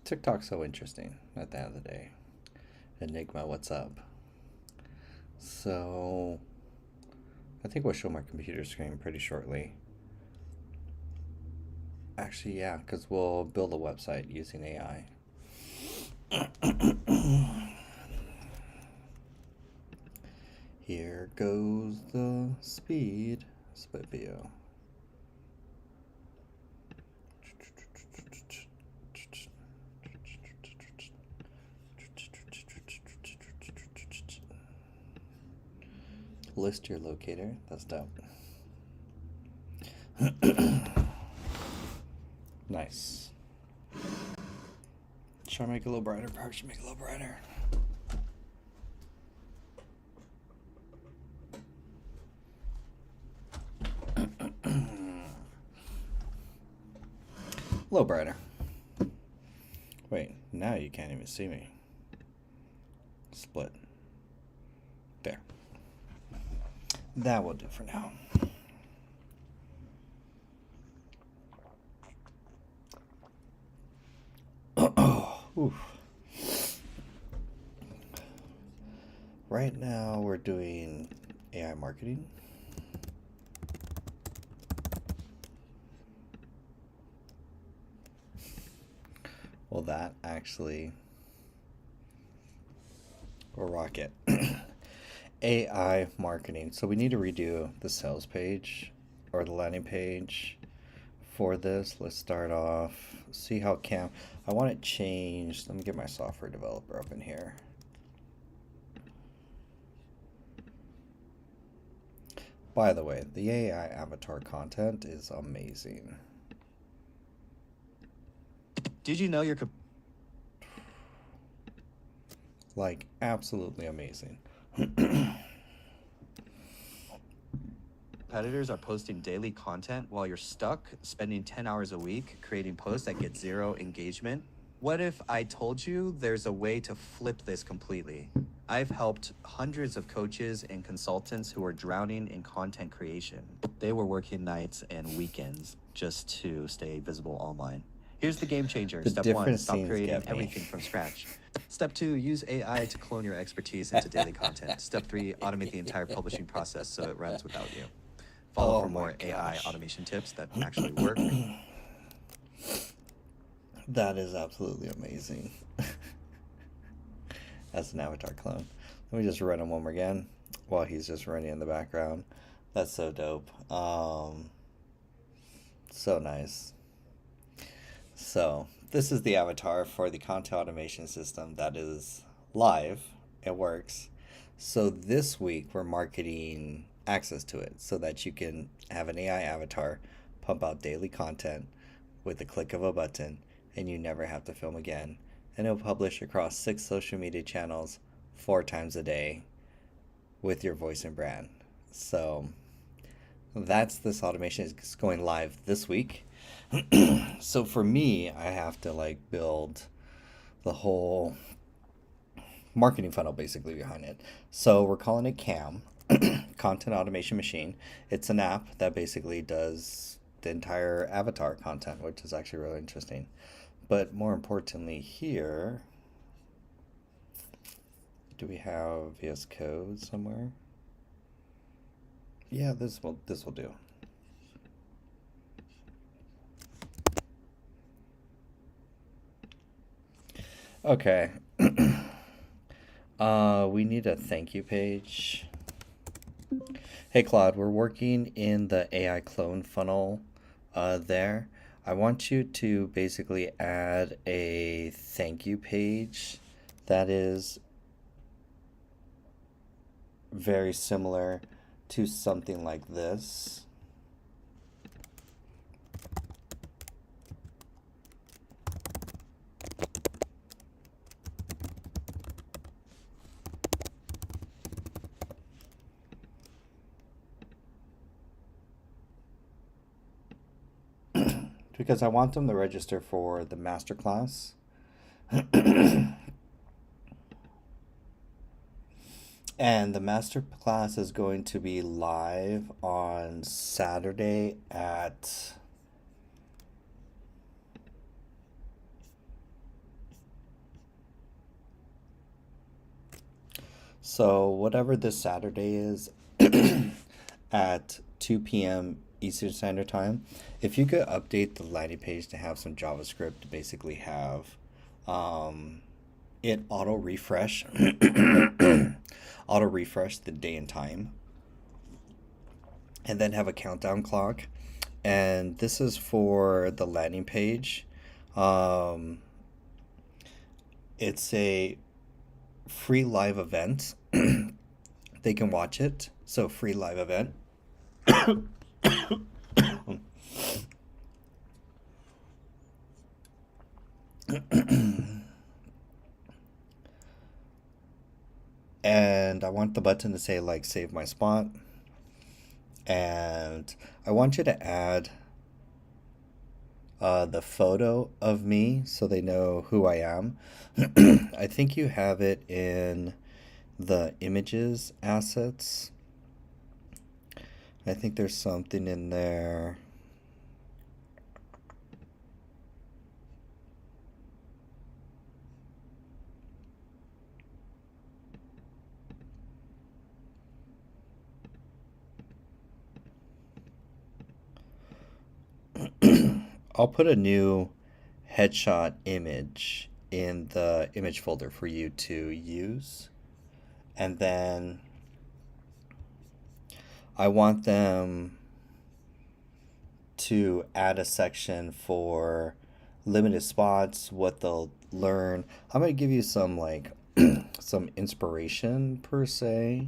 TikTok's so interesting at the end of the day. Enigma, what's up? So, I think we'll show my computer screen pretty shortly. Actually, yeah, because we'll build a website using AI. Here goes the speed. Split view. List your locator. That's dope. Nice. Should I make it a little brighter? Probably should make it a little brighter. A little brighter. Wait, now you can't even see me. Split. There. That will do for now. Oof. Right now we're doing AI marketing. Well, that actually will rock it. AI marketing. So we need to redo the sales page or the landing page for this. Let's start off. See how Cam. I want it changed. Let me get my software developer up in here. By the way, the AI avatar content is amazing. Did you know your Like, absolutely amazing. competitors are posting daily content while you're stuck spending 10 hours a week creating posts that get zero engagement? What if I told you there's a way to flip this completely? I've helped hundreds of coaches and consultants who are drowning in content creation. They were working nights and weekends just to stay visible online. Here's the game changer. The Step one, different stop scenes creating get me. everything from scratch. Step two, use AI to clone your expertise into daily content. Step three, automate the entire publishing process so it runs without you. Follow for Oh my more AI gosh. automation tips that actually work. That is absolutely amazing. As an avatar clone. Let me just run him one more again while he's just running in the background. That's so dope. So nice. So this is the avatar for the content automation system that is live. It works. So this week we're marketing access to it so that you can have an AI avatar pump out daily content with the click of a button and you never have to film again. And it'll publish across 6 social media channels 4 times a day with your voice and brand. So that's this automation is going live this week. So for me, I have to like build the whole marketing funnel basically behind it. So we're calling it CAM, Content Automation Machine. It's an app that basically does the entire avatar content, which is actually really interesting. But more importantly here, do we have VS Code somewhere? Yeah, this will do. Okay. We need a thank you page. Hey Claude, we're working in the AI clone funnel there. I want you to basically add a thank you page that is very similar to something like this. Because I want them to register for the masterclass. And the master class is going to be live on Saturday at So whatever this Saturday is at 2 p.m. Eastern Standard Time, if you could update the landing page to have some JavaScript to basically have um, it auto refresh the day and time, and then have a countdown clock. And this is for the landing page. Um, it's a free live event. They can watch it. So free live event. And I want the button to say like save my spot. And I want you to add the photo of me so they know who I am. I think you have it in the images assets. I think there's something in there. I'll put a new headshot image in the image folder for you to use. And then I want them to add a section for limited spots, what they'll learn. I'm going to give you some like some inspiration per se.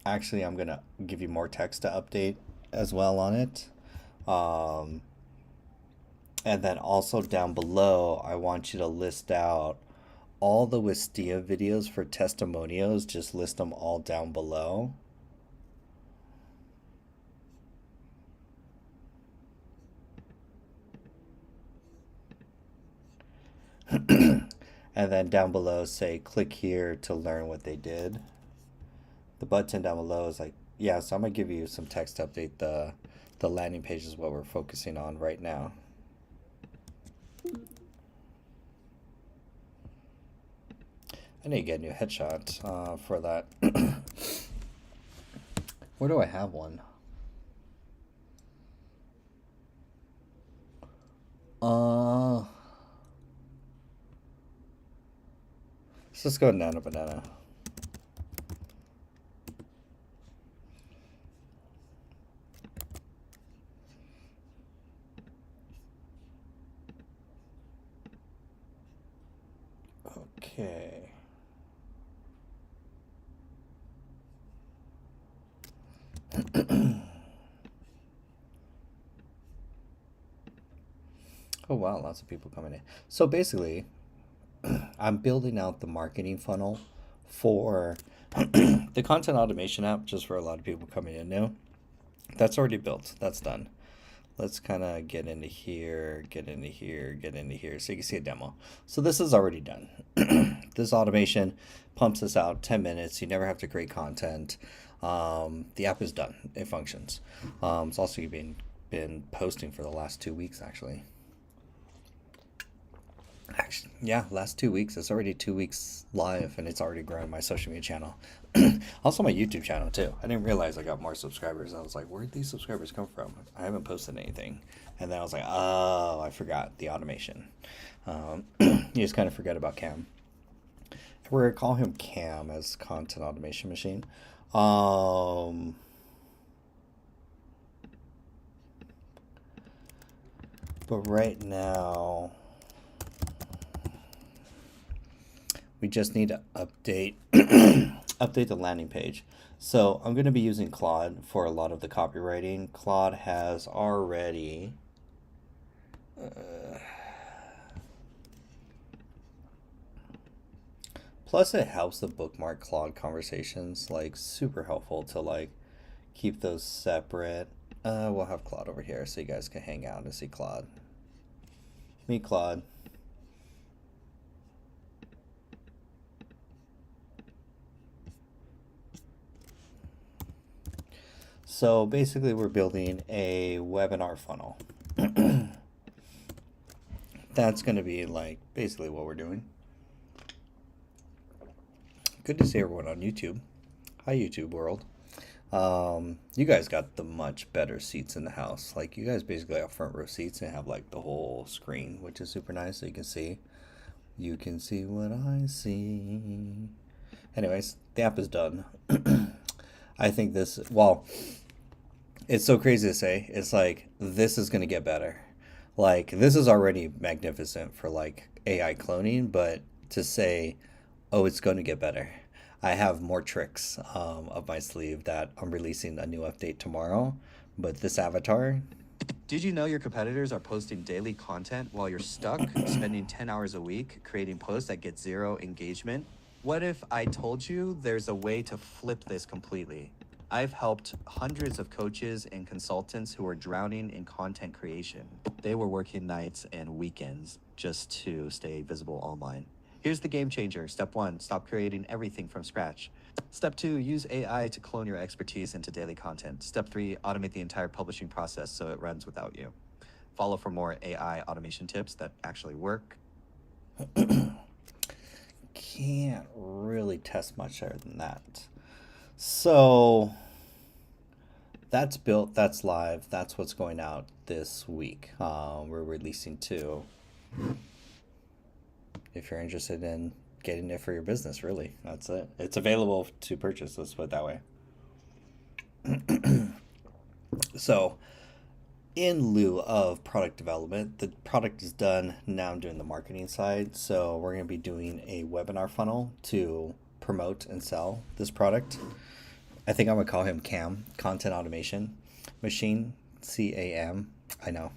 Actually, I'm going to give you more text to update as well on it. Um, and then also down below, I want you to list out all the Wistia videos for testimonials. Just list them all down below. And then down below say click here to learn what they did. The button down below is like, yeah, so I'm gonna give you some text to update the landing page is what we're focusing on right now. I need to get a new headshot for that. Where do I have one? Let's just go Nana Banana. Okay. Oh wow, lots of people coming in. So basically, I'm building out the marketing funnel for the content automation app, just for a lot of people coming in new. That's already built. That's done. Let's kind of get into here, get into here, get into here, so you can see a demo. So this is already done. This automation pumps this out 10 minutes. You never have to create content. The app is done. It functions. It's also been posting for the last 2 weeks, actually. Actually, yeah, last 2 weeks. It's already 2 weeks live, and it's already grown my social media channel. Also, my YouTube channel too. I didn't realize I got more subscribers. I was like, where'd these subscribers come from? I haven't posted anything, and then I was like, oh, I forgot the automation. You just kind of forget about Cam. We're gonna call him Cam as content automation machine. But right now, we just need to update update the landing page. So I'm going to be using Claude for a lot of the copywriting. Claude has already plus it helps the bookmark Claude conversations, like super helpful to like keep those separate. We'll have Claude over here so you guys can hang out and see Claude. Meet Claude. So basically we're building a webinar funnel. That's going to be like basically what we're doing. Good to see everyone on YouTube. Hi, YouTube world. You guys got the much better seats in the house. Like, you guys basically have front row seats and have like the whole screen, which is super nice. So you can see. You can see what I see. Anyways, the app is done. I think this, well, it's so crazy to say. It's like, this is going to get better. Like, this is already magnificent for like AI cloning, but to say, oh, it's going to get better. I have more tricks up my sleeve that I'm releasing a new update tomorrow. But this avatar, Did you know your competitors are posting daily content while you're stuck spending 10 hours a week creating posts that get zero engagement? What if I told you there's a way to flip this completely? I've helped hundreds of coaches and consultants who are drowning in content creation. They were working nights and weekends just to stay visible online. Here's the game changer. Step 1, stop creating everything from scratch. Step 2, use AI to clone your expertise into daily content. Step 3, automate the entire publishing process so it runs without you. Follow for more AI automation tips that actually work. can't really test much better than that. So that's built, that's live, that's what's going out this week. We're releasing two. If you're interested in getting it for your business, really, that's it. It's available to purchase, let's put it that way. So, in lieu of product development, the product is done. Now I'm doing the marketing side. So, we're going to be doing a webinar funnel to promote and sell this product. I think I'm going to call him CAM, Content Automation Machine, CAM. I know.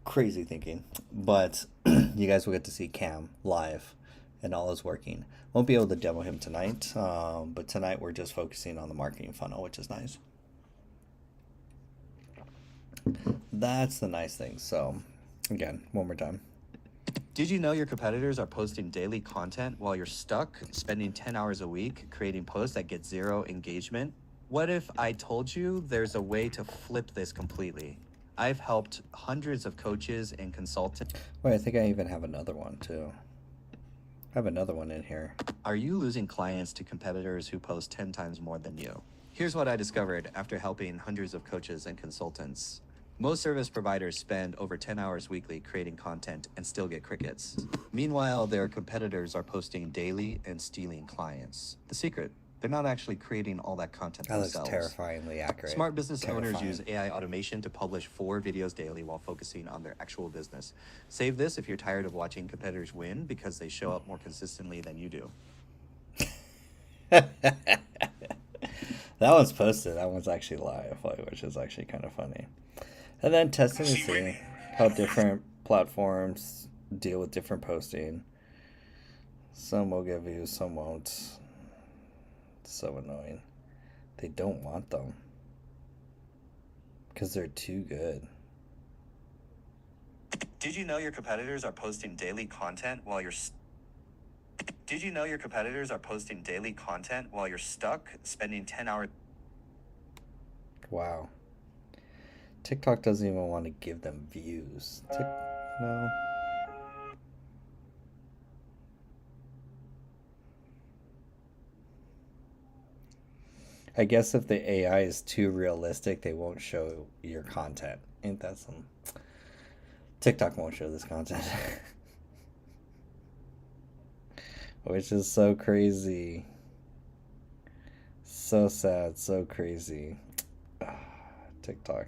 Crazy thinking. But you guys will get to see Cam live and all is working. Won't be able to demo him tonight, but tonight we're just focusing on the marketing funnel, which is nice. That's the nice thing. So, again, one more time. Did you know your competitors are posting daily content while you're stuck spending 10 hours a week creating posts that get zero engagement? What if I told you there's a way to flip this completely? I've helped hundreds of coaches and consultants. Wait, I think I even have another one too. I have another one in here. Are you losing clients to competitors who post 10 times more than you? Here's what I discovered after helping hundreds of coaches and consultants. Most service providers spend over 10 hours weekly creating content and still get crickets. Meanwhile, their competitors are posting daily and stealing clients. The secret, they're not actually creating all that content That looks themselves. terrifyingly accurate. Smart business owners Terrifying. use AI automation to publish 4 videos daily while focusing on their actual business. Save this if you're tired of watching competitors win because they show up more consistently than you do. That one's posted. That one's actually live, which is actually kind of funny. And then testing to see how different platforms deal with different posting. Some will get views, some won't. So annoying. They don't want them because they're too good. Did you know your competitors are posting daily content while you're Did you know your competitors are posting daily content while you're stuck spending 10 hours? Wow. TikTok doesn't even want to give them views. No. I guess if the AI is too realistic, they won't show your content. Ain't that some? TikTok won't show this content. Which is so crazy. So sad, so crazy. TikTok.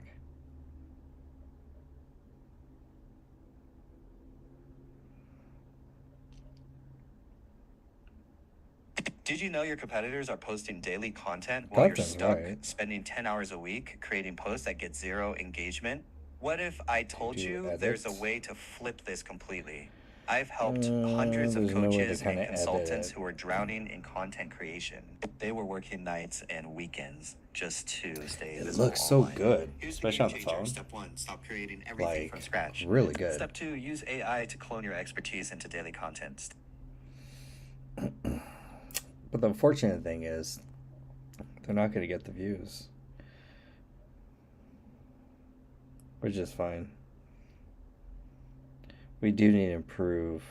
Did you know your competitors are posting daily content while you're Content's stuck right. spending 10 hours a week creating posts that get zero engagement? What if I told do you there's a edits? way to flip this completely? I've helped hundreds of There's no way to coaches kinda and edit consultants it. who are drowning in content creation. They were working nights and weekends just to stay It visible looks so online. good, Here's especially the on game the changer. phone. Step 1, stop creating everything Like, from scratch. really good. Step 2, use AI to clone your expertise into daily content. But the unfortunate thing is, they're not going to get the views. Which is fine. We do need to improve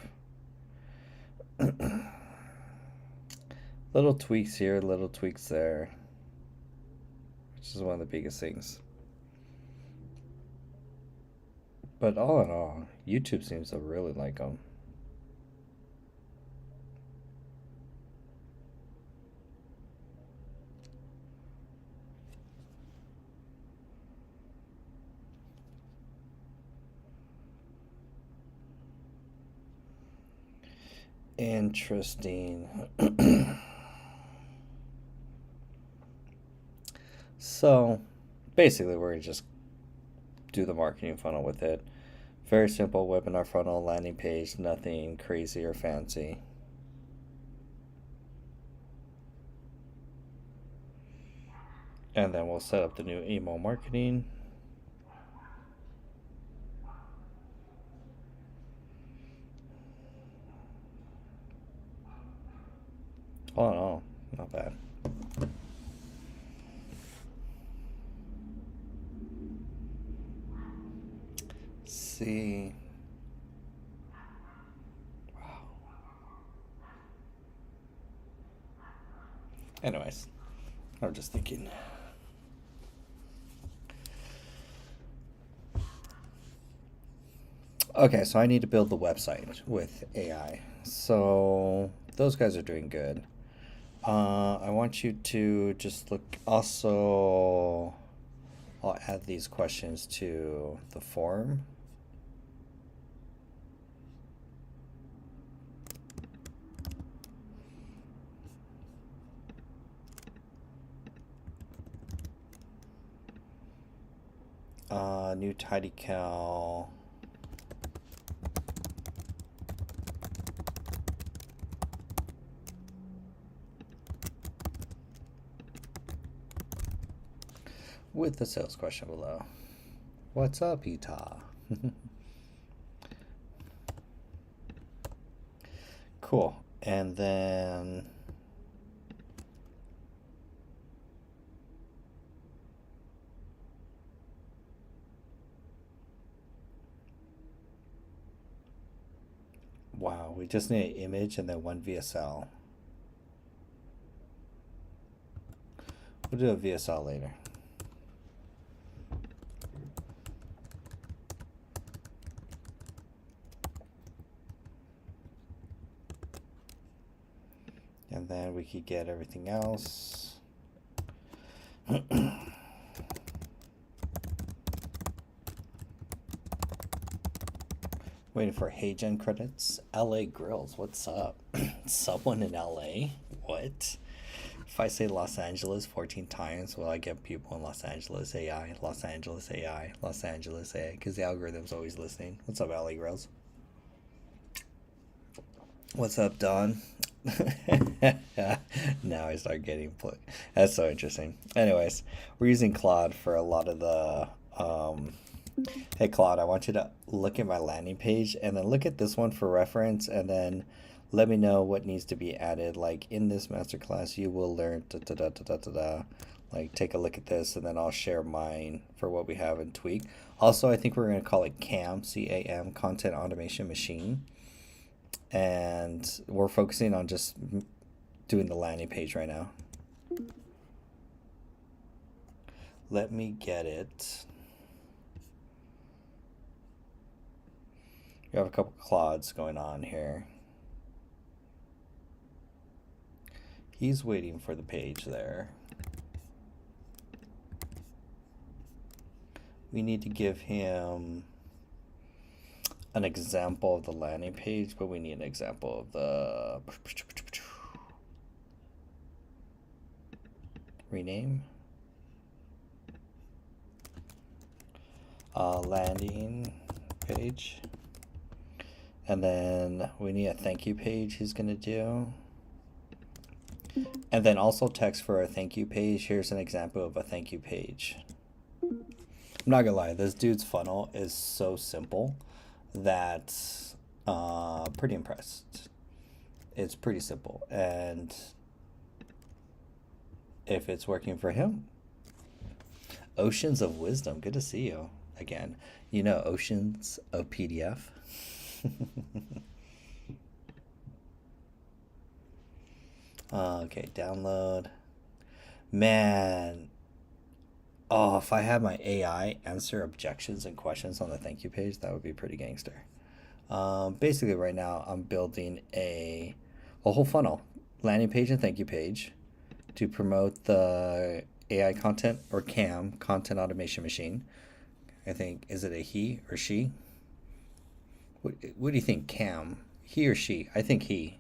Little tweaks here, little tweaks there, which is one of the biggest things. But all in all, YouTube seems to really like them. Interesting. So basically, we're gonna just do the marketing funnel with it. Very simple webinar funnel, landing page, nothing crazy or fancy. And then we'll set up the new email marketing. All in all, not bad. See. Wow. Anyways, I'm just thinking. Okay, so I need to build the website with AI. So those guys are doing good. I want you to just look. Also, I'll add these questions to the form. New TidyCal. With the sales question below. What's up, Utah? Cool. And then wow, we just need an image and then one VSL. We'll do a VSL later. And then we could get everything else. Waiting for HeyGen credits. LA Grills, what's up? Someone in LA? What? If I say Los Angeles 14 times, will I get people in Los Angeles AI, Los Angeles AI, Los Angeles AI? Because the algorithm's always listening. What's up, LA Grills? What's up, Don? Now I start getting put. That's so interesting. Anyways, we're using Claude for a lot of the. Hey Claude, I want you to look at my landing page and then look at this one for reference, and then let me know what needs to be added. Like in this masterclass, you will learn da da da da da da da. Like take a look at this, and then I'll share mine for what we have in Tweak. Also, I think we're gonna call it CAM, CAM, Content Automation Machine. And we're focusing on just doing the landing page right now. Let me get it. We have a couple Claudes going on here. He's waiting for the page there. We need to give him an example of the landing page, but we need an example of the rename. Landing page. And then we need a thank you page he's gonna do. And then also text for a thank you page. Here's an example of a thank you page. I'm not gonna lie, this dude's funnel is so simple that pretty impressed. It's pretty simple, and if it's working for him. Oceans of Wisdom, good to see you again. You know Oceans of PDF. Okay, download. Man, oh, if I had my AI answer objections and questions on the thank you page, that would be pretty gangster. Basically, right now I'm building a whole funnel, landing page and thank you page, to promote the AI content, or CAM, content automation machine. I think, is it a he or she? What do you think, CAM? He or she? I think he,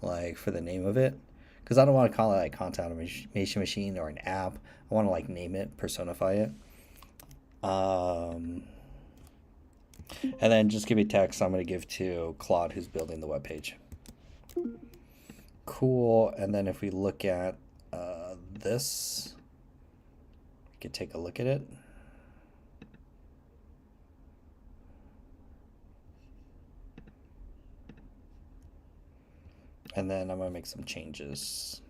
like for the name of it, because I don't want to call it like content automation machine or an app. I want to like name it, personify it. Um, and then just give me text. I'm going to give to Claude, who's building the web page. Cool. And then if we look at this, we could take a look at it. And then I'm going to make some changes.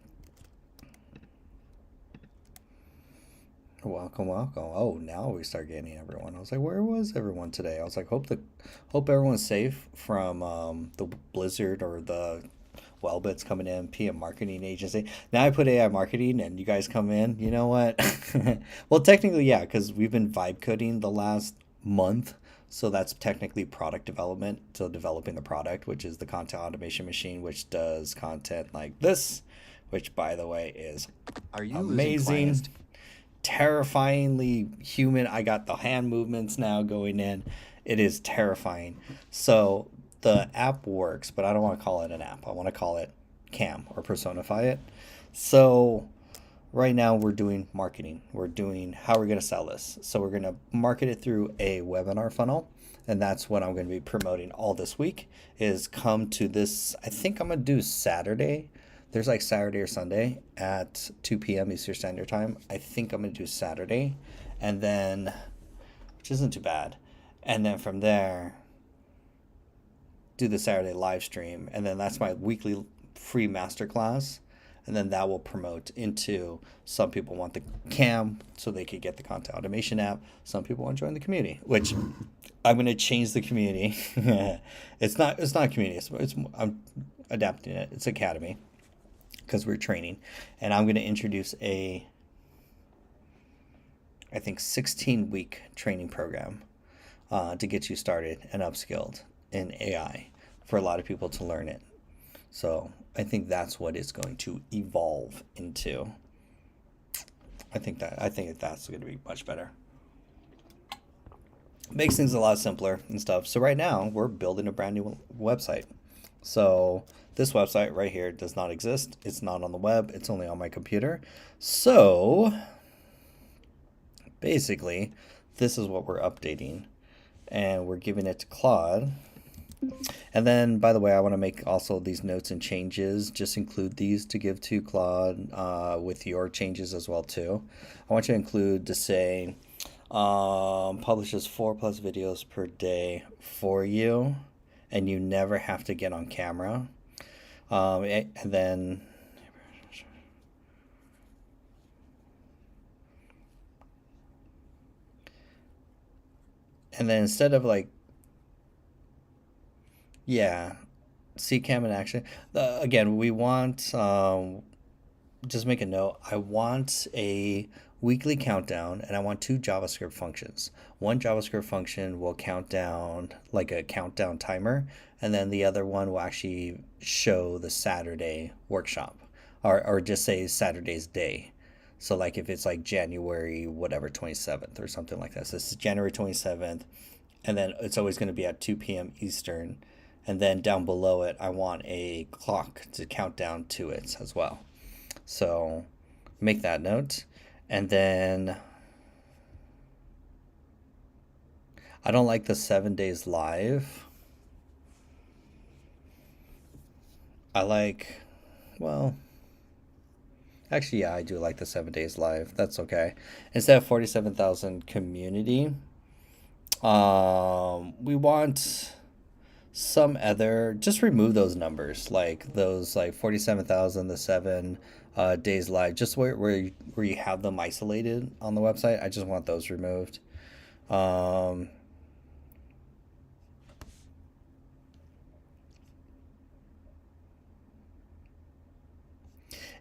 Welcome, welcome. Oh, now we start getting everyone. I was like, where was everyone today? I was like, hope everyone's safe from the blizzard or the Wellbits coming in, PM marketing agency. Now I put AI marketing and you guys come in. You know what? Well, technically, yeah, because we've been vibe coding the last month. So that's technically product development. So developing the product, which is the content automation machine, which does content like this, which by the way is Are you losing clients? amazing, terrifyingly human. I got the hand movements now going in. It is terrifying. So the app works, but I don't want to call it an app. I want to call it CAM, or personify it. So right now we're doing marketing. We're doing how we're going to sell this. So we're going to market it through a webinar funnel. And that's what I'm going to be promoting all this week, is come to this. I think I'm going to do Saturday. There's like Saturday or Sunday at 2 p.m. Eastern Standard Time. I think I'm going to do Saturday. And then, which isn't too bad. And then from there, do the Saturday live stream. And then that's my weekly free masterclass. And then that will promote into, some people want the CAM so they could get the content automation app. Some people want to join the community, which I'm going to change the community. It's not a community. I'm adapting it. It's academy, because we're training. And I'm going to introduce I think 16-week training program to get you started and upskilled in AI, for a lot of people to learn it. So I think that's what it's going to evolve into. I think that's going to be much better. Makes things a lot simpler and stuff. So right now we're building a brand new website. So this website right here does not exist. It's not on the web. It's only on my computer. So basically, this is what we're updating, and we're giving it to Claude. And then, by the way, I want to make also these notes and changes. Just include these to give to Claude with your changes as well too. I want you to include to say publishes 4+ videos per day for you, and you never have to get on camera. And then instead of like, yeah, CCAM in action. Again, we want, just make a note. I want a weekly countdown, and I want 2 JavaScript functions. One JavaScript function will count down like a countdown timer, and then the other one will actually show the Saturday workshop, or just say Saturday's day. So like if it's like January whatever 27th or something like that. So this is January 27th, and then it's always going to be at 2 p.m. Eastern. And then down below it, I want a clock to count down to it as well. So make that note. And then I don't like the 7 days live. I like, well, actually, yeah, I do like the 7 days live. That's okay. Instead of 47,000 community, we want some other, just remove those numbers, like those like 47,000, the 7 days live, just where you have them isolated on the website. I just want those removed. Um,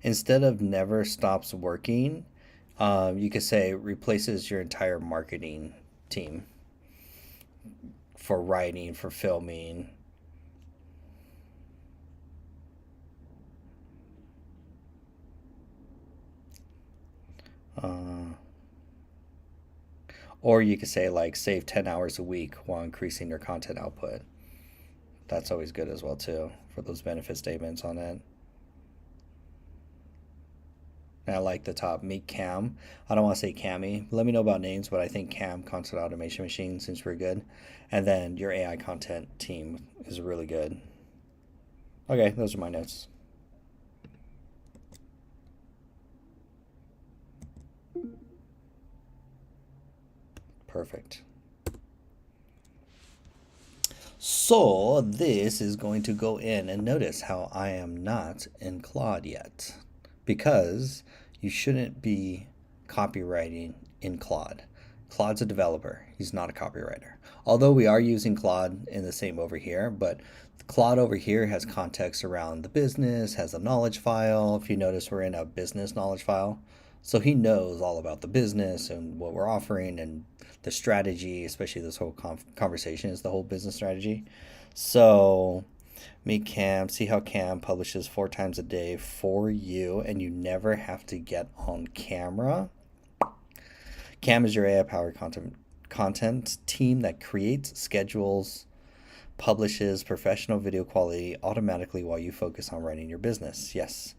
Instead of never stops working, you could say replaces your entire marketing team for writing, for filming. Uh, or you could say like save 10 hours a week while increasing your content output. That's always good as well too for those benefit statements on it. And I like the top, meet Cam. I don't want to say Cammy. Let me know about names, but I think Cam, Content Automation Machine, seems pretty good. And then your AI content team is really good. Okay, those are my notes. Perfect. So this is going to go in, and notice how I am not in Claude yet, because you shouldn't be copywriting in Claude. Claude's a developer, he's not a copywriter. Although we are using Claude in the same over here, but Claude over here has context around the business, has a knowledge file. If you notice, we're in a business knowledge file. So he knows all about the business and what we're offering and the strategy, especially this whole conversation is the whole business strategy. So meet Cam, see how Cam publishes 4 times a day for you, and you never have to get on camera. Cam is your AI powered content team that creates, schedules, publishes professional video quality automatically while you focus on running your business. Yes.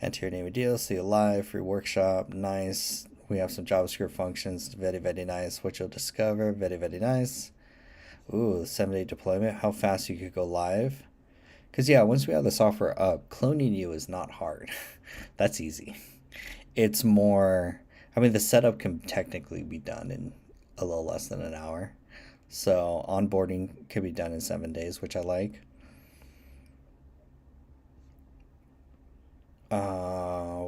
Enter your name and deal, see you live, free workshop, nice. We have some JavaScript functions, very, very nice. What you'll discover, very, very nice. Ooh, 7-day deployment, how fast you could go live. Because yeah, once we have the software up, cloning you is not hard. That's easy. It's more, I mean, the setup can technically be done in a little less than an hour. So onboarding can be done in 7 days, which I like.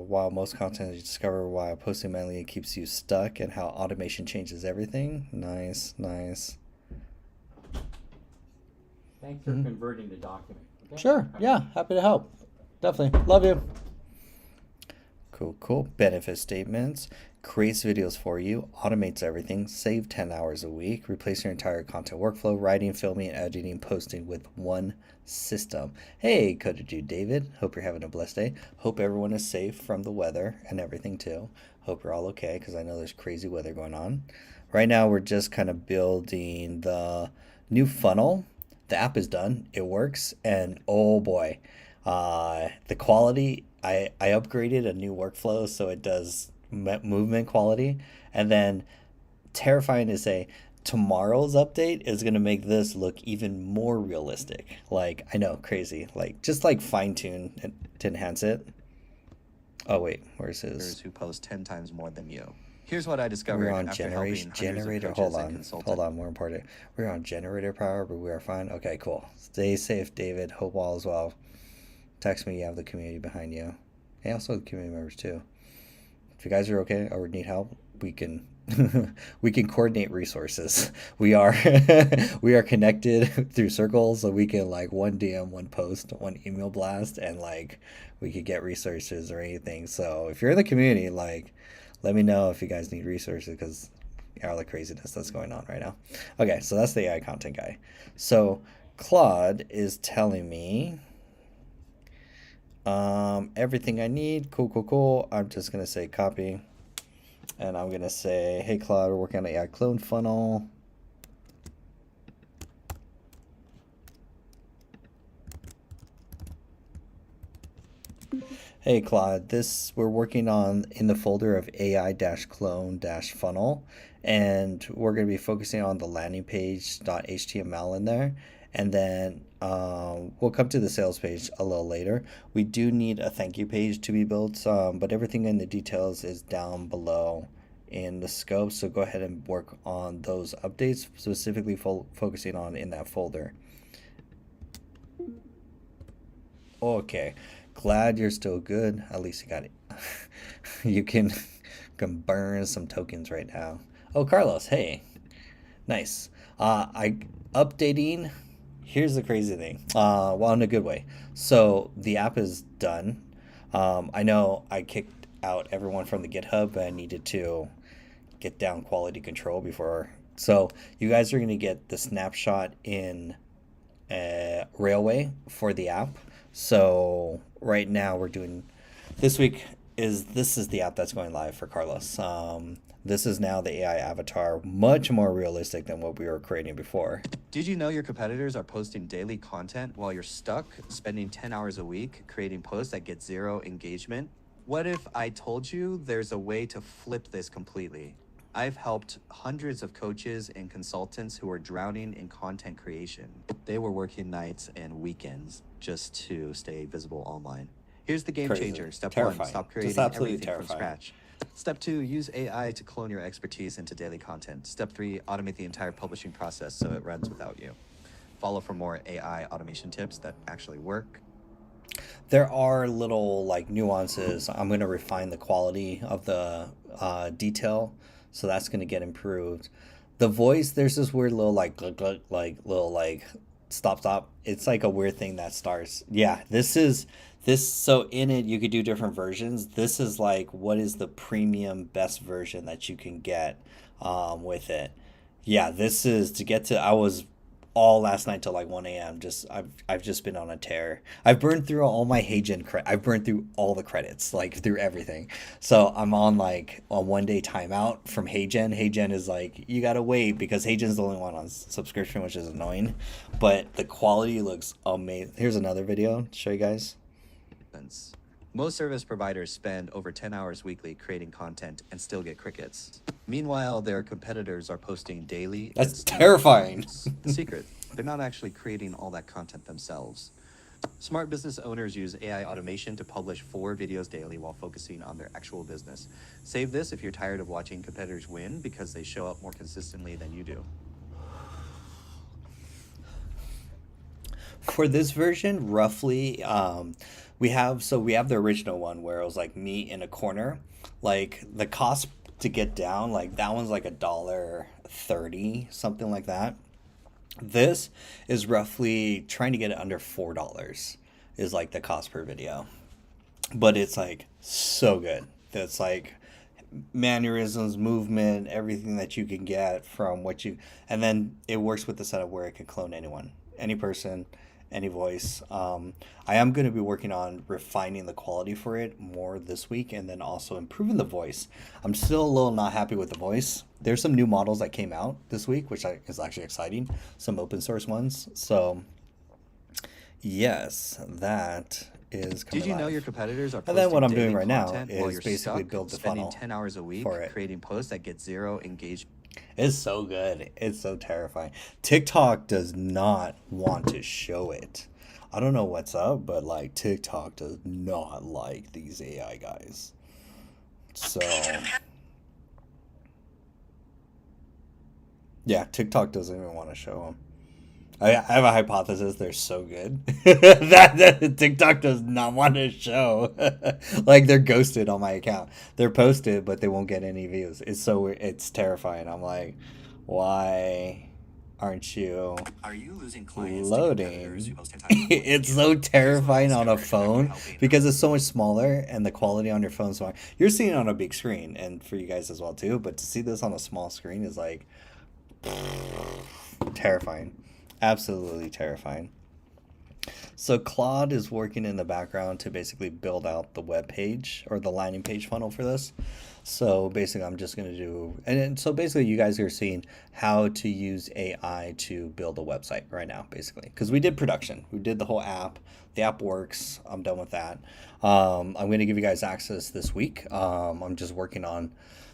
While most content you discover while posting manually it keeps you stuck, and how automation changes everything. Nice, nice. Thanks for converting the document. Okay? Sure. Yeah. Happy to help. Definitely. Love you. Cool, cool. Benefit statements. Creates videos for you, automates everything, save 10 hours a week, replace your entire content workflow, writing, filming, editing, posting with one system. Hey, Coder Dude David. Hope you're having a blessed day. Hope everyone is safe from the weather and everything too. Hope you're all okay, because I know there's crazy weather going on. Right now, we're just kind of building the new funnel. The app is done. It works. And oh boy, the quality, I upgraded a new workflow so it does movement quality, and then terrifying to say, tomorrow's update is going to make this look even more realistic. Like, I know, crazy, like just like fine tune to enhance it. Oh wait, where's his? Who post 10 times more than you. Here's what I discovered We're on after helping generator. hundreds of Hold coaches and on, consultants. more important. We're on generator power, but we are fine. Okay, cool. Stay safe, David. Hope all is well. Text me. You have the community behind you. And also the community members too. If you guys are okay or need help, we can we can coordinate resources. We are we are connected through circles, so we can like one DM, one post, one email blast, and like we could get resources or anything. So if you're in the community, like let me know if you guys need resources, because all the craziness that's going on right now. Okay, so that's the AI content guy. So Claude is telling me everything I need. Cool, cool, cool. I'm just gonna say copy, and I'm gonna say, hey Claude, we're working on the AI clone funnel. Hey Claude, this we're working on in the folder of AI-clone-funnel, and we're going to be focusing on the landing page.html in there, and then we'll come to the sales page a little later. We do need a thank you page to be built, but everything in the details is down below in the scope, so go ahead and work on those updates, specifically focusing on in that folder. Okay. Glad you're still good. At least you got it. You can burn some tokens right now. Oh, Carlos, hey. Nice. I updating. Here's the crazy thing. Well, in a good way. So the app is done. I know I kicked out everyone from the GitHub, but I needed to get down quality control before. So you guys are going to get the snapshot in Railway for the app. So right now we're doing this week this is the app that's going live for Carlos. This is now the AI avatar, much more realistic than what we were creating before. Did you know your competitors are posting daily content while you're stuck spending 10 hours a week creating posts that get zero engagement? What if I told you there's a way to flip this completely? I've helped hundreds of coaches and consultants who are drowning in content creation. They were working nights and weekends just to stay visible online. Here's the game Crazy. changer. Step Terrifying. one, stop Just creating absolutely everything from terrifying. scratch. Step two, use AI to clone your expertise into daily content. Step three, automate the entire publishing process so it runs without you. Follow for more AI automation tips that actually work. There are little like nuances. I'm going to refine the quality of the detail, so that's going to get improved. The voice, there's this weird little like glug, glug, like little like stop. It's like a weird thing that starts. Yeah, this. So in it, you could do different versions. This is like what is the premium best version that you can get with it. Yeah, this is to get to. I was all last night till like 1 a.m. Just I've just been on a tear. I've burned through all my HeyGen I've burned through all the credits, like through everything. So I'm on like a 1 day timeout from HeyGen. HeyGen is like you gotta wait because HeyGen's the only one on subscription, which is annoying. But the quality looks amazing. Here's another video to show you guys. Most service providers spend over 10 hours weekly creating content and still get crickets. Meanwhile, their competitors are posting daily. That's terrifying. The secret, they're not actually creating all that content themselves. Smart business owners use AI automation to publish 4 videos daily while focusing on their actual business. Save this if you're tired of watching competitors win because they show up more consistently than you do. For this version, roughly, we have the original one where it was like me in a corner. Like the cost to get down, like that one's like $1.30, something like that. This is roughly trying to get it under $4 is like the cost per video. But it's like so good. That's like mannerisms, movement, everything that you can get from what you, and then it works with the setup where it can clone anyone, any person, any voice. I am going to be working on refining the quality for it more this week and then also improving the voice. I'm still a little not happy with the voice. There's some new models that came out this week, which is actually exciting. Some open source ones. So yes, that is coming Did you know live. your competitors are And posting then what I'm doing daily right now content while is you're basically stuck build the spending funnel 10 hours a week for it. creating posts that get zero engagement? It's so good. It's so terrifying. TikTok does not want to show it. I don't know what's up, but like TikTok does not like these AI guys. So yeah, TikTok doesn't even want to show them. I have a hypothesis they're so good that TikTok does not want to show. Like they're ghosted on my account. They're posted, but they won't get any views. It's terrifying. I'm like, why aren't you Are you losing clients loading? It's so terrifying on a phone because it's so much smaller and the quality on your phone is smaller. You're seeing it on a big screen, and for you guys as well too. But to see this on a small screen is like terrifying. Absolutely terrifying. So Claude is working in the background to basically build out the web page or the landing page funnel for this. So basically I'm just going to do, and so basically you guys are seeing how to use AI to build a website right now, basically. Because we did production. We did the whole app. The app works. I'm done with that. I'm going to give you guys access this week. I'm just working on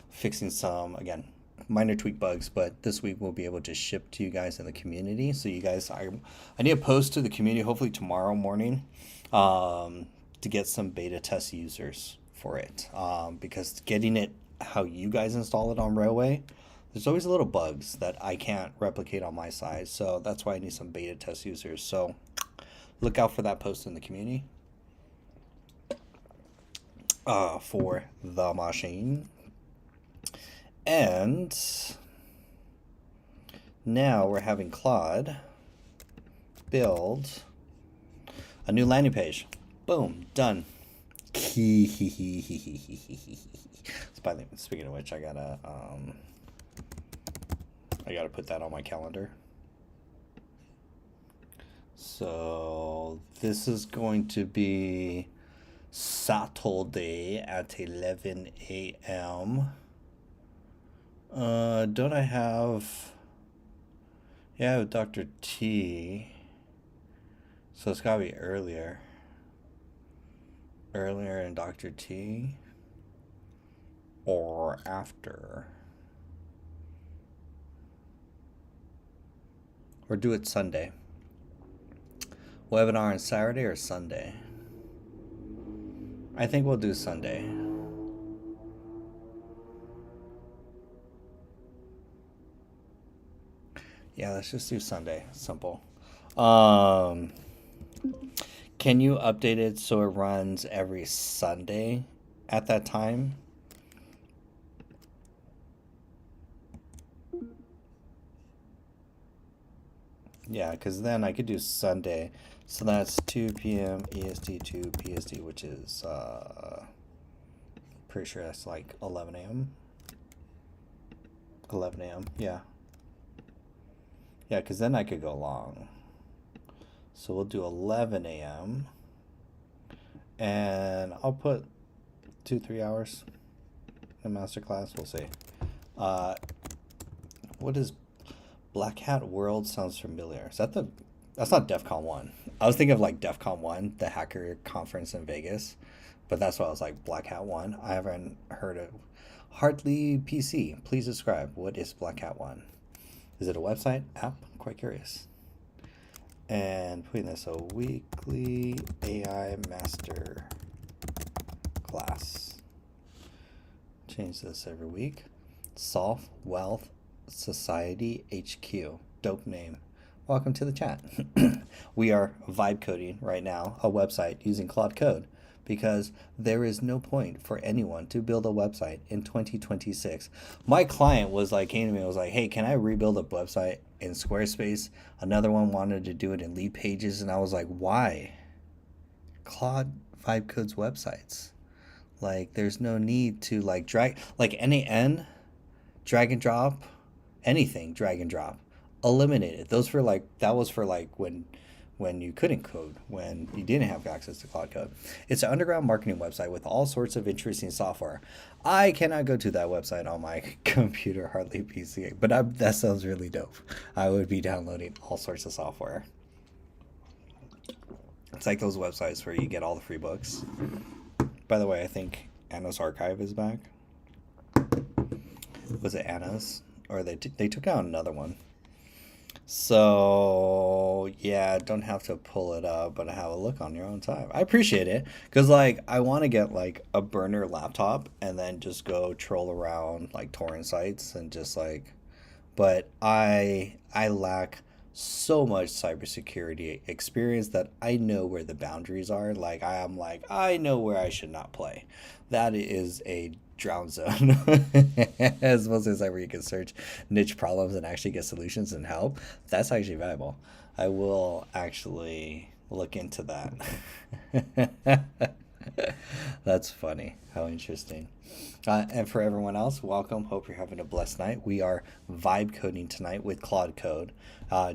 fixing some, again, minor tweak bugs, but this week we'll be able to ship to you guys in the community. So you guys, I need to post to the community hopefully tomorrow morning to get some beta test users for it, because getting it how you guys install it on Railway, there's always little bugs that I can't replicate on my side. So that's why I need some beta test users. So look out for that post in the community for the machine. And now we're having Claude build a new landing page. Boom, done. Speaking of which, I gotta put that on my calendar. So this is going to be Saturday at 11 a.m. Don't I have? Yeah, I have Dr. T. So it's gotta be earlier. Earlier in Dr. T. Or after. Or do it Sunday. Webinar on Saturday or Sunday? I think we'll do Sunday. Yeah, let's just do Sunday. Simple. Can you update it so it runs every Sunday at that time? Yeah, because then I could do Sunday. So that's 2 p.m. EST, 2 PST, which is, pretty sure that's like 11 a.m. 11 a.m. Yeah. Yeah, because then I could go long. So we'll do 11 a.m. And I'll put 2-3 hours in masterclass. We'll see. What is Black Hat World? Sounds familiar. Is that the... That's not DEF CON 1. I was thinking of like DEF CON 1, the hacker conference in Vegas. But that's why I was like, Black Hat 1. I haven't heard of Hartley PC. Please describe. What is Black Hat 1? Is it a website? App? I'm quite curious. And putting this a weekly AI master class. Change this every week. Solve Wealth Society HQ. Dope name. Welcome to the chat. We are vibe coding right now a website using Claude Code because there is no point for anyone to build a website in 2026. My client was like, came to me and was like, hey, can I rebuild a website in Squarespace? Another one wanted to do it in Lead Pages. And I was like, why? Claude vibe codes websites. Like, there's no need to like drag, like NAN, drag and drop, anything drag and drop. Eliminated. Those for like, that was for like when you couldn't code, when you didn't have access to Claude Code. It's an underground marketing website with all sorts of interesting software. I cannot go to that website on my computer, hardly PC, but that sounds really dope. I would be downloading all sorts of software. It's like those websites where you get all the free books. By the way, I think Anna's Archive is back. Was it Anna's? Or they took out another one. So yeah, don't have to pull it up, but have a look on your own time. I appreciate it because like I want to get like a burner laptop and then just go troll around like torrent sites and just like, but I lack so much cybersecurity experience that I know where the boundaries are. Like I know where I should not play. That is a drown zone. As most as ever you can search niche problems and actually get solutions and help. That's actually valuable. I will actually look into that. That's funny. How interesting. And for everyone else, welcome. Hope you're having a blessed night. We are vibe coding tonight with Claude Code.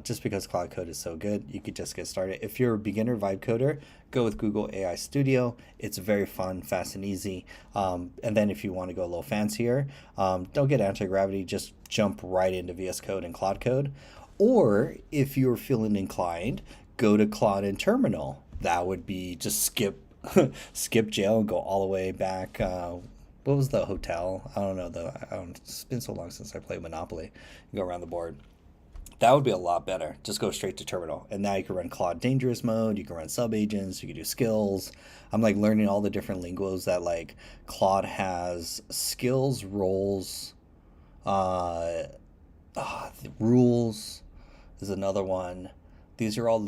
Just because Claude Code is so good, you could just get started. If you're a beginner vibe coder, go with Google AI Studio. It's very fun, fast, and easy. And then if you want to go a little fancier, don't get anti-gravity. Just jump right into VS Code and Claude Code. Or if you're feeling inclined, go to Claude and Terminal. That would be just skip jail and go all the way back. What was the hotel? I don't know. It's been so long since I played Monopoly. You go around the board. That would be a lot better. Just go straight to Terminal. And now you can run Claude Dangerous mode. You can run sub-agents. You can do skills. I'm like learning all the different lingos that like Claude has. Skills, roles, rules is another one. These are all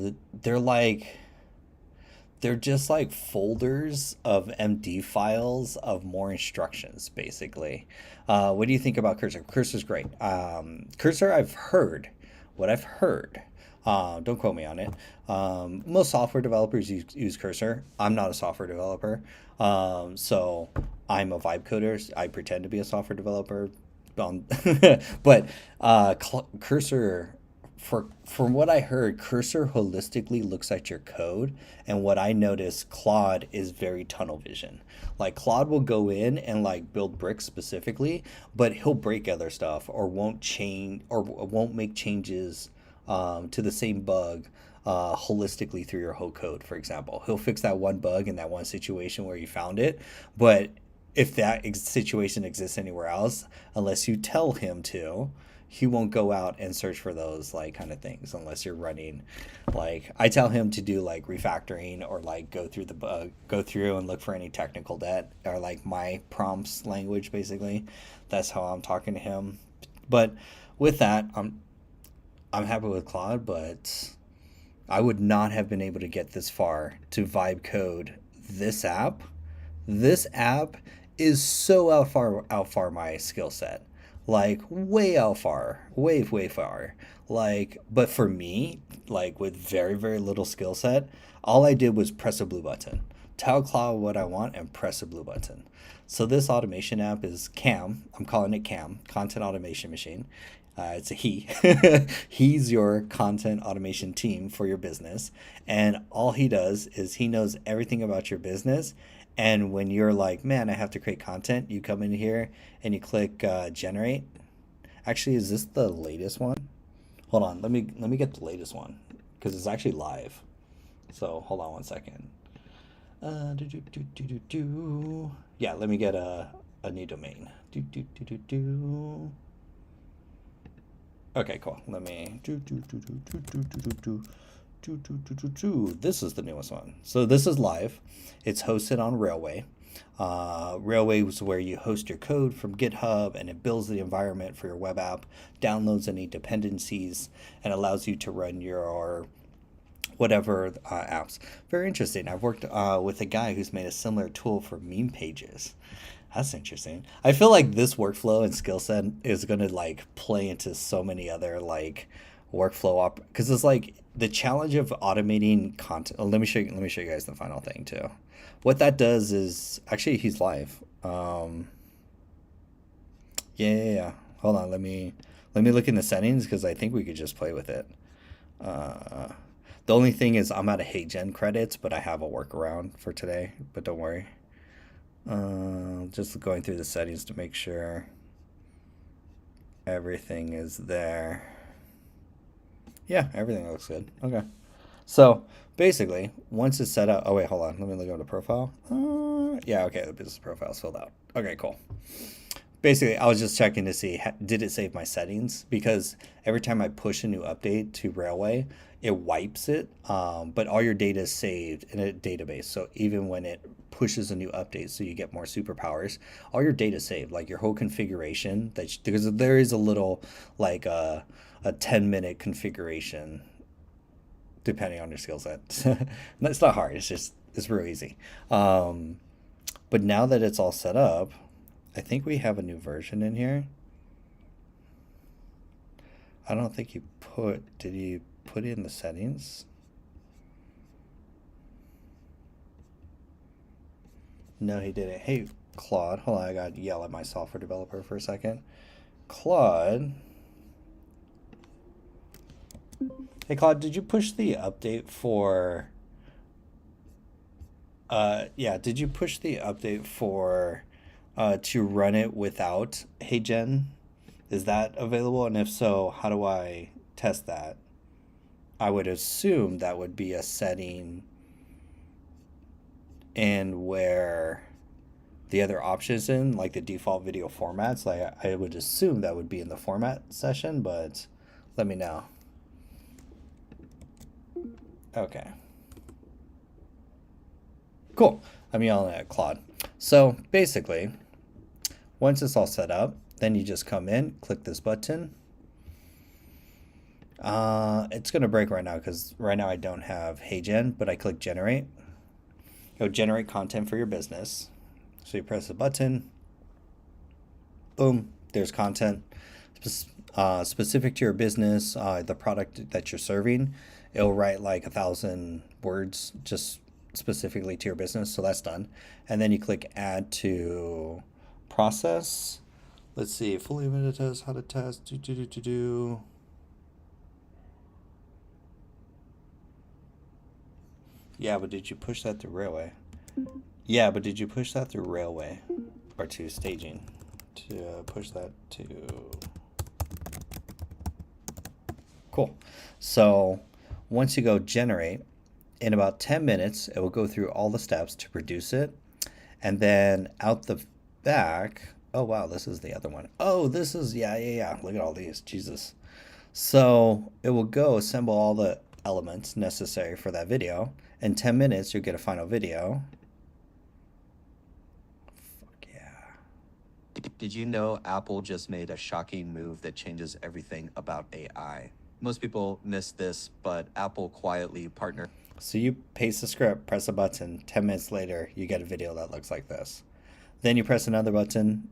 they're just like folders of MD files of more instructions, basically. What do you think about Cursor? Cursor's great. Cursor, I've heard Don't quote me on it. Most software developers use Cursor. I'm not a software developer. So I'm a vibe coder. I pretend to be a software developer. But Cursor, from what I heard, Cursor holistically looks at your code, and what I noticed, Claude is very tunnel vision. Like Claude will go in and like build bricks specifically, but he'll break other stuff or won't change or won't make changes to the same bug holistically through your whole code. For example, he'll fix that one bug in that one situation where you found it, but if that situation exists anywhere else, unless you tell him to, he won't go out and search for those like kind of things unless you're running. Like I tell him to do like refactoring or like go through and look for any technical debt or like my prompts language basically. That's how I'm talking to him. But with that, I'm happy with Claude, but I would not have been able to get this far to vibe code this app. This app is so out far my skill set. Like way out far, way far. Like, but for me, like with very little skill set, all I did was press a blue button, tell Claude what I want, and press a blue button. So this automation app is CAM. I'm calling it CAM, Content Automation Machine. It's a he. He's your content automation team for your business. And all he does is he knows everything about your business. And when you're like, man, I have to create content, you come in here and you click generate. Actually, is this the latest one? Hold on, let me get the latest one because it's actually live. So hold on one second. Yeah, let me get a new domain. Okay, cool. Let me This is the newest one. So this is live. It's hosted on Railway. Railway is where you host your code from GitHub, and it builds the environment for your web app, downloads any dependencies, and allows you to run your whatever apps. Very interesting. I've worked with a guy who's made a similar tool for meme pages. That's interesting. I feel like this workflow and skill set is going to like play into so many other like workflow because it's like the challenge of automating content. Let me show you guys the final thing too. What that does is actually he's live. Yeah. Hold on. Let me look in the settings because I think we could just play with it. The only thing is I'm out of HeyGen credits, but I have a workaround for today. But don't worry. Just going through the settings to make sure everything is there. Yeah, everything looks good. Okay. So basically, once it's set up, oh wait, hold on. Let me look at the profile. Yeah, okay, the business profile is filled out. Okay, cool. Basically, I was just checking to see, did it save my settings? Because every time I push a new update to Railway, it wipes it, but all your data is saved in a database. So even when it pushes a new update, so you get more superpowers, all your data is saved, like your whole configuration. Because there is a little, like a 10-minute configuration, depending on your skill set. It's not hard. It's real easy. But now that it's all set up, I think we have a new version in here. I don't think did he put in the settings? No, he didn't. Hey, Claude, hold on, I gotta yell at my software developer for a second. Claude. Hey, Claude, did you push the update for... did you push the update for... to run it without HeyGen? Is that available? And if so, how do I test that? I would assume that would be a setting and where the other options in, like the default video formats, like I would assume that would be in the format session, but let me know. Okay. Cool. I'm yelling at Claude. So basically, once it's all set up, then you just come in, click this button. It's going to break right now because right now I don't have HeyGen, but I click generate. Go generate content for your business. So you press the button. Boom, there's content. specific to your business, the product that you're serving, it'll write like 1,000 words just specifically to your business. So that's done. And then you click add to process. Let's see, fully limited test, how to test, do. Yeah, but did you push that through Railway? Yeah, but did you push that through Railway or to staging? To push that to. Cool. So once you go generate, in about 10 minutes, it will go through all the steps to produce it. And then out the back, oh wow, this is the other one. Oh, this is, yeah. Look at all these, Jesus. So it will go assemble all the elements necessary for that video. In 10 minutes, you'll get a final video. Fuck yeah. Did you know Apple just made a shocking move that changes everything about AI? Most people miss this, but Apple quietly partnered. So you paste the script, press a button, 10 minutes later, you get a video that looks like this. Then you press another button,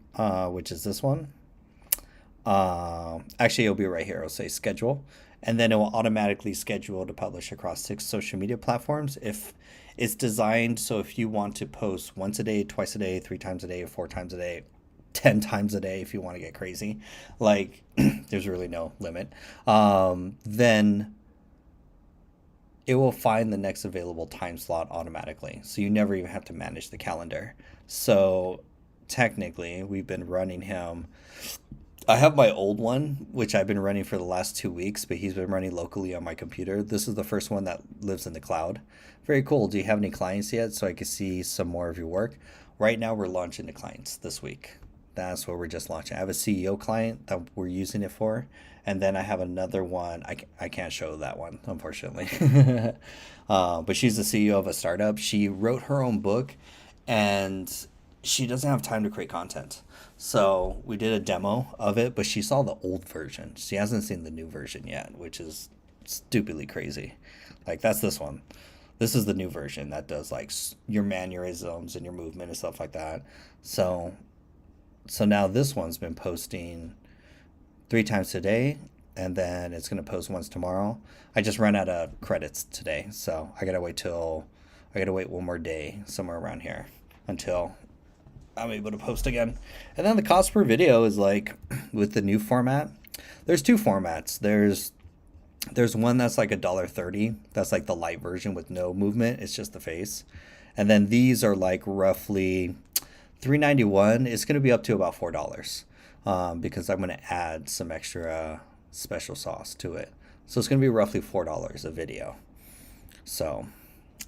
which is this one. Actually, it'll be right here. It'll say schedule. And then it will automatically schedule to publish across 6 social media platforms. If it's designed so if you want to post once a day, twice a day, 3 times a day, 4 times a day, 10 times a day if you want to get crazy, like there's really no limit, then it will find the next available time slot automatically. So you never even have to manage the calendar. So technically, we've been running him. I have my old one, which I've been running for the last 2 weeks, but he's been running locally on my computer. This is the first one that lives in the cloud. Very cool. Do you have any clients yet so I can see some more of your work? Right now, we're launching the clients this week. That's what we're just launching. I have a CEO client that we're using it for. And then I have another one. I can't show that one, unfortunately. But she's the CEO of a startup. She wrote her own book, and she doesn't have time to create content. So we did a demo of it, but she saw the old version. She hasn't seen the new version yet, which is stupidly crazy. Like, that's this one. This is the new version that does like your mannerisms and your movement and stuff like that. So now this one's been posting 3 times today, and then it's going to post once tomorrow. I just ran out of credits today, so I gotta wait one more day somewhere around here until I'm able to post again. And then the cost per video is like, with the new format, there's 2 formats. There's one that's like $1.30. That's like the light version with no movement. It's just the face. And then these are like roughly $3.91. It's going to be up to about $4. Because I'm going to add some extra special sauce to it. So it's going to be roughly $4 a video. So,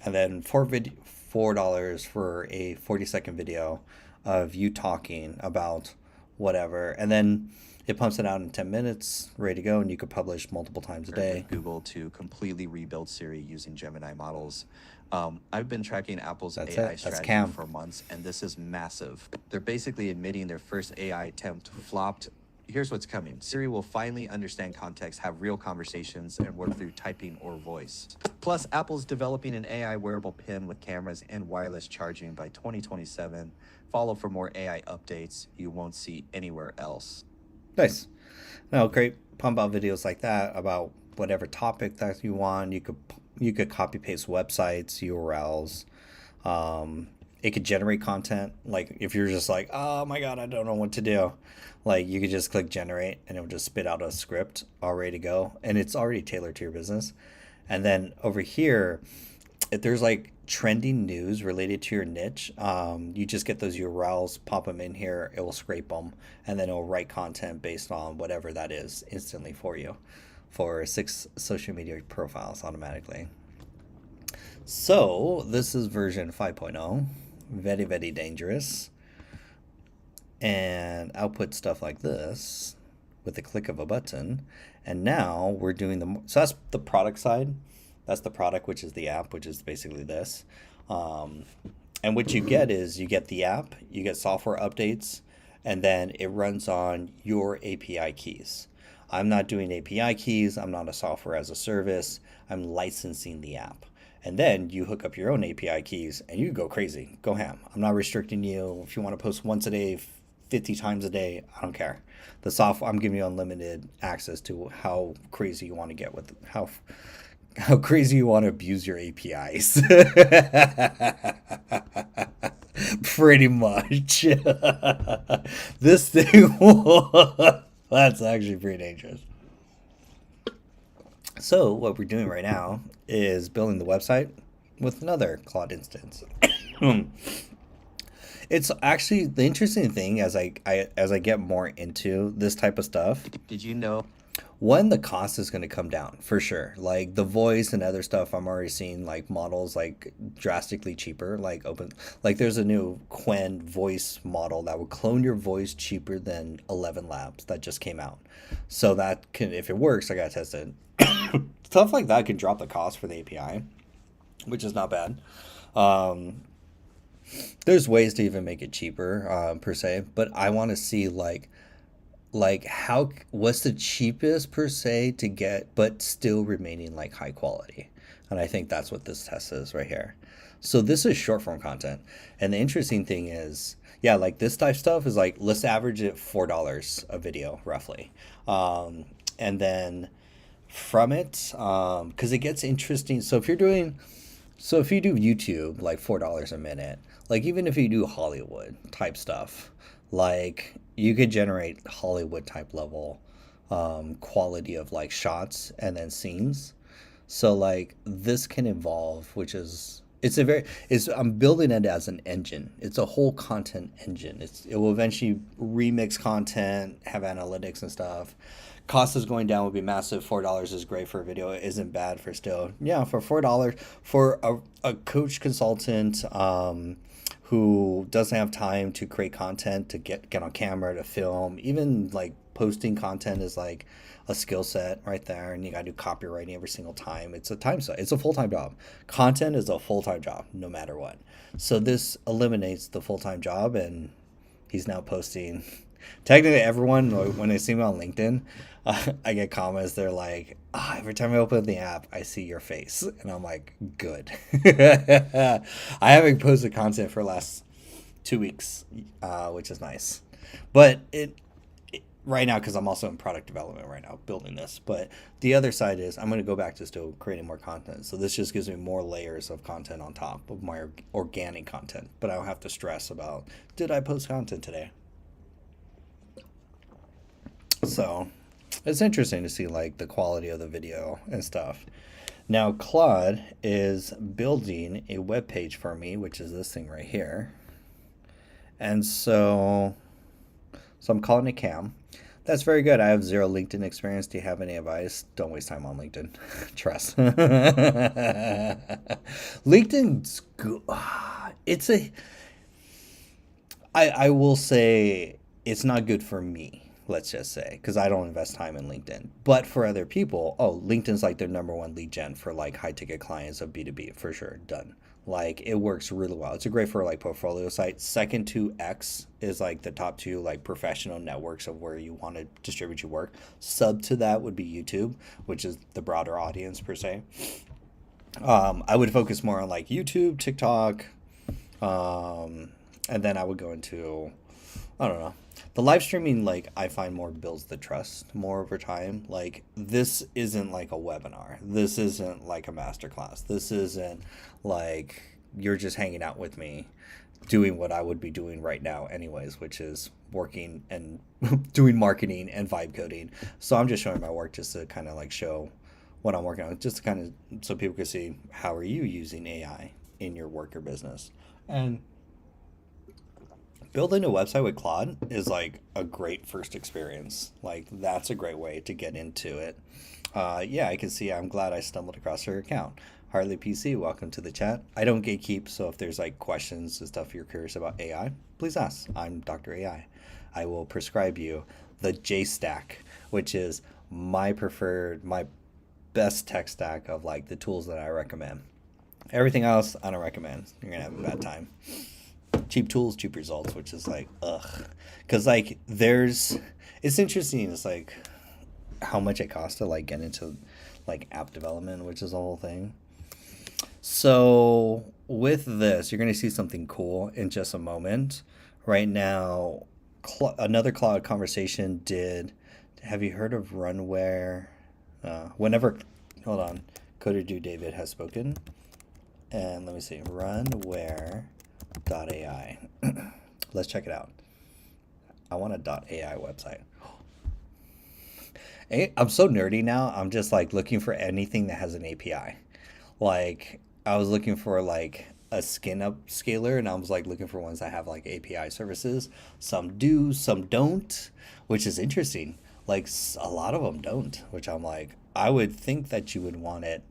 and then $4 for a 40-second video of you talking about whatever. And then it pumps it out in 10 minutes, ready to go, and you could publish multiple times a day. Google to completely rebuild Siri using Gemini models. I've been tracking Apple's That's AI it. That's strategy Cam. for months, and this is massive. They're basically admitting their first AI attempt flopped. Here's what's coming. Siri will finally understand context, have real conversations, and work through typing or voice. Plus, Apple's developing an AI wearable pin with cameras and wireless charging by 2027. Follow for more AI updates you won't see anywhere else. Nice. No, great pump out videos like that about whatever topic that you want. You could copy paste websites, URLs. It could generate content. Like if you're just like, oh my God, I don't know what to do. Like you could just click generate and it will just spit out a script all ready to go. And it's already tailored to your business. And then over here, if there's like trending news related to your niche, you just get those URLs, pop them in here, it will scrape them, and then it will write content based on whatever that is instantly for you for 6 social media profiles automatically. So this is version 5.0, very, very dangerous, and output stuff like this with the click of a button. And now we're doing so that's the product side. That's the product, which is the app, which is basically this. And what you get is you get the app, you get software updates, and then it runs on your API keys. I'm not doing API keys. I'm not a software as a service. I'm licensing the app. And then you hook up your own API keys and you go crazy, go ham. I'm not restricting you. If you want to post once a day, 50 times a day. I don't care. The software, I'm giving you unlimited access to how crazy you want to get with how crazy you want to abuse your APIs. Pretty much. This thing, that's actually pretty dangerous. So what we're doing right now is building the website with another Claude instance. It's actually the interesting thing as I get more into this type of stuff. Did you know? One, the cost is going to come down for sure. Like the voice and other stuff, I'm already seeing like models like drastically cheaper. Like there's a new Qwen voice model that will clone your voice cheaper than 11 Labs that just came out. So that can, if it works, I gotta test it. Stuff like that can drop the cost for the API, which is not bad. There's ways to even make it cheaper, per se, but I want to see like how what's the cheapest per se to get but still remaining like high quality, and I think that's what this test is right here. So this is short form content, and the interesting thing is, yeah, like this type stuff is like, let's average it $4 a video roughly, and then from it, because it gets interesting. So if you do YouTube, like $4 a minute, like even if you do Hollywood type stuff, like you could generate Hollywood type level quality of like shots and then scenes. So like this can evolve, which is I'm building it as an engine. It's a whole content engine. It will eventually remix content, have analytics and stuff. Cost is going down, would be massive. $4 is great for a video. It isn't bad for still. Yeah, for $4 for a coach consultant who doesn't have time to create content, to get on camera, to film, even like posting content is like a skill set right there, and you gotta do copywriting every single time. It's a time set. It's a full-time job. Content is a full-time job no matter what. So this eliminates the full-time job, and he's now posting. Technically, everyone, when they see me on LinkedIn, I get comments. They're like, every time I open the app, I see your face. And I'm like, good. I haven't posted content for the last 2 weeks, which is nice. But right now, because I'm also in product development right now, building this. But the other side is I'm going to go back to still creating more content. So this just gives me more layers of content on top of my organic content. But I don't have to stress about, did I post content today? So it's interesting to see like the quality of the video and stuff. Now Claude is building a web page for me, which is this thing right here. And so I'm calling it Cam. That's very good. I have zero LinkedIn experience. Do you have any advice? Don't waste time on LinkedIn. Trust. LinkedIn's good. I will say it's not good for me. Let's just say, because I don't invest time in LinkedIn. But for other people, LinkedIn's like their number one lead gen for like high ticket clients of B2B for sure. Done. Like it works really well. It's a great for like portfolio site. Second to X is like the top two like professional networks of where you want to distribute your work. Sub to that would be YouTube, which is the broader audience per se. I would focus more on like YouTube, TikTok, and then I would go into, I don't know. The live streaming, like, I find more builds the trust more over time. Like, this isn't like a webinar. This isn't like a masterclass. This isn't like you're just hanging out with me doing what I would be doing right now anyways, which is working and doing marketing and vibe coding. So I'm just showing my work just to kind of like show what I'm working on, just to kind of so people can see how are you using AI in your work or business. And building a website with Claude is like a great first experience. Like that's a great way to get into it. Yeah, I can see. I'm glad I stumbled across her account. Harley PC, welcome to the chat. I don't gatekeep, so if there's like questions and stuff you're curious about AI, please ask. I'm Dr. AI. I will prescribe you the JStack, which is my preferred, my best tech stack of like the tools that I recommend. Everything else, I don't recommend. You're gonna have a bad time. Cheap tools, cheap results, which is like, ugh. Because like it's interesting. It's like how much it costs to like get into like app development, which is the whole thing. So with this, you're going to see something cool in just a moment. Right now, another cloud conversation did. Have you heard of Runware? Whenever, hold on, Coder Do David has spoken. And let me see, runware.ai. Let's check it out. I want a .ai website. I'm so nerdy now. I'm just like looking for anything that has an API. Like I was looking for like a skin upscaler, and I was like looking for ones that have like API services. Some do, some don't, which is interesting. Like a lot of them don't, which I'm like, I would think that you would want it.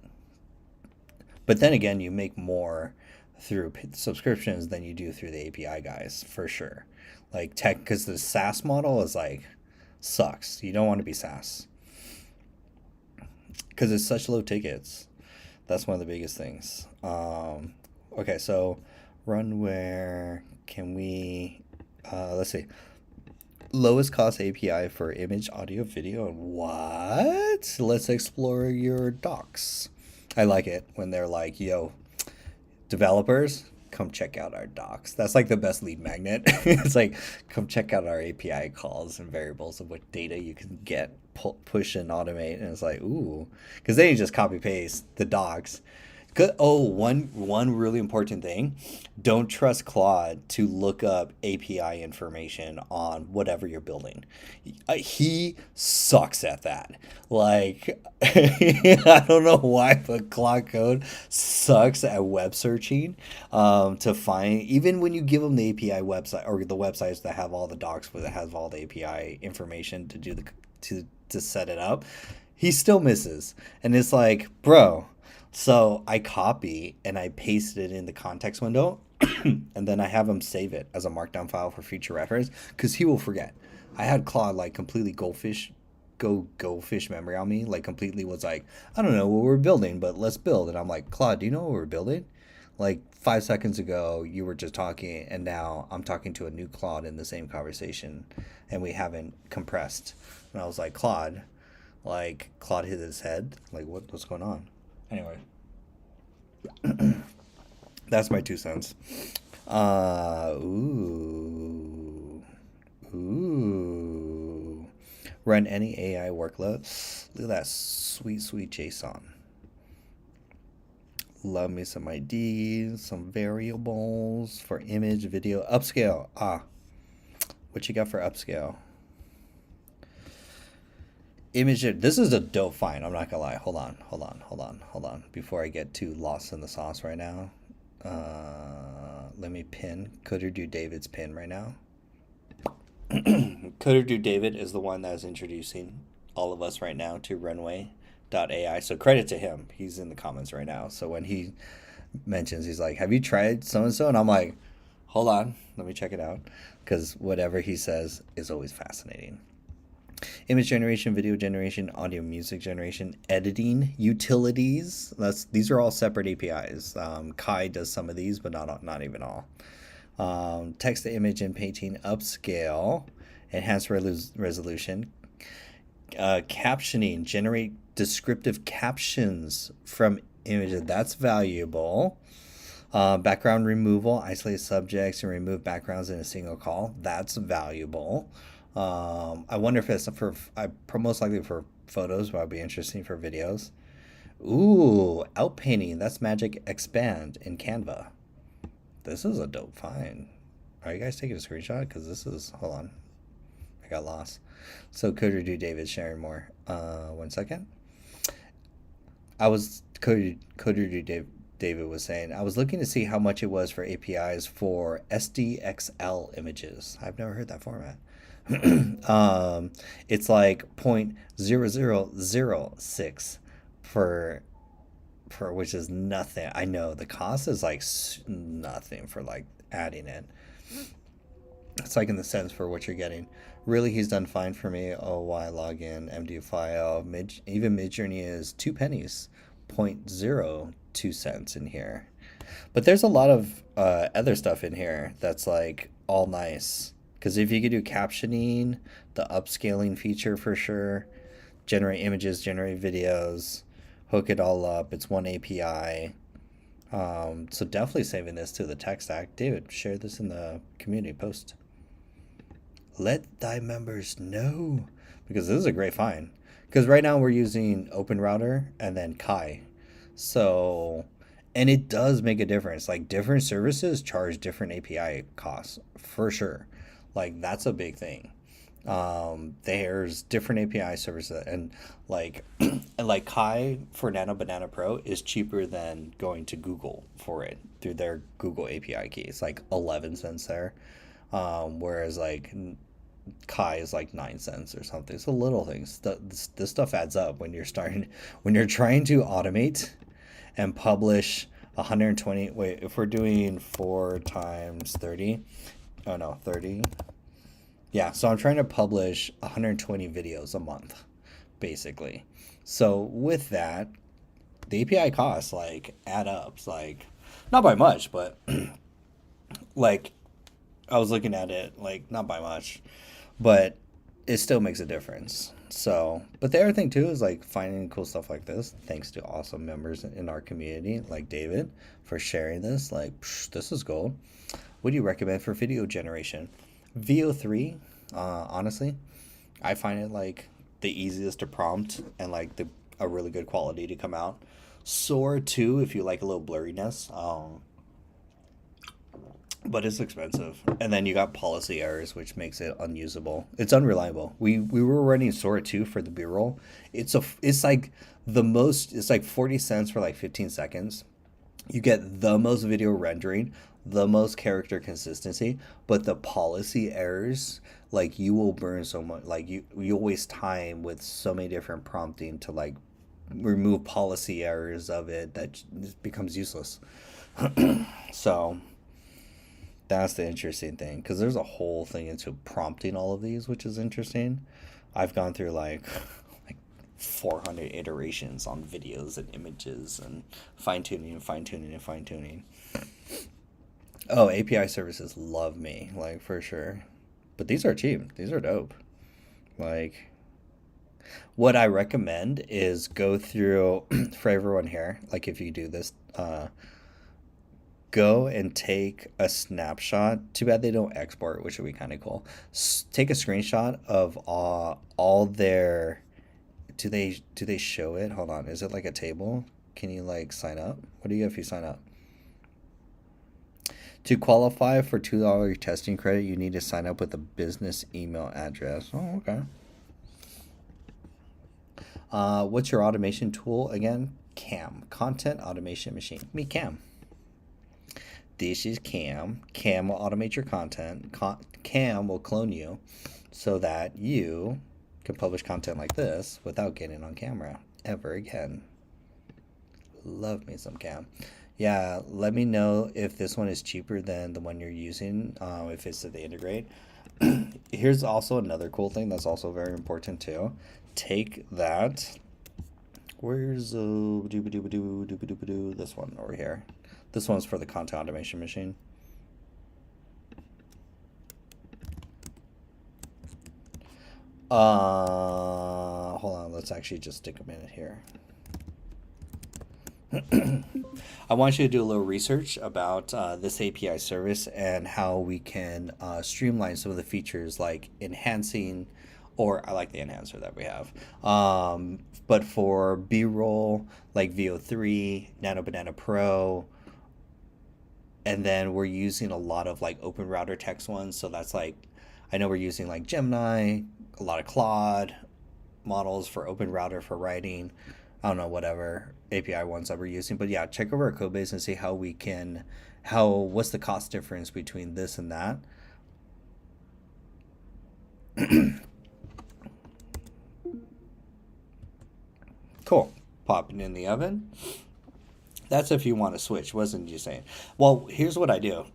But then again, you make more through subscriptions than you do through the API guys, for sure. Like tech, because the SaaS model is like, sucks. You don't want to be SaaS because it's such low tickets. That's one of the biggest things. Okay, so Runware, can we, let's see, lowest cost API for image, audio, video, and what? Let's explore your docs. I like it when they're like, yo, developers, come check out our docs. That's like the best lead magnet. It's like, come check out our API calls and variables of what data you can get, push and automate. And it's like, ooh, because then you just copy paste the docs. Oh, one really important thing. Don't trust Claude to look up API information on whatever you're building. He sucks at that. Like, I don't know why, but Claude Code sucks at web searching to find, even when you give them the API website or the websites that have all the docs that have all the API information to do to set it up, he still misses. And it's like, bro. So I copy and I paste it in the context window and then I have him save it as a markdown file for future reference because he will forget. I had Claude like completely goldfish memory on me, like completely was like, I don't know what we're building, but let's build. And I'm like, Claude, do you know what we're building? Like 5 seconds ago, you were just talking and now I'm talking to a new Claude in the same conversation and we haven't compressed. And I was like, Claude hit his head. Like, what's going on? Anyway, that's my 2 cents. Ooh. Run any AI workload. Look at that sweet JSON. Love me some IDs, some variables for image, video, upscale. What you got for upscale? Image, this is a dope find. I'm not gonna lie. Hold on. Before I get too lost in the sauce right now, let me pin Coder Do David's pin right now. Coder Do David is the one that is introducing all of us right now to Runway.ai. So credit to him. He's in the comments right now. So when he mentions, he's like, "Have you tried so and so?" And I'm like, "Hold on, let me check it out," because whatever he says is always fascinating. Image generation, video generation, audio, music generation, editing, utilities. These are all separate APIs. Kai does some of these, but not even all. Text to image and painting, upscale, enhanced resolution, captioning, generate descriptive captions from images. That's valuable. Background removal, isolate subjects and remove backgrounds in a single call. That's valuable. I wonder if it's most likely for photos, but it'd be interesting for videos. Ooh, outpainting. That's Magic Expand in Canva. This is a dope find. Are you guys taking a screenshot? Because this is, hold on. I got lost. So Coder Do David sharing more. 1 second. Coder Do David was saying, I was looking to see how much it was for APIs for SDXL images. I've never heard that format. It's like 0.0006 for which is nothing. I know the cost is like nothing for like adding it. It's like in the sense for what you're getting. Really, he's done fine for me. OY login, MD file, even Midjourney is 2 pennies, 0.02 cents in here. But there's a lot of other stuff in here that's like all nice. Because if you could do captioning, the upscaling feature for sure, generate images, generate videos, hook it all up. It's one API. So definitely saving this to the tech stack. David, share this in the community post. let thy members know, because this is a great find. Because right now we're using OpenRouter and then Kai. So, and it does make a difference. Like different services charge different API costs for sure. Like that's a big thing. There's different API services, and like and like Kai for Nano Banana Pro is cheaper than going to Google for it through their Google API key. It's like 11 cents there. Whereas like Kai is like 9 cents or something. So little things. This stuff adds up when you're trying to automate and publish 120. Wait, if we're doing 4 times 30, oh no, 30. Yeah, so I'm trying to publish 120 videos a month, basically. So with that, the API costs like add up. It's like not by much, but like I was looking at it like not by much, but it still makes a difference. So, but the other thing too is like finding cool stuff like this. Thanks to awesome members in our community, like David, for sharing this. Like, this is gold. What do you recommend for video generation? VO3, honestly, I find it like the easiest to prompt and like a really good quality to come out. Sora 2, if you like a little blurriness. But it's expensive, and then you got policy errors, which makes it unusable. It's unreliable. We were running Sora 2 for the B-roll. It's like the most. It's like 40 cents for like 15 seconds. You get the most video rendering, the most character consistency, but the policy errors, like you will burn so much. Like you'll waste time with so many different prompting to like remove policy errors of it that just becomes useless. So. That's the interesting thing, because there's a whole thing into prompting all of these, which is interesting. I've gone through like 400 iterations on videos and images and fine-tuning and fine-tuning and fine-tuning. Oh, API services love me, like for sure. But these are cheap. These are dope. Like, what I recommend is go through, for everyone here, like if you do this, go and take a snapshot. Too bad they don't export, which would be kind of cool. Take a screenshot of all their. Do they show it? Hold on. Is it like a table? Can you like sign up? What do you get if you sign up? To qualify for $2 testing credit, you need to sign up with a business email address. Oh, okay. What's your automation tool again? Cam, Content Automation Machine. Meet Cam. This is Cam. Cam will automate your content. Cam will clone you so that you can publish content like this without getting on camera ever again. Love me some Cam. Yeah, let me know if this one is cheaper than the one you're using, if it's to integrate. Here's also another cool thing that's also very important too. Take that. Where's this one over here? This one's for the content automation machine. Hold on, let's actually just take a minute here. I want you to do a little research about this API service and how we can streamline some of the features like enhancing, or I like the enhancer that we have. But for B-roll, like VO3, Nano Banana Pro, and then we're using a lot of like OpenRouter text ones. So that's like, I know we're using like Gemini, a lot of Claude models for OpenRouter for writing. I don't know, whatever API ones that we're using. But yeah, check over our code base and see how we can, what's the cost difference between this and that. Cool. Popping in the oven. That's if you want to switch, wasn't you saying? Well, here's what I do.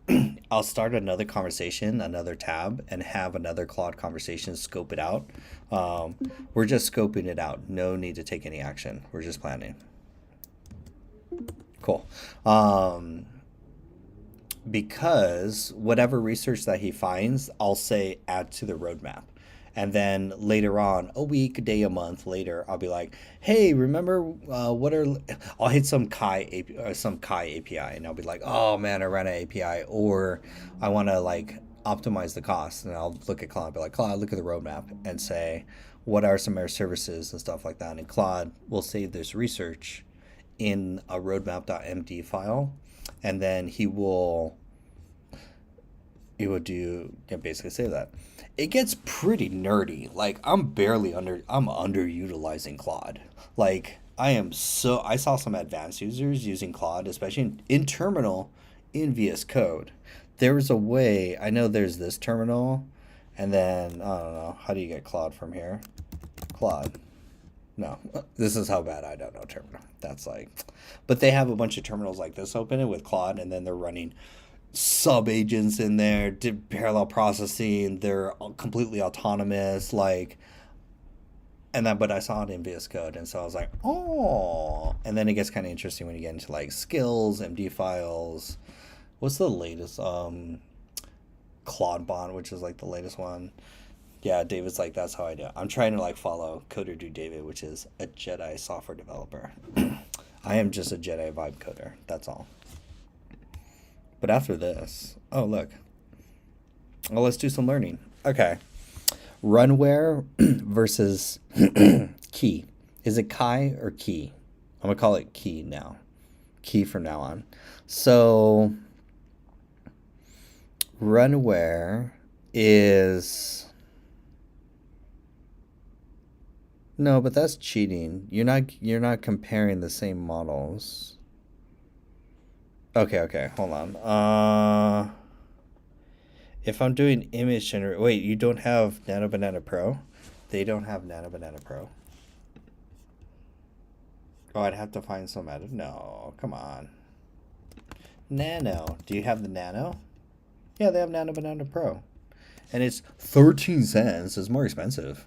I'll start another conversation, another tab, and have another Claude conversation, scope it out. We're just scoping it out. No need to take any action. We're just planning. Cool. Because whatever research that he finds, I'll say add to the roadmap. And then later on, a week, a day, a month later, I'll be like, hey, remember I'll hit some Kai API, and I'll be like, oh man, I ran an API, or I want to like optimize the cost. And I'll look at Claude and be like, Claude, look at the roadmap and say, what are some of our services and stuff like that. And Claude will save this research in a roadmap.md file. And then he would basically say that. It gets pretty nerdy. Like I'm underutilizing Claude. Like I saw some advanced users using Claude, especially in terminal in VS Code. There's a way, I know there's this terminal, and then I don't know, how do you get Claude from here? Claude. No, this is how bad I don't know terminal. That's like, but they have a bunch of terminals like this open with Claude, and then they're running sub agents in there, did parallel processing. They're completely autonomous, like, and then but I saw it in VS Code, and so I was like, oh. And then it gets kind of interesting when you get into like skills, MD files. What's the latest? ClaudeBot, which is like the latest one. Yeah, David's like, that's how I do it. I'm trying to like follow Coder Do David, which is a Jedi software developer. I am just a Jedi vibe coder. That's all. But after this, oh look. Well, let's do some learning. Okay. Runware versus key. Is it Kai or key? I'm gonna call it key now. Key from now on. So Runware is no, but that's cheating. You're not comparing the same models. Okay, hold on. If I'm doing image generate, wait, you don't have Nano Banana Pro? They don't have Nano Banana Pro. Oh, I'd have to find some out of, no, come on. Nano, do you have the Nano? Yeah, they have Nano Banana Pro. And it's 13 cents, it's more expensive.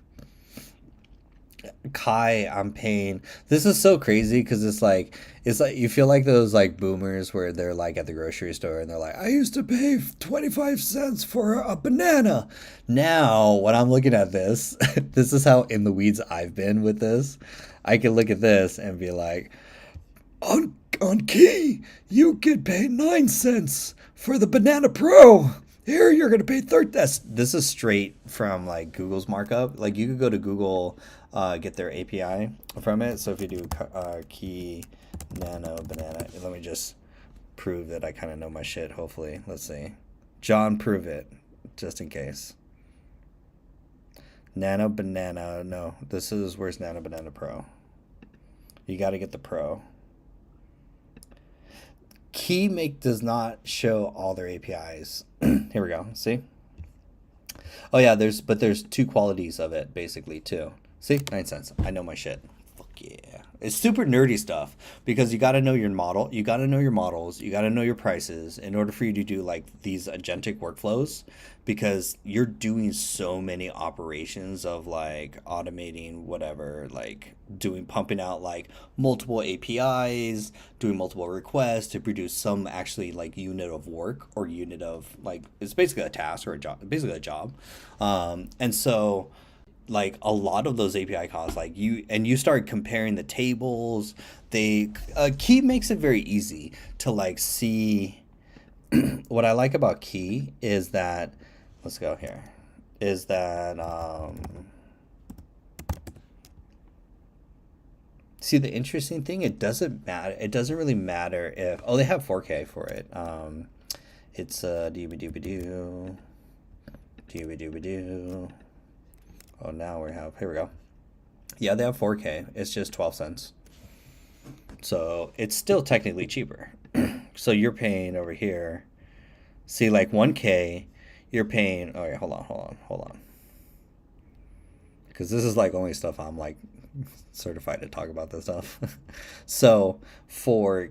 Kai, I'm paying. This is so crazy because it's like you feel like those like boomers where they're like at the grocery store and they're like, I used to pay 25 cents for a banana. Now, when I'm looking at this, this is how in the weeds I've been with this. I can look at this and be like, on Key, you could pay 9 cents for the Banana Pro. Here, you're going to pay 30. This is straight from like Google's markup. Like you could go to Google, get their API from it. So if you do Key Nano Banana, let me just prove that I kind of know my shit, hopefully. Let's see. John, prove it, just in case. Nano Banana, no. Where's Nano Banana Pro? You got to get the Pro. KeyMake does not show all their APIs. Here we go. See? Oh yeah, there's two qualities of it basically too. See? 9 cents. I know my shit. Fuck yeah. It's super nerdy stuff because you got to know your model, you got to know your models, you got to know your prices in order for you to do like these agentic workflows, because you're doing so many operations of like automating whatever, like pumping out like multiple APIs, doing multiple requests to produce some actually like unit of work or unit of like, it's basically a task or a job, basically a job. And so like a lot of those API calls, like you start comparing the tables. Key makes it very easy to like see. What I like about Key is that, let's go here, is that see, the interesting thing, it doesn't matter. It doesn't really matter if, oh, they have 4K for it. It's doo-ba-doo-ba-doo, doo-ba-doo-ba-doo. Oh, now here we go. Yeah, they have 4K. It's just 12 cents. So it's still technically cheaper. So you're paying over here. See, like 1K, you're paying, oh yeah, hold on. Because this is like only stuff I'm like certified to talk about this stuff. So for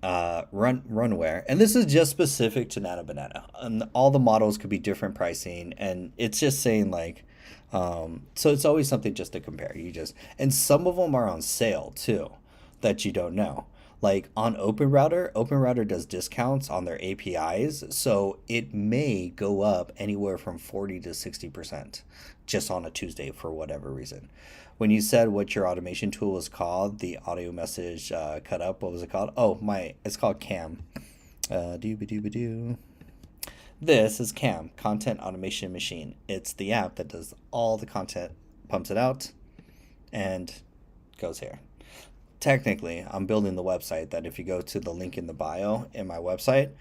Runware, and this is just specific to Nano Banana, and all the models could be different pricing, and it's just saying like, so it's always something just to compare. And some of them are on sale too, that you don't know. Like on OpenRouter does discounts on their APIs, so it may go up anywhere from 40 to 60% just on a Tuesday for whatever reason. When you said what your automation tool was called, the audio message cut up, what was it called? Oh, it's called Cam. Doo-ba-doo-ba-doo. This is CAM, Content Automation Machine. It's the app that does all the content, pumps it out, and goes here. Technically, I'm building the website that if you go to the link in the bio in my website,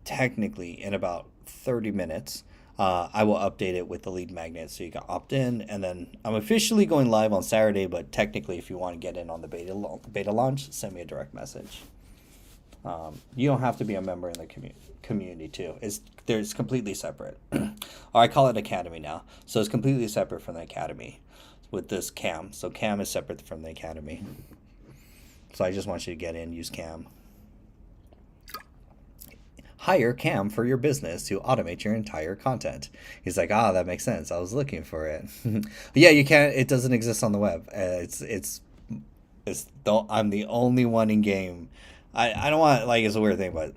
technically in about 30 minutes, I will update it with the lead magnet so you can opt in. And then I'm officially going live on Saturday, but technically, if you want to get in on the beta launch, send me a direct message. You don't have to be a member in the community too. It's completely separate. Or I call it Academy now. So it's completely separate from the Academy with this CAM. So CAM is separate from the Academy. So I just want you to get in, use CAM. Hire CAM for your business to automate your entire content. He's like, that makes sense. I was looking for it. But yeah, you can't. It doesn't exist on the web. I'm the only one in game. I don't want, like, it's a weird thing, but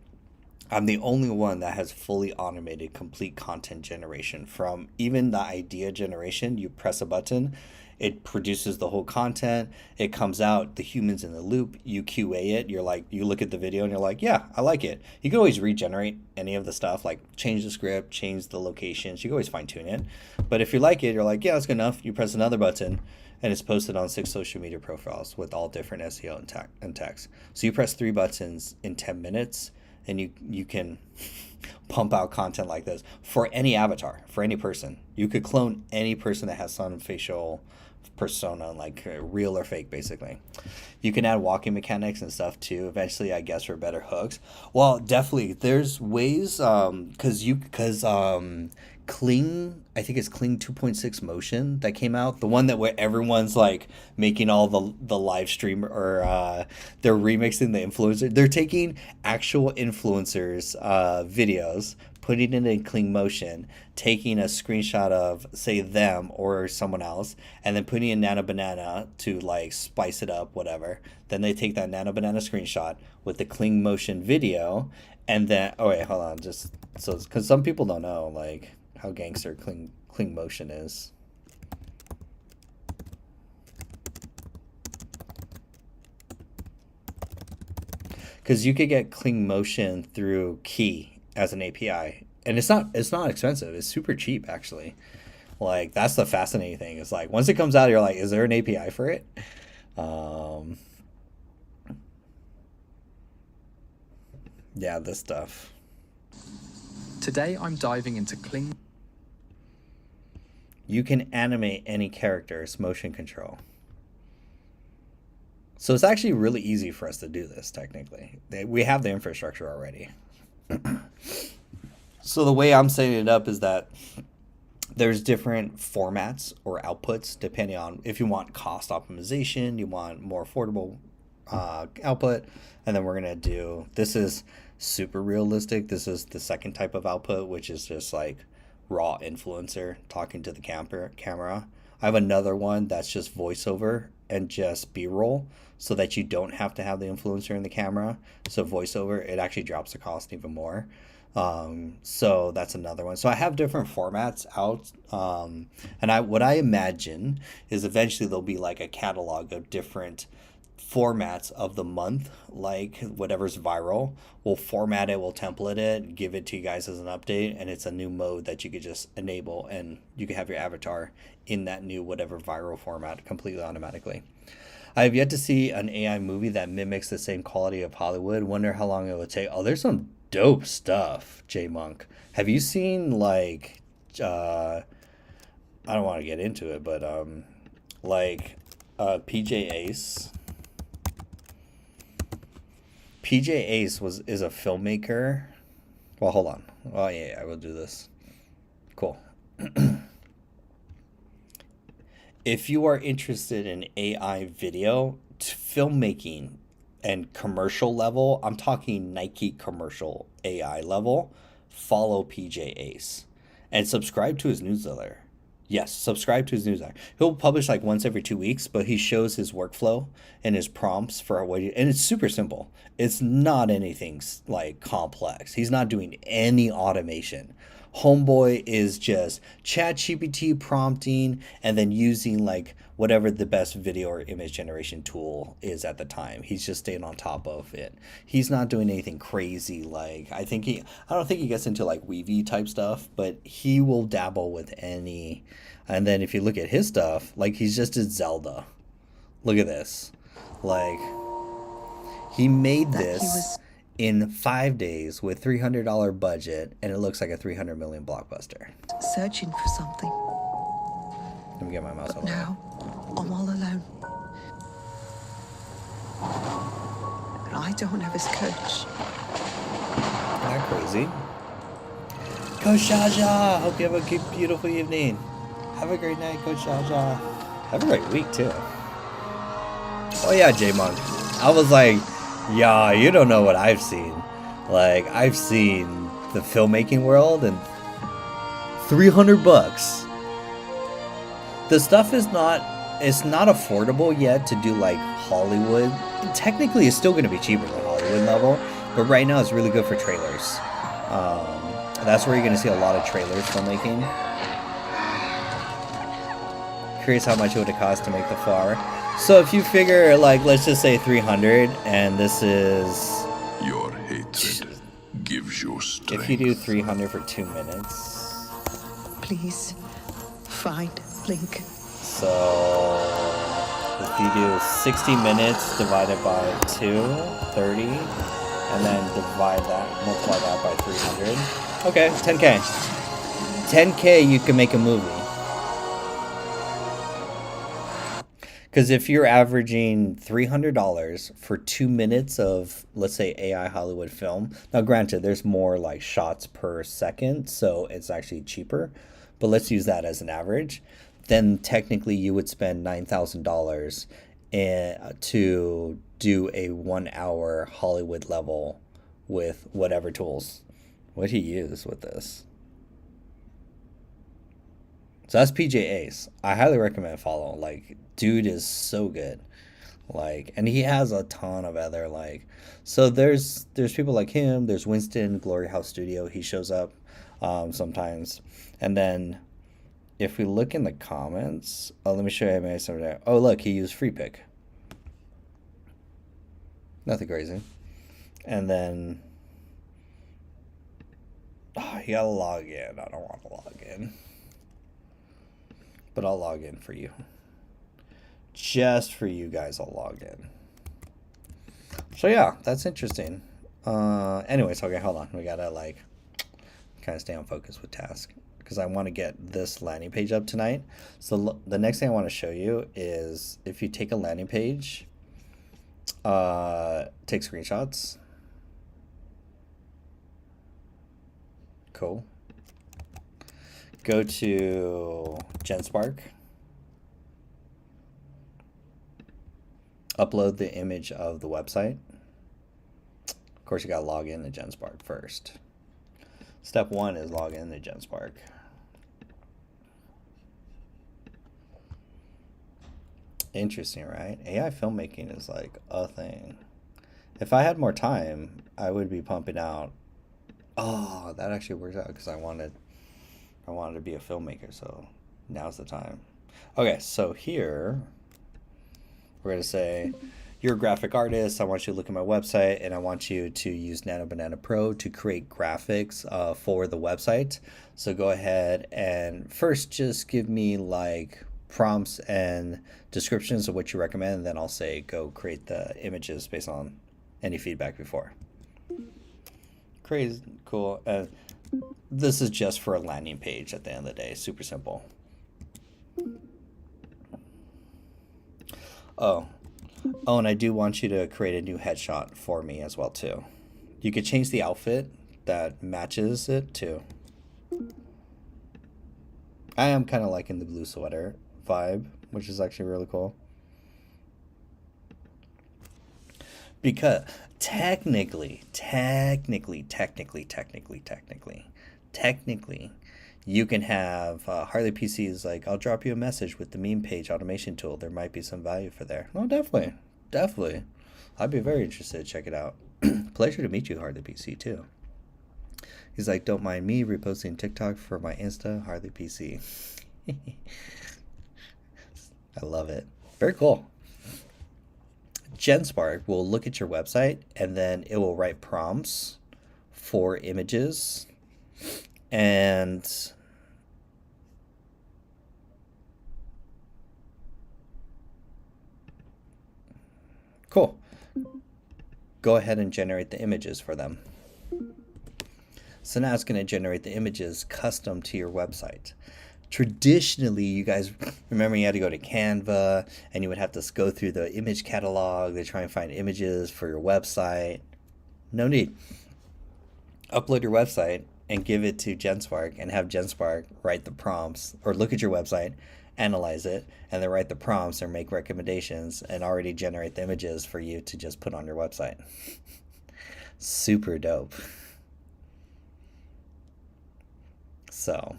I'm the only one that has fully automated complete content generation. From even the idea generation, you press a button, it produces the whole content, it comes out, the human's in the loop, you QA it, you look at the video and you're like, yeah, I like it. You can always regenerate any of the stuff, like change the script, change the locations, you can always fine tune it. But if you like it, you're like, yeah, that's good enough, you press another button, and it's posted on 6 social media profiles with all different SEO and text. So you press 3 buttons in 10 minutes, and you can pump out content like this for any avatar, for any person. You could clone any person that has some facial persona, like real or fake, basically. You can add walking mechanics and stuff too, eventually, I guess, for better hooks. Well, definitely, there's ways, because Kling, I think it's Kling 2.6 Motion that came out, the one that where everyone's like making all the live stream, or they're remixing the influencer. They're taking actual influencers' videos, putting it in Kling Motion, taking a screenshot of, say, them or someone else, and then putting in Nano Banana to like spice it up, whatever. Then they take that Nano Banana screenshot with the Kling Motion video, and then, oh wait, hold on, just so, because some people don't know like how gangster Kling Motion is. Because you could get Kling Motion through Key as an API, and it's not expensive. It's super cheap, actually. Like, that's the fascinating thing. It's like once it comes out, you're like, is there an API for it? Yeah, this stuff. Today I'm diving into Kling. You can animate any character's motion control. So it's actually really easy for us to do this, technically. We have the infrastructure already. So the way I'm setting it up is that there's different formats or outputs depending on if you want cost optimization, you want more affordable output, and then we're going to do, this is super realistic. This is the second type of output, which is just like raw influencer talking to the camera. I have another one that's just voiceover and just B-roll, so that you don't have to have the influencer in the camera. So voiceover, it actually drops the cost even more. So that's another one. So I have different formats out, and what I imagine is eventually there'll be like a catalog of different formats of the month, like whatever's viral. We'll format it, we'll template it, give it to you guys as an update, and it's a new mode that you could just enable, and you can have your avatar in that new whatever viral format completely automatically. I have yet to see an AI movie that mimics the same quality of Hollywood. Wonder how long it would take. Oh, there's some dope stuff, J Monk. Have you seen like I don't want to get into it, but PJ Ace. PJ Ace is a filmmaker. Well, hold on. Oh yeah, I will do this. Cool. If you are interested in AI video, filmmaking, and commercial level, I'm talking Nike commercial AI level, follow PJ Ace and subscribe to his newsletter. Yes, subscribe to his newsletter. He'll publish like once every 2 weeks, but he shows his workflow and his prompts for what and it's super simple. It's not anything like complex. He's not doing any automation. Homeboy is just ChatGPT prompting and then using like whatever the best video or image generation tool is at the time. He's just staying on top of it. He's not doing anything crazy. Like I don't think he gets into like Weavy type stuff, but he will dabble with any. And then if you look at his stuff, like he's just did Zelda. Look at this. Like he made this in 5 days with $300 budget, and it looks like a 300 million blockbuster. Searching for something. Let me get my mouse on. Now, I'm all alone. And I don't have his coach. Isn't that crazy? Coach Shaja! Hope you have a good, beautiful evening. Have a great night, Coach Shaja. Have a great week, too. Oh, yeah, J-Monk. I was like, yeah, you don't know what I've seen. Like, I've seen the filmmaking world and $300. The stuff is it's not affordable yet to do like Hollywood. Technically, it's still going to be cheaper than Hollywood level, but right now it's really good for trailers. That's where you're going to see a lot of trailers filmmaking. Curious how much it would have cost to make the FAR. So if you figure, like, let's just say 300, and this is... Your hatred gives you strength. If you do 300 for 2 minutes... Please, find Link. So... if you do 60 minutes divided by 2, 30, and then divide that, multiply that by 300. Okay, 10K. 10K, you can make a movie. Because if you're averaging $300 for 2 minutes of, let's say, AI Hollywood film, now granted, there's more like shots per second, so it's actually cheaper, but let's use that as an average, then technically you would spend $9,000 to do a 1 hour Hollywood level with whatever tools. What he used with this. So that's PJ Ace. I highly recommend follow. Like, dude is so good. Like, and he has a ton of other like. So there's people like him. There's Winston Glory House Studio. He shows up sometimes. And then if we look in the comments, let me show you some there. Oh, look, he used FreePic. Nothing crazy. And then you gotta log in. I don't want to log in. But I'll log in for you. Just for you guys, I'll log in. So yeah, that's interesting. Anyways, okay, hold on. We gotta like kind of stay on focus with task because I want to get this landing page up tonight. So the next thing I want to show you is if you take a landing page, take screenshots. Cool. Go to GenSpark. Upload the image of the website. Of course, you got to log in to GenSpark first. Step 1 is log in to GenSpark. Interesting, right? AI filmmaking is like a thing. If I had more time, I would be pumping out. Oh, that actually works out because I wanted to be a filmmaker, so now's the time. Okay, so here we're going to say, you're a graphic artist. I want you to look at my website, and I want you to use Nano Banana Pro to create graphics for the website. So go ahead and first just give me like prompts and descriptions of what you recommend, and then I'll say go create the images based on any feedback before. Crazy, cool. This is just for a landing page at the end of the day. Super simple. Oh, and I do want you to create a new headshot for me as well too. You could change the outfit that matches it too. I am kind of liking the blue sweater vibe, which is actually really cool. Because technically, you can have Harley PC's like, I'll drop you a message with the meme page automation tool. There might be some value for there. Oh, definitely. I'd be very interested to check it out. Pleasure to meet you, Harley PC, too. He's like, don't mind me reposting TikTok for my Insta, hardly PC. I love it. Very cool. GenSpark will look at your website and then it will write prompts for images and cool. Go ahead and generate the images for them. So now it's going to generate the images custom to your website. Traditionally, you guys remember you had to go to Canva and you would have to go through the image catalog to try and find images for your website. No need. Upload your website and give it to GenSpark and have GenSpark write the prompts or look at your website, analyze it, and then write the prompts or make recommendations and already generate the images for you to just put on your website. Super dope. So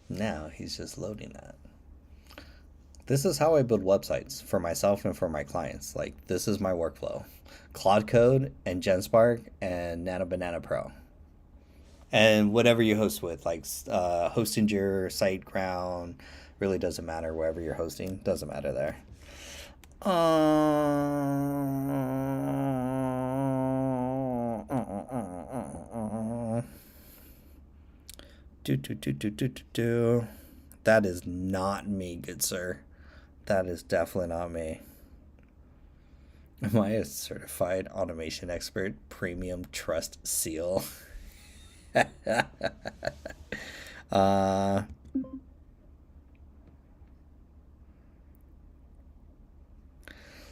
now he's just loading that. This is how I build websites for myself and for my clients. Like, this is my workflow. Claude Code and GenSpark and Nano Banana Pro. And whatever you host with, like Hostinger, SiteGround, really doesn't matter. Wherever you're hosting, doesn't matter there. That is not me, good sir. That is definitely not me. Am I a certified automation expert? Premium trust seal.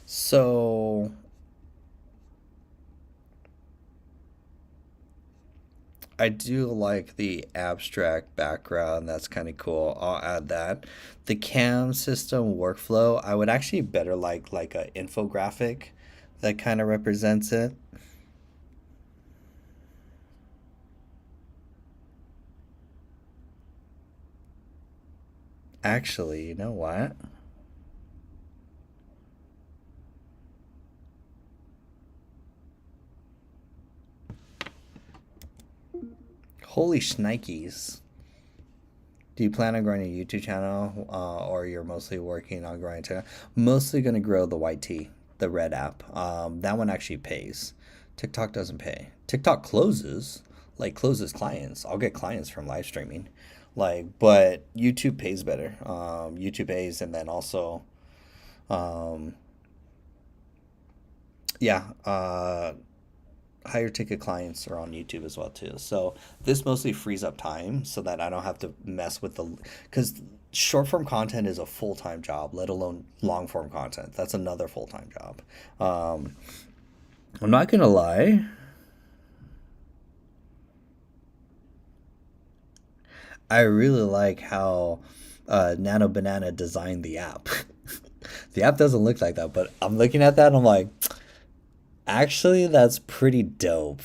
So I do like the abstract background. That's kind of cool. I'll add that. The CAM system workflow, I would actually better like an infographic that kind of represents it. Actually, you know what? Holy shnikes. Do you plan on growing a YouTube channel or you're mostly working on growing a channel? Mostly going to grow the YT, the Red app. That one actually pays. TikTok doesn't pay. TikTok closes clients. I'll get clients from live streaming. But YouTube pays better. YouTube pays, and then also, higher ticket clients are on YouTube as well too. So this mostly frees up time so that I don't have to mess with because short form content is a full-time job, let alone long form content. That's another full-time job. I'm not gonna lie. I really like how Nano Banana designed the app. The app doesn't look like that, but I'm looking at that and I'm like, actually, that's pretty dope.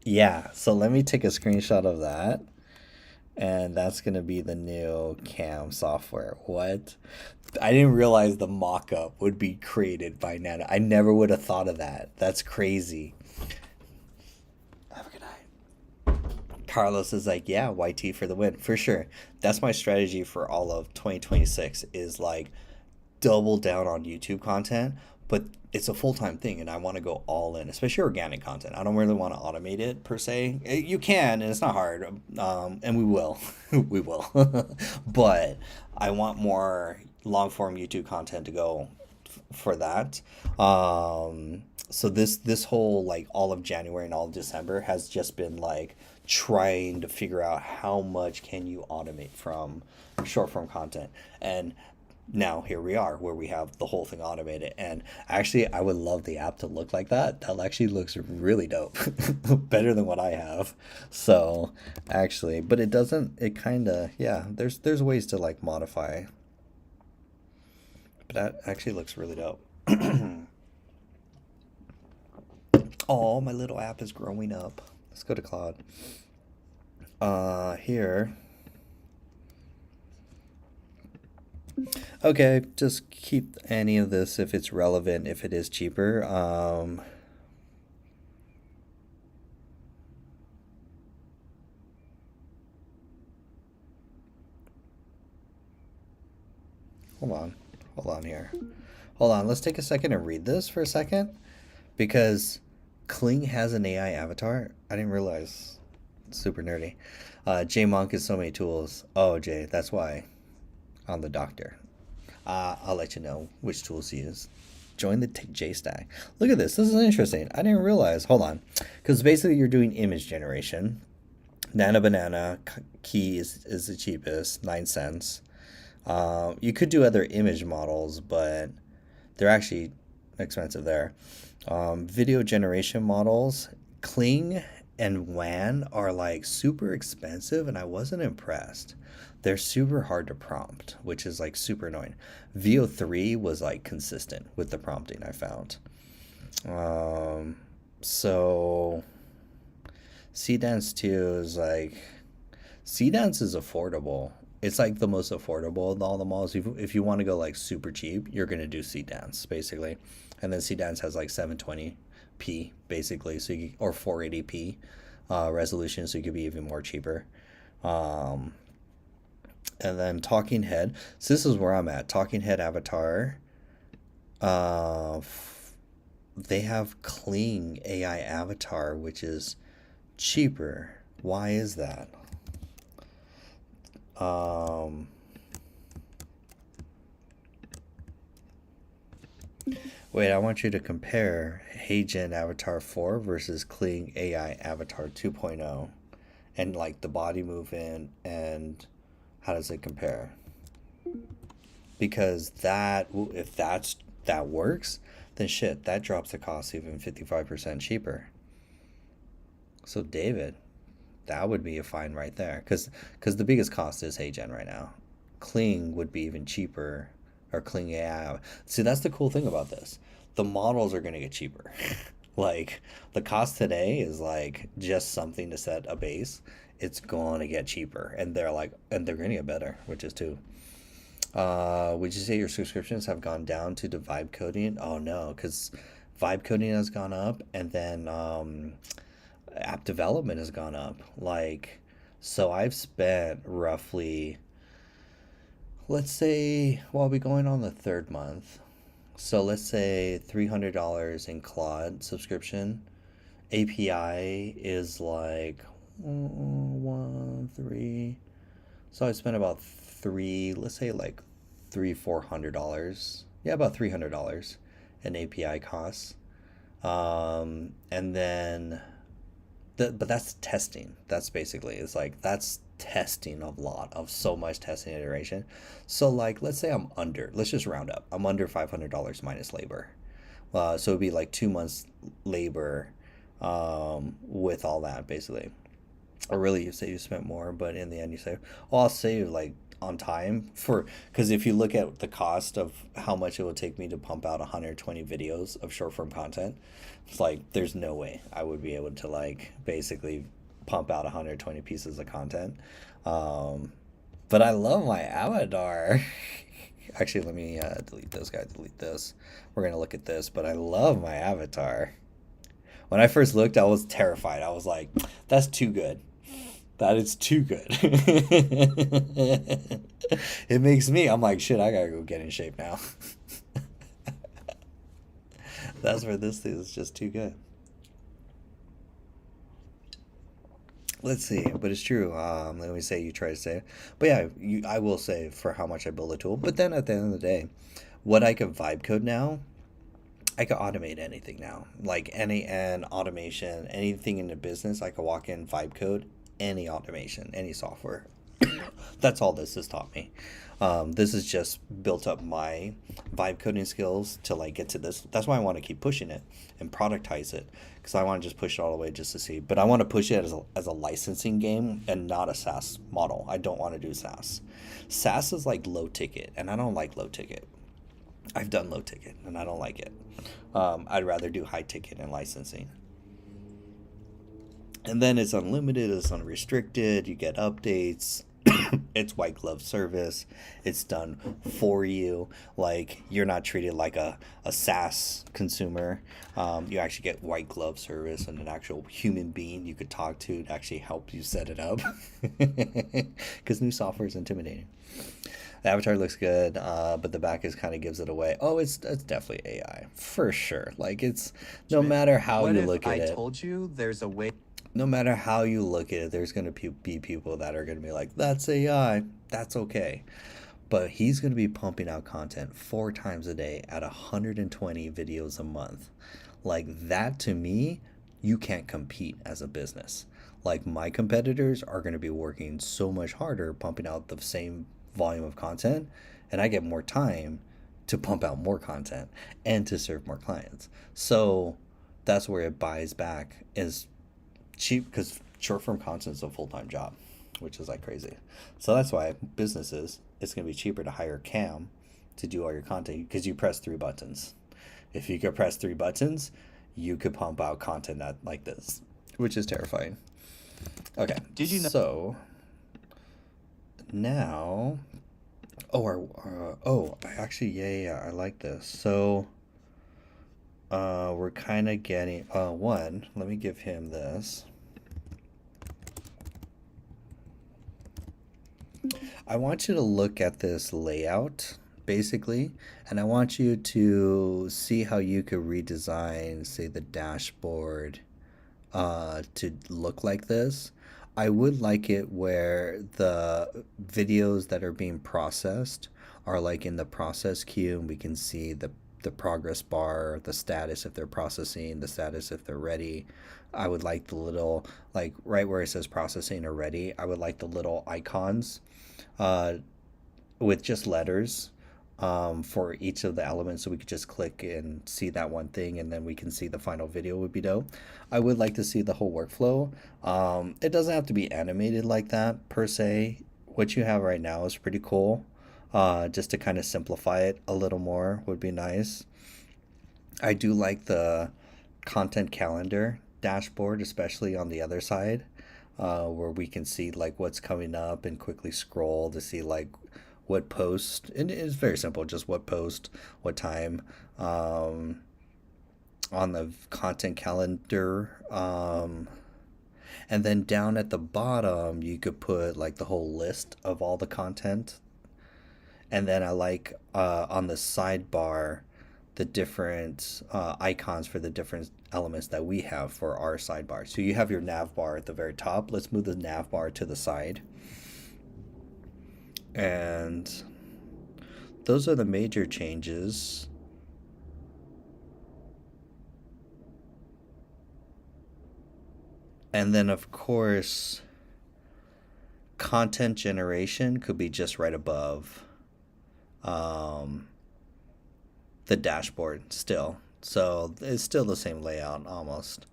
Yeah, so let me take a screenshot of that. And that's going to be the new CAM software. What? I didn't realize the mock-up would be created by Nano. I never would have thought of that. That's crazy. Have a good night. Carlos is like, yeah, YT for the win. For sure. That's my strategy for all of 2026 is double down on YouTube content. But it's a full-time thing, and I want to go all in, especially organic content. I don't really want to automate it, per se. You can, and it's not hard, and we will. We will. But I want more long-form YouTube content to go for that. So this whole, all of January and all of December has just been, trying to figure out how much can you automate from short-form content. And now here we are where we have the whole thing automated, and actually I would love the app to look like that. That actually looks really dope. Better than what I have. So actually, but it doesn't, it kind of, yeah, there's ways to modify, but that actually looks really dope. Oh, my little app is growing up. Let's go to Claude. Here. Okay, just keep any of this if it's relevant, if it is cheaper. Hold on here. Hold on, let's take a second and read this for a second because Kling has an AI avatar. I didn't realize. Super nerdy. J Monk is so many tools. Oh, Jay, that's why. I'm the doctor. I'll let you know which tools to use. Join the JStack. Look at this. This is interesting. I didn't realize. Hold on. Because basically you're doing image generation. Nana Banana Key is the cheapest, 9 cents. You could do other image models, but they're actually expensive there. Video generation models, Kling and WAN are like super expensive, and I wasn't impressed. They're super hard to prompt, which is like super annoying. VO3 was like consistent with the prompting I found. So Cdance 2 is like, Cdance is affordable. It's like the most affordable of all the models. If you want to go like super cheap, you're going to do Cdance basically. And then Cdance has like 720p basically, so you, or 480p resolution, so you could be even more cheaper. And then Talking Head. So this is where I'm at. Talking Head Avatar. They have Kling AI Avatar, which is cheaper. Why is that? Wait, I want you to compare HeyGen Avatar 4 versus Kling AI Avatar 2.0 and like the body movement, and how does it compare? Because that, if that works, then shit, that drops the cost even 55% cheaper. So David, that would be a fine right there, because the biggest cost is HeyGen right now. Kling would be even cheaper, or Kling AI. See, that's the cool thing about this. The models are going to get cheaper. Like, the cost today is like just something to set a base. It's going to get cheaper, and they're going to get better, which is too. Would you say your subscriptions have gone down to the vibe coding? Oh no, because vibe coding has gone up, and then app development has gone up. Like, so I've spent roughly, let's say, well, I'll be going on the 3rd month. So let's say $300 in Claude subscription. API is like 3. So I spent about let's say like $400. Yeah, about $300 in API costs. And then but that's testing. That's basically, it's like, that's testing a lot of so much testing iteration. So like, let's say let's just round up. I'm under $500 minus labor. So it'd be like 2 months labor with all that basically. Or really, you say you spent more, but in the end you say, oh, I'll save like on time because if you look at the cost of how much it would take me to pump out 120 videos of short form content, it's like there's no way I would be able to like basically pump out 120 pieces of content. But I love my avatar. Actually, let me delete this guy. Delete this. We're gonna look at this, but I love my avatar. When I first looked, I was terrified. I was like, that's too good. That is too good. It makes me, I'm like, shit, I gotta go get in shape now. That's where this is just too good. Let's see, but it's true. Let me say you try to save. But yeah, I will save for how much I build a tool. But then at the end of the day, what I could vibe code now, I could automate anything now. Like any automation, anything in the business, I could walk in, vibe code, any automation, any software. That's all this has taught me. This has just built up my vibe coding skills to like get to this. That's why I want to keep pushing it and productize it, because I want to just push it all the way just to see. But I want to push it as a licensing game and not a SaaS model. I don't want to do SaaS. SaaS is like low ticket, and I don't like low ticket. I've done low ticket, and I don't like it. I'd rather do high ticket and licensing. And then it's unlimited, it's unrestricted, you get updates. It's white glove service. It's done for you. Like, you're not treated like a SaaS consumer. You actually get white glove service and an actual human being you could talk to actually help you set it up. Because new software is intimidating. The avatar looks good, but the back is kind of gives it away. Oh, it's definitely AI for sure. Like, it's no matter how What you if look at I it. told you there's a way? No matter how you look at it, there's going to be people that are going to be like, that's AI. That's okay. But he's going to be pumping out content 4 times a day at 120 videos a month. Like, that to me, you can't compete as a business. Like, my competitors are going to be working so much harder pumping out the same volume of content, and I get more time to pump out more content and to serve more clients. So that's where it buys back is cheap, because short form content is a full-time job, which is like crazy. So that's why businesses, it's going to be cheaper to hire Cam to do all your content, because you press 3 buttons. If you could press 3 buttons, you could pump out content that like this, which is terrifying. Okay, Did you know? so now, I like this. So we're kind of getting one. Let me give him this. I want you to look at this layout basically, and I want you to see how you could redesign, say, the dashboard to look like this. I would like it where the videos that are being processed are like in the process queue, and we can see the progress bar, the status if they're processing, the status if they're ready. I would like the little, like right where it says processing or ready, I would like the little icons with just letters for each of the elements, so we could just click and see that one thing, and then we can see the final video would be dope. I would like to see the whole workflow. It doesn't have to be animated like that per se. What you have right now is pretty cool. Just to kind of simplify it a little more would be nice. I do like the content calendar dashboard, especially on the other side, where we can see like what's coming up and quickly scroll to see like what post, and it's very simple, just what post, what time, on the content calendar. And then down at the bottom, you could put like the whole list of all the content. And then I like on the sidebar, the different icons for the different elements that we have for our sidebar. So you have your nav bar at the very top. Let's move the nav bar to the side. And those are the major changes. And then, of course, content generation could be just right above the dashboard still. So it's still the same layout almost.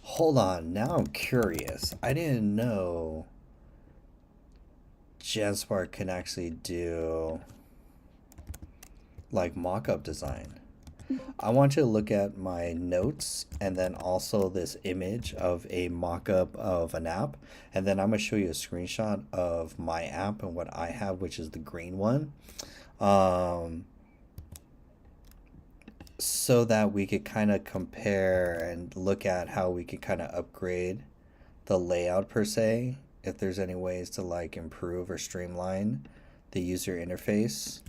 Hold on, now I'm curious. I didn't know JanSpark can actually do like mock-up design. I want you to look at my notes and then also this image of a mock-up of an app, and then I'm going to show you a screenshot of my app and what I have, which is the green one, so that we could kind of compare and look at how we could kind of upgrade the layout per se, if there's any ways to like improve or streamline the user interface.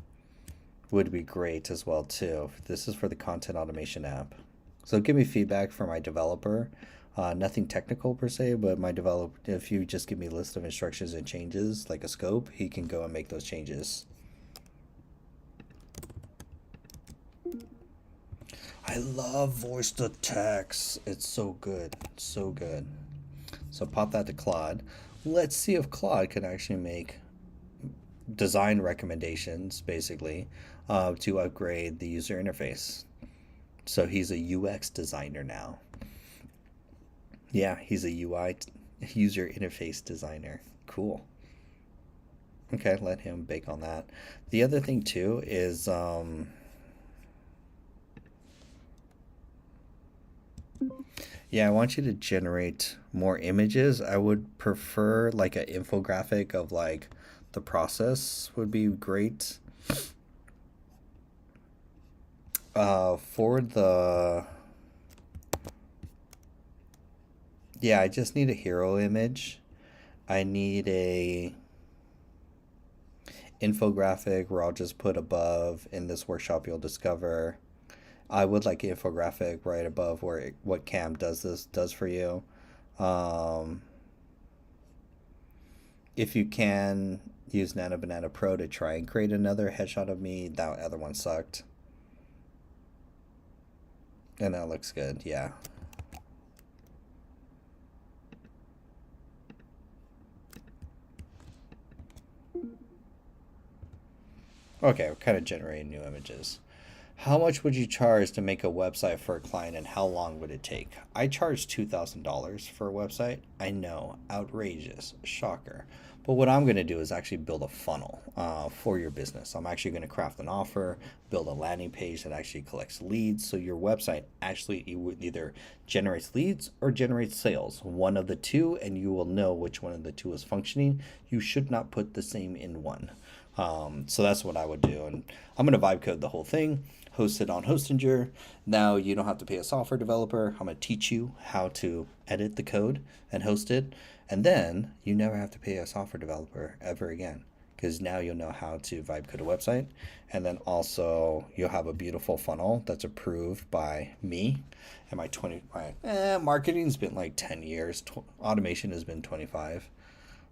Would be great as well too. This is for the content automation app, so give me feedback for my developer. Nothing technical per se, but my developer, if you just give me a list of instructions and changes like a scope, he can go and make those changes. I love voice to text. It's so good, so good. So pop that to Claude. Let's see if Claude can actually make design recommendations basically to upgrade the user interface. So he's a UX designer now. Yeah, he's a UI user interface designer. Cool. Okay, let him bake on that. The other thing too is yeah, I want you to generate more images. I would prefer like an infographic of like the process would be great. For the yeah, I just need a hero image. I need a infographic where I'll just put above in this workshop you'll discover. I would like an infographic right above where what Cam does for you. Um, if you can use Nano Banana Pro to try and create another headshot of me, that other one sucked. And that looks good, yeah. Okay, we're kind of generating new images. How much would you charge to make a website for a client and how long would it take? I charge $2,000 for a website. I know, outrageous, shocker. But what I'm going to do is actually build a funnel for your business. I'm actually going to craft an offer, build a landing page that actually collects leads. So your website actually either generates leads or generates sales. One of the two, and you will know which one of the two is functioning. You should not put the same in one. So that's what I would do. And I'm going to vibe code the whole thing, host it on Hostinger. Now you don't have to pay a software developer. I'm going to teach you how to edit the code and host it. And then you never have to pay a software developer ever again, because now you'll know how to vibe code a website. And then also you'll have a beautiful funnel that's approved by me and marketing's been like 10 years. Automation has been 25.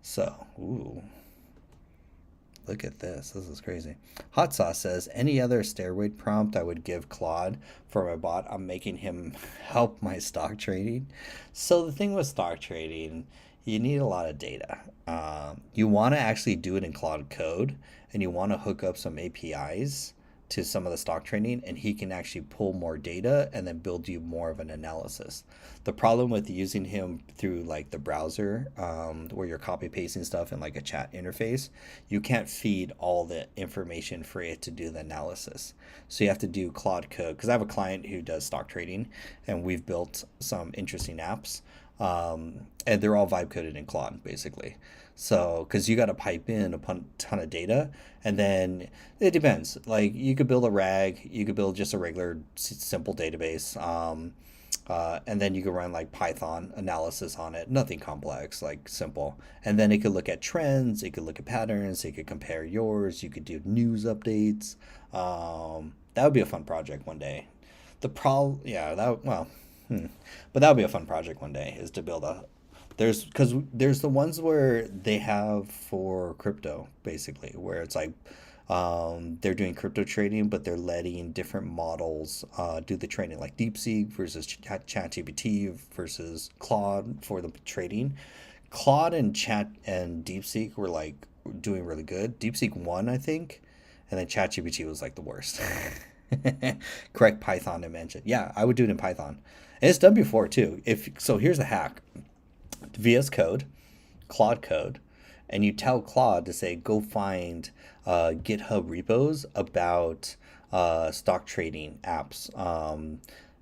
So, ooh. Look at this. This is crazy. Hot Sauce says, any other steroid prompt I would give Claude for my bot? I'm making him help my stock trading. So the thing with stock trading, you need a lot of data. You want to actually do it in Claude Code, and you want to hook up some APIs to some of the stock trading, and he can actually pull more data and then build you more of an analysis. The problem with using him through like the browser, where you're copy pasting stuff in like a chat interface, you can't feed all the information for it to do the analysis. So you have to do Claude Code, because I have a client who does stock trading and we've built some interesting apps, and they're all vibe coded in Claude basically. So, because you got to pipe in a ton of data, and then it depends. Like you could build a RAG, you could build just a regular simple database, and then you could run like Python analysis on it. Nothing complex, like simple. And then it could look at trends, it could look at patterns, it could compare yours. You could do news updates. That would be a fun project one day. But that would be a fun project one day, is to build a. Because there's the ones where they have for crypto, basically, where it's like they're doing crypto trading, but they're letting different models do the trading, like DeepSeek versus ChatGPT versus Claude for the trading. Claude and DeepSeek were like doing really good. DeepSeek won, I think, and then ChatGPT was like the worst. Correct Python dimension. Yeah, I would do it in Python. And it's done before too. So here's a hack. VS Code, Claude Code, and you tell Claude to say, go find GitHub repos about stock trading apps,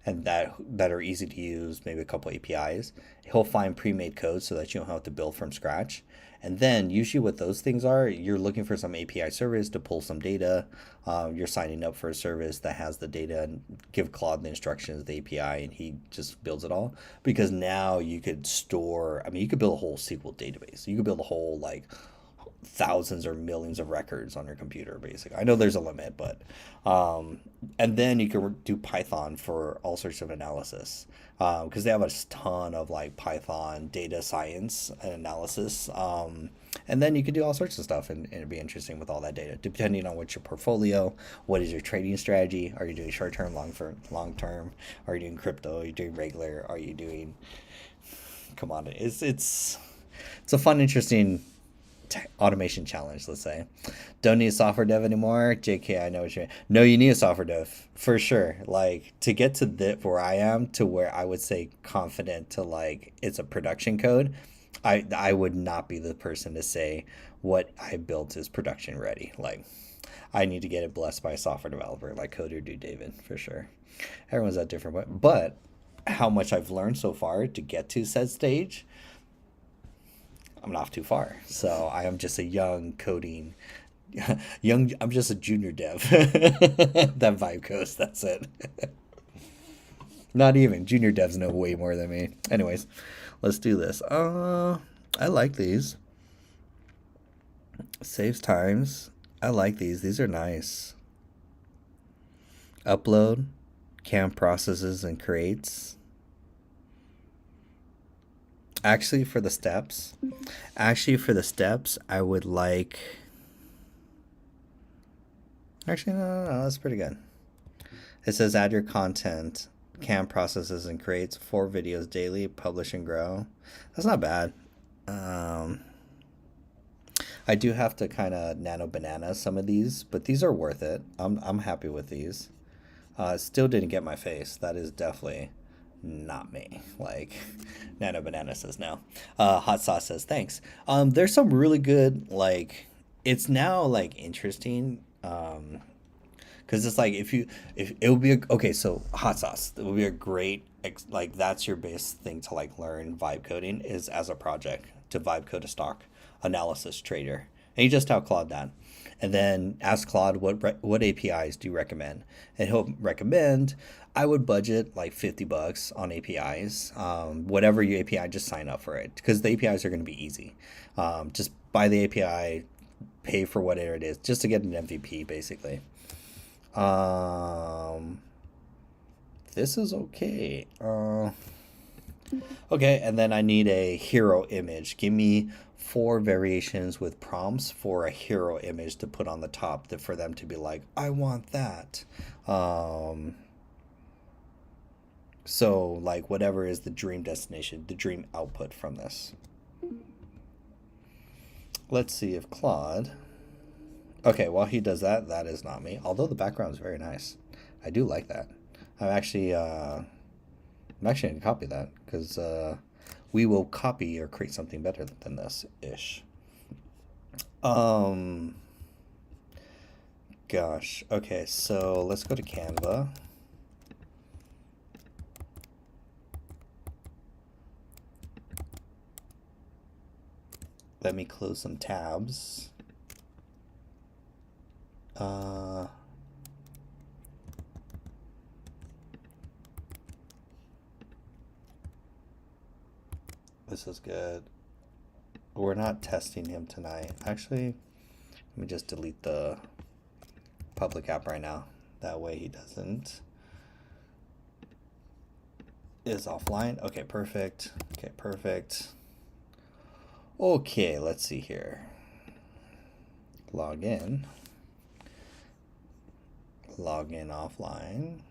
and that are easy to use, maybe a couple APIs. He'll find pre-made code so that you don't have to build from scratch. And then usually what those things are, you're looking for some API service to pull some data. You're signing up for a service that has the data, and give Claude the instructions, the API, and he just builds it all. Because now you could you could build a whole SQL database. You could build a whole like thousands or millions of records on your computer, basically. I know there's a limit, but and then you can do Python for all sorts of analysis, because they have a ton of like Python data science and analysis, and then you can do all sorts of stuff, and it'd be interesting with all that data, depending on what's your portfolio, what is your trading strategy. Are you doing short term, long term? Are you doing crypto? Are you doing regular? Are you doing commodity? It's a fun, interesting automation challenge, let's say. Don't need a software dev anymore. JK, I know what you're. No, you need a software dev for sure. Like to get to where I am, to where I would say confident to like it's a production code. I would not be the person to say what I built is production ready. Like, I need to get it blessed by a software developer like Coder Do David for sure. Everyone's at different point, but how much I've learned so far to get to said stage, I'm not too far. So I am just a young coding, young. I'm just a junior dev. That vibe coast. That's it. Not even junior devs know way more than me. Anyways, let's do this. I like these. Saves times. I like these. These are nice. Upload, cam processes and creates. Actually, for the steps, I would like. Actually, no, that's pretty good. It says add your content, cam processes and creates 4 videos daily, publish and grow. That's not bad. I do have to kind of nano banana some of these, but these are worth it. I'm happy with these. Still didn't get my face. That is definitely not me. Like, nano banana says no. Hot sauce says thanks. There's some really good, like, it's now like interesting. Because it's like if it would be okay, so hot sauce, it would be a great like that's your base thing to like learn vibe coding is as a project to vibe code a stock analysis trader, and you just tell Claude that, and then ask Claude what APIs do you recommend, and he'll recommend. I would budget like $50 on APIs. Whatever your API, just sign up for it because the APIs are going to be easy. Just buy the API, pay for whatever it is, just to get an MVP basically. This is okay. Okay, and then I need a hero image. Give me 4 variations with prompts for a hero image to put on the top for them to be like, I want that. So like whatever is the dream destination, the dream output from this. Let's see if Claude. Okay, while he does that, that is not me. Although the background is very nice. I do like that. I'm actually going to copy that because we will copy or create something better than this ish. Gosh. Okay, so let's go to Canva. Let me close some tabs. This is good. We're not testing him tonight. Actually, let me just delete the public app right now. That way he doesn't. Is offline. Okay, perfect. Okay, perfect. Okay, let's see here. Log in. Log in offline.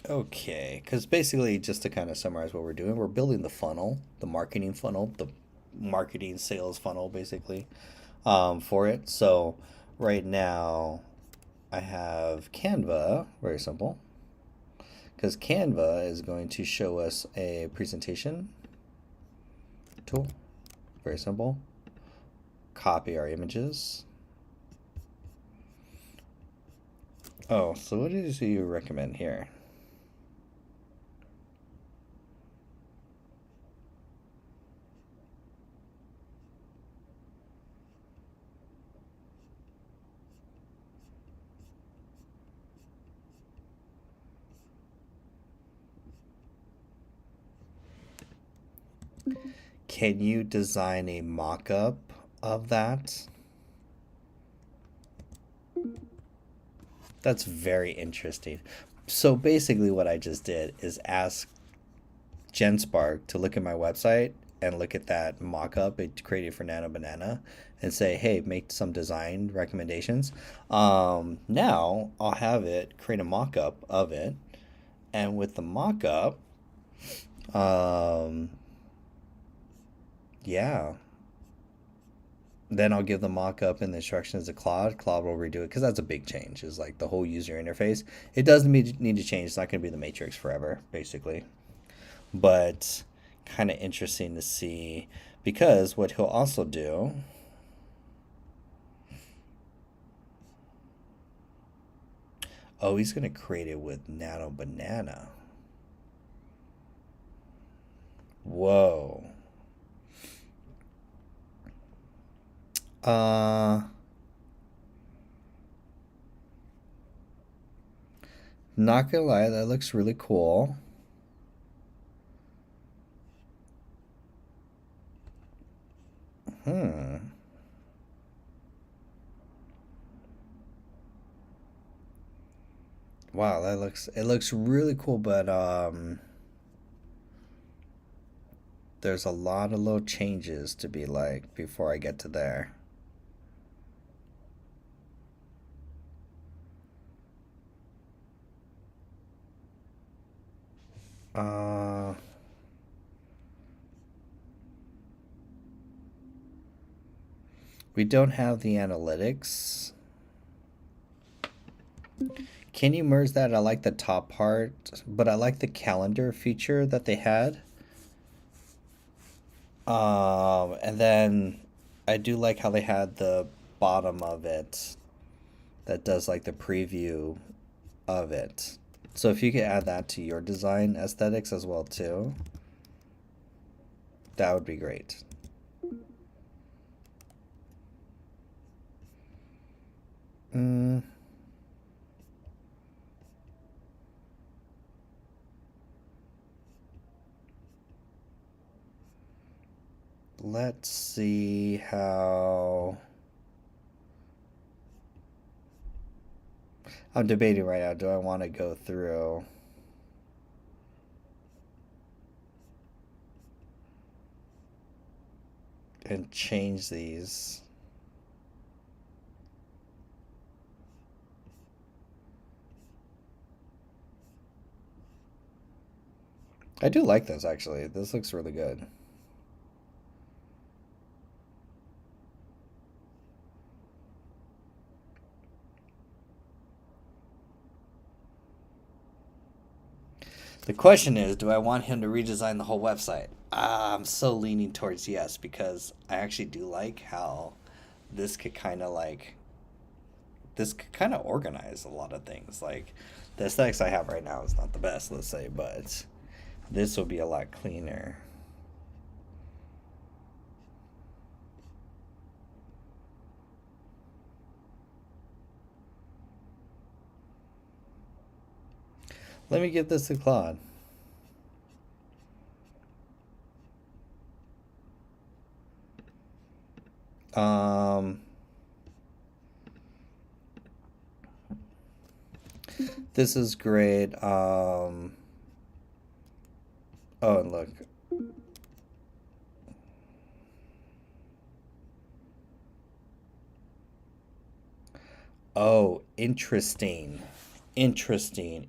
Okay, because basically, just to kind of summarize what we're doing, we're building the funnel, the marketing sales funnel, basically, for it. So right now, I have Canva, very simple, because Canva is going to show us a presentation tool, very simple. Copy our images. Oh, so what does you recommend here? Can you design a mock-up of that? That's very interesting. So basically what I just did is ask GenSpark to look at my website and look at that mock-up it created for Nano Banana and say, hey, make some design recommendations. Now I'll have it create a mock-up of it. And with the mock-up, yeah, then I'll give the mock-up and the instructions to Claude. Claude will redo it because that's a big change. Is like the whole user interface. It doesn't need to change. It's not going to be the Matrix forever, basically. But kind of interesting to see, because what he'll also do. Oh, he's going to create it with Nano Banana. Whoa. Not gonna lie, that looks really cool. Wow, it looks really cool, but there's a lot of little changes to be like before I get to there. We don't have the analytics. Can you merge that? I like the top part, but I like the calendar feature that they had. And then I do like how they had the bottom of it that does like the preview of it. So if you could add that to your design aesthetics as well too, that would be great. Let's see how... I'm debating right now. Do I want to go through... and change these? I do like this, actually. This looks really good. The question is, do I want him to redesign the whole website? I'm so leaning towards yes, because I actually do like how this could kind of organize a lot of things. Like, the aesthetics I have right now is not the best, let's say, but this will be a lot cleaner. Let me give this to Claude. This is great. Oh, and look. Oh, interesting. Interesting.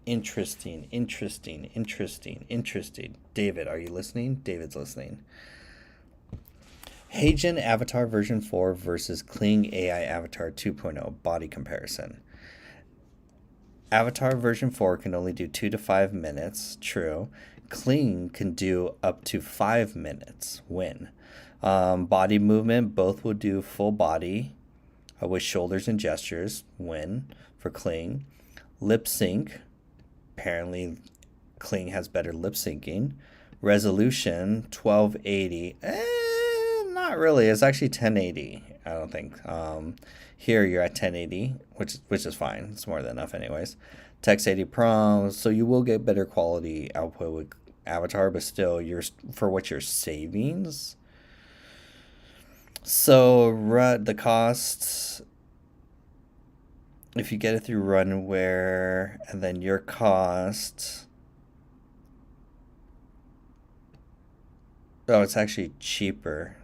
David, are you listening? David's listening. HeyGen Avatar version 4 versus Kling AI Avatar 2.0 body comparison. Avatar version 4 can only do 2 to 5 minutes. True. Kling can do up to 5 minutes. Win. Body movement, both will do full body with shoulders and gestures. Win for Kling. Lip sync. Apparently, Kling has better lip syncing. Resolution 1280. Not really. It's actually 1080. I don't think. Here you're at 1080, which is fine. It's more than enough, anyways. Text 80 prompts, so you will get better quality output with Avatar, but still, for what your savings. So the costs, if you get it through Runware, and then your cost, oh, it's actually cheaper.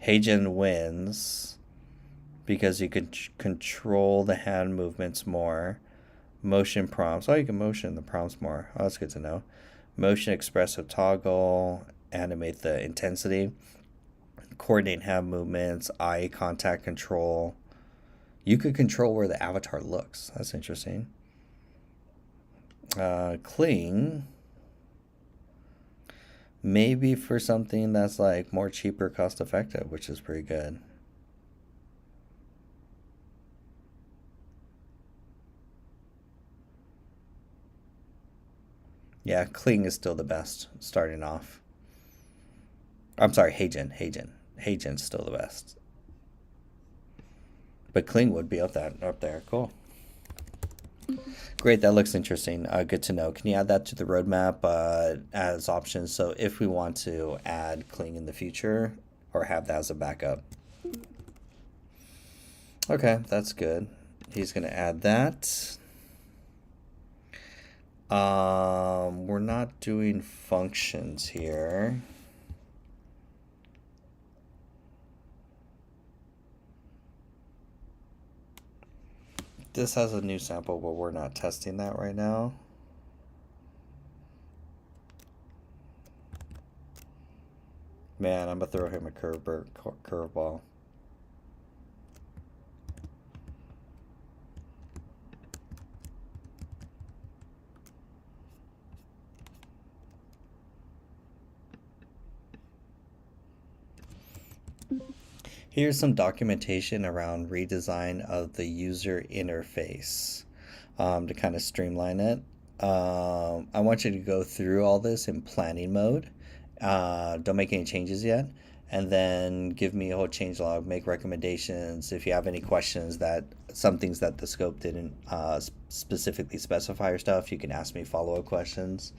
HeyGen wins because you can control the hand movements more. Motion prompts. Oh, you can motion the prompts more. Oh, that's good to know. Motion expressive toggle. Animate the intensity. coordinate hand movements, eye contact control. You could control where the avatar looks. That's interesting. Cling. Maybe for something that's like more cheaper, cost effective, which is pretty good. Yeah, Cling is still the best starting off. I'm sorry, Heijen. Heijen's still the best. But Cling would be up there. Cool. Great, that looks interesting. Good to know. Can you add that to the roadmap as options? So if we want to add Cling in the future or have that as a backup. Okay, that's good. He's going to add that. We're not doing functions here. This has a new sample, but we're not testing that right now. Man, I'm gonna throw him a curveball. Here's some documentation around redesign of the user interface to kind of streamline it. I want you to go through all this in planning mode. Don't make any changes yet. And then give me a whole change log, make recommendations. If you have any questions some things that the scope didn't specifically specify or stuff, you can ask me follow-up questions.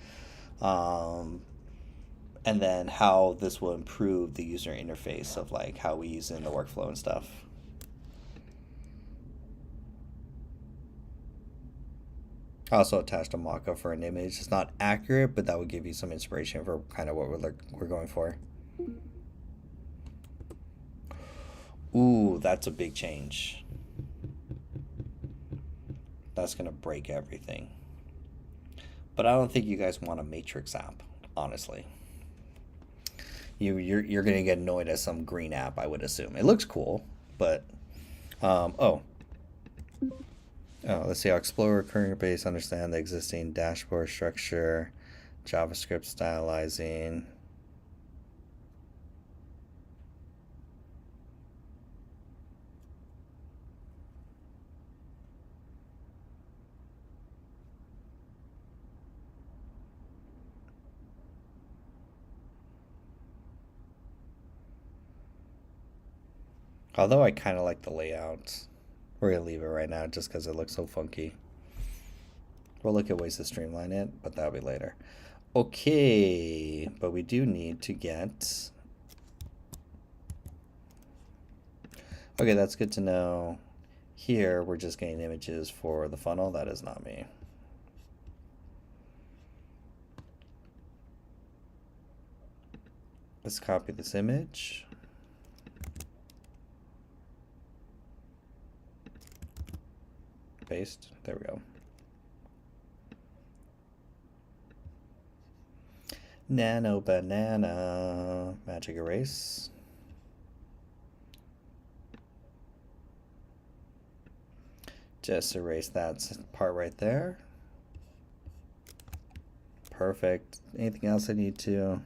And then how this will improve the user interface of like how we use it in the workflow and stuff. I also attached a mock-up for an image. It's not accurate, but that would give you some inspiration for kind of what we're going for. Ooh, that's a big change. That's gonna break everything. But I don't think you guys want a Matrix app, honestly. You're gonna get annoyed at some green app, I would assume. It looks cool, but let's see how explore recurring base, understand the existing dashboard structure, JavaScript stylizing. Although I kind of like the layout. We're going to leave it right now just because it looks so funky. We'll look at ways to streamline it, but that'll be later. Okay, but we do need to get... Okay, that's good to know. Here, we're just getting images for the funnel. That is not me. Let's copy this image. Paste. There we go. Nano banana. Magic erase. Just erase that part right there. Perfect. Anything else I need to?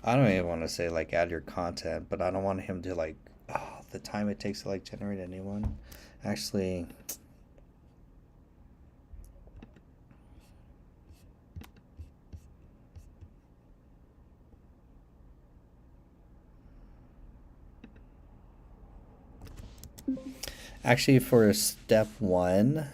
I don't even want to say like add your content, but I don't want him to like, the time it takes to like generate a new one. Actually, for step 1,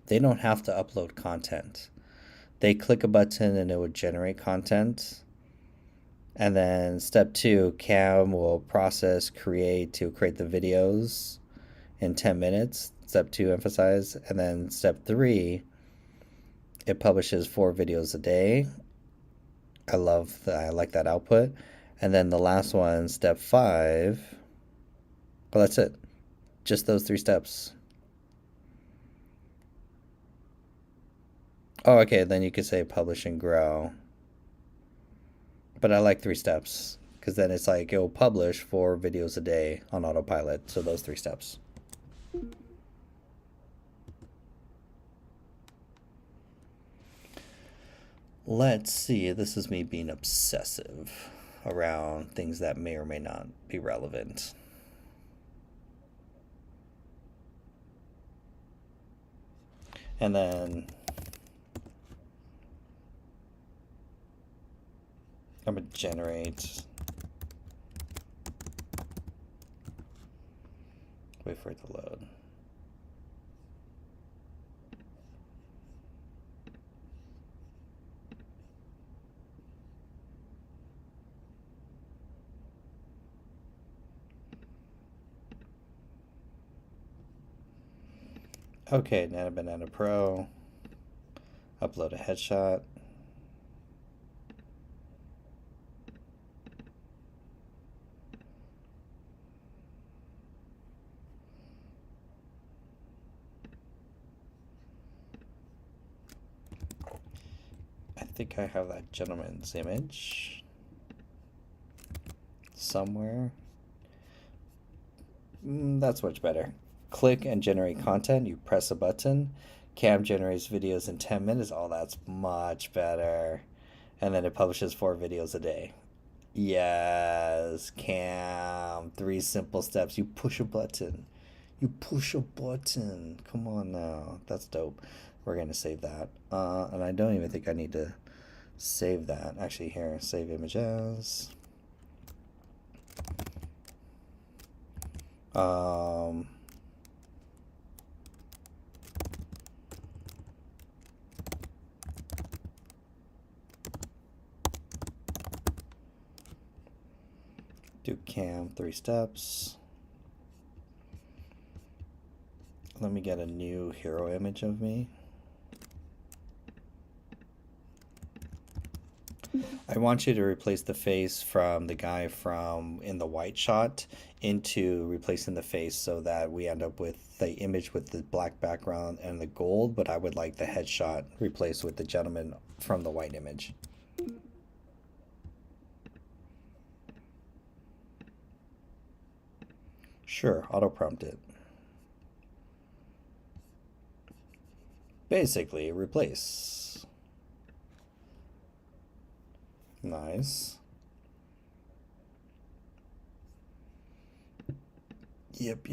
they don't have to upload content. They click a button and it would generate content. And then step 2, Cam will create the videos in 10 minutes. Step 2, emphasize. And then step 3, it publishes 4 videos a day. I love that. I like that output. And then the last one, step 5. Well, that's it. Just those 3 steps. Oh, okay. Then you could say publish and grow. But I like 3 steps because then it's like it'll publish 4 videos a day on autopilot. So those 3 steps. Let's see. This is me being obsessive around things that may or may not be relevant. And then I'm going to generate. Wait for it to load. Okay, Nano Banana Pro. Upload a headshot. I think I have that gentleman's image somewhere. That's much better. Click and generate content. You press a button. Cam generates videos in 10 minutes. Oh, that's much better. And then it publishes 4 videos a day. Yes, Cam. 3 simple steps. You push a button. You push a button. Come on now. That's dope. We're going to save that. And I don't even think I need to save that. Actually, here, save image as. Do Cam 3 steps. Let me get a new hero image of me. I want you to replace the face from the guy from in the white shot into replacing the face so that we end up with the image with the black background and the gold, but I would like the headshot replaced with the gentleman from the white image. Sure, auto prompt it. Basically, replace. Nice. Yep.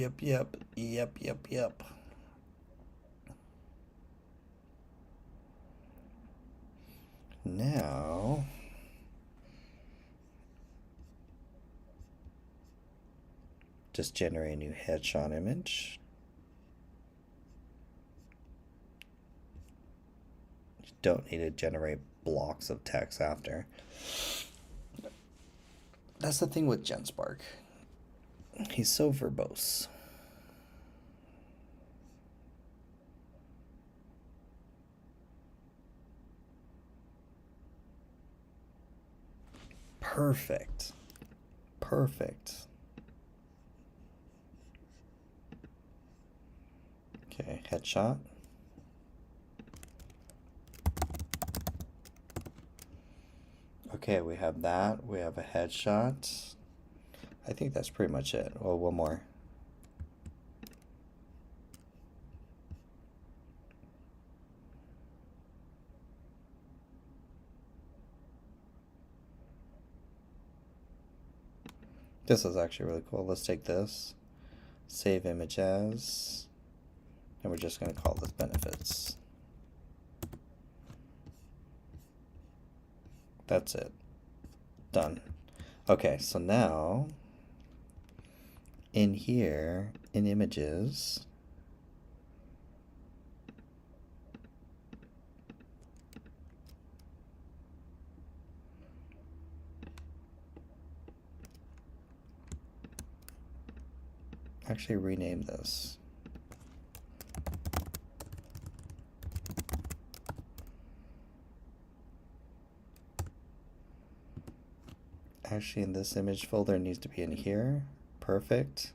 Now, just generate a new headshot image. You don't need to generate blocks of text after. That's the thing with GenSpark. He's so verbose. Perfect. Okay, headshot. Okay, we have that. We have a headshot. I think that's pretty much it. Oh, one more. This is actually really cool. Let's take this, save image as, and we're just going to call this benefits. That's it. Done. Okay, so now in here, in images, actually rename this. Actually, in this image folder, it needs to be in here. Perfect.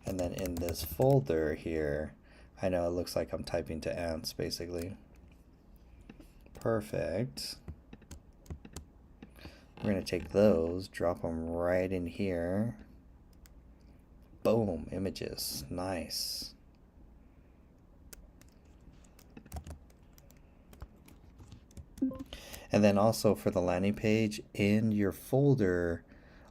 And then in this folder here, I know it looks like I'm typing to ants, basically. Perfect. We're going to take those, drop them right in here. Boom, images. Nice. And then also for the landing page, in your folder,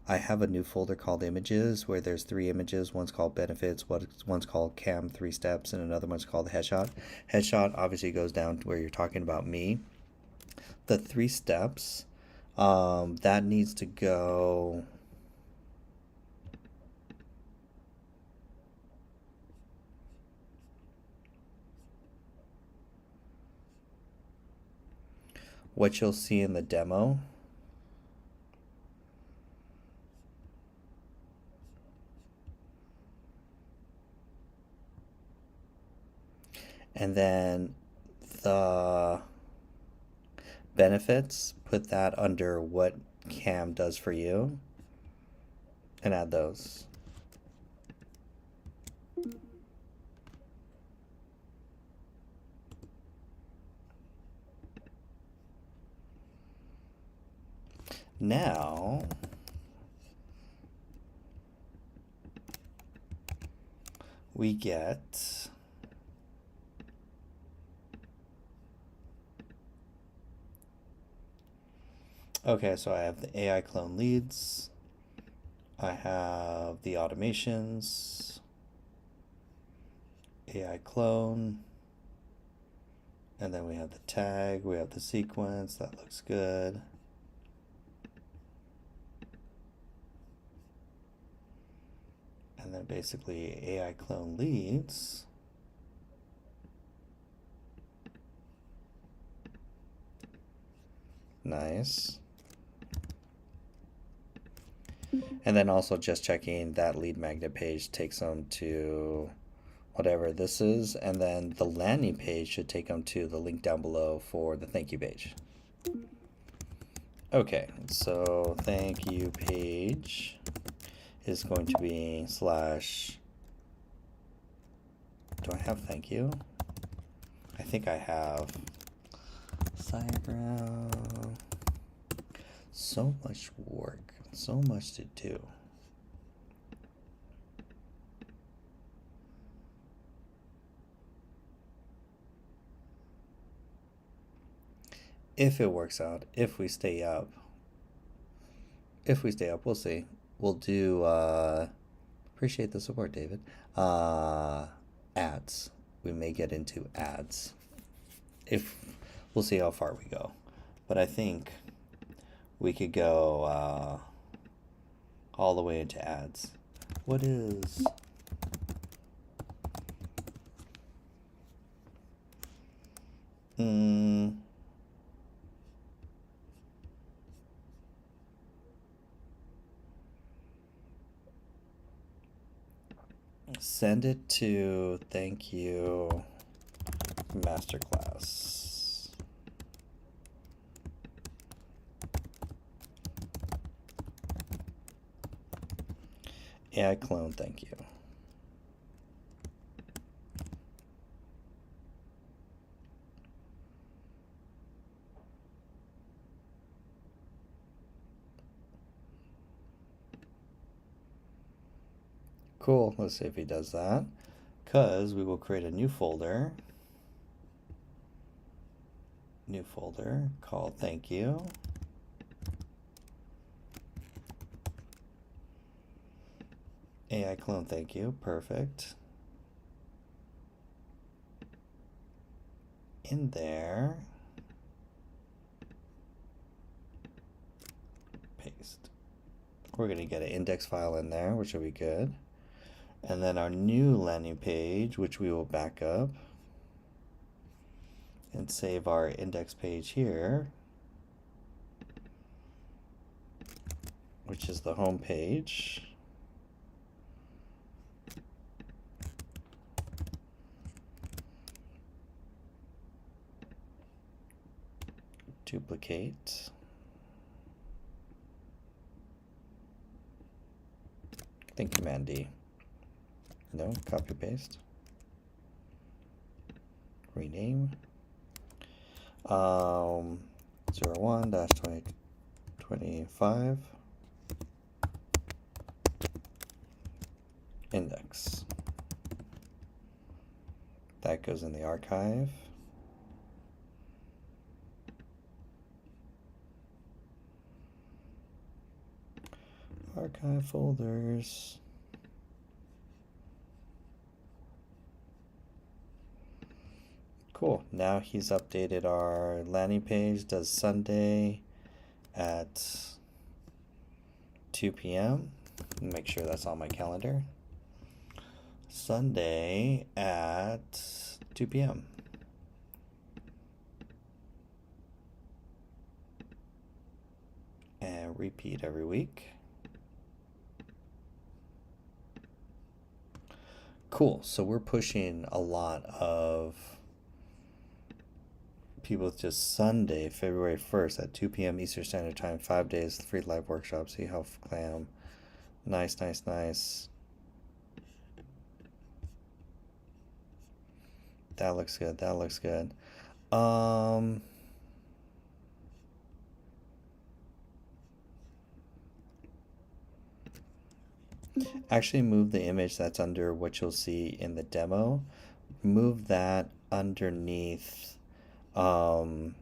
I have a new folder called images where there's 3 images. One's called benefits, one's called cam 3 steps, and another one's called headshot. Headshot obviously goes down to where you're talking about me. The 3 steps, that needs to go... What you'll see in the demo and then the benefits, put that under what Cam does for you and add those. Now, we get okay, so I have the AI clone leads, I have the automations, AI clone, and then we have the tag, we have the sequence, that looks good. And then basically AI clone leads. Nice. And then also just checking that lead magnet page takes them to whatever this is, and then the landing page should take them to the link down below for the thank you page. Okay, so thank you page is going to be slash, do I have thank you? I think I have. SiteGround. So much work, so much to do. If it works out, if we stay up, we'll see. We'll do, appreciate the support, David. Ads. We may get into ads. If we'll see how far we go. But I think we could go all the way into ads. What is... Send it to thank you masterclass. AI clone, thank you. Cool, let's see if he does that. Because we will create a new folder. New folder called thank you. AI clone, thank you, perfect. In there, paste. We're gonna get an index file in there, which will be good. And then our new landing page, which we will back up and save our index page here, which is the home page. Duplicate. I think Command D. No, copy paste. Rename. 01-2025. Index. That goes in the archive. Archive folders. Cool. Now he's updated our landing page. Does Sunday at 2 p.m. Make sure that's on my calendar. Sunday at 2 p.m. And repeat every week. Cool. So we're pushing a lot of people with just Sunday, February 1st at 2 p.m. Eastern Standard Time, 5 days, free live workshop, Sea Health Clam. Nice, nice, nice. That looks good. That looks good. Actually move the image that's under what you'll see in the demo. Move that underneath. Cam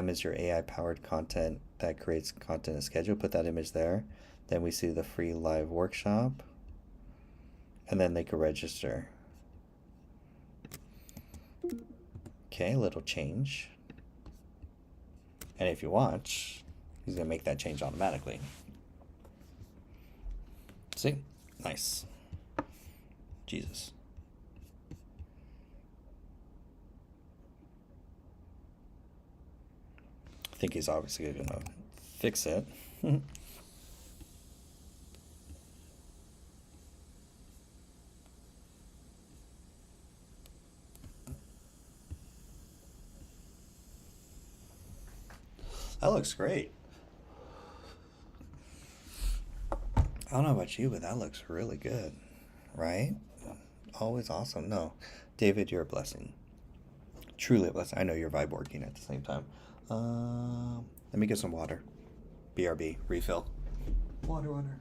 is your AI powered content that creates content and schedule. Put that image there. Then we see the free live workshop. And then they can register. Okay, little change. And if you watch, he's gonna make that change automatically. See? Nice. Jesus. I think he's obviously gonna fix it. That looks great. I don't know about you, but that looks really good, right? Always awesome. No, David, you're a blessing. Truly a blessing. I know you're vibe working at the same time. Let me get some water. BRB, refill. Water, water.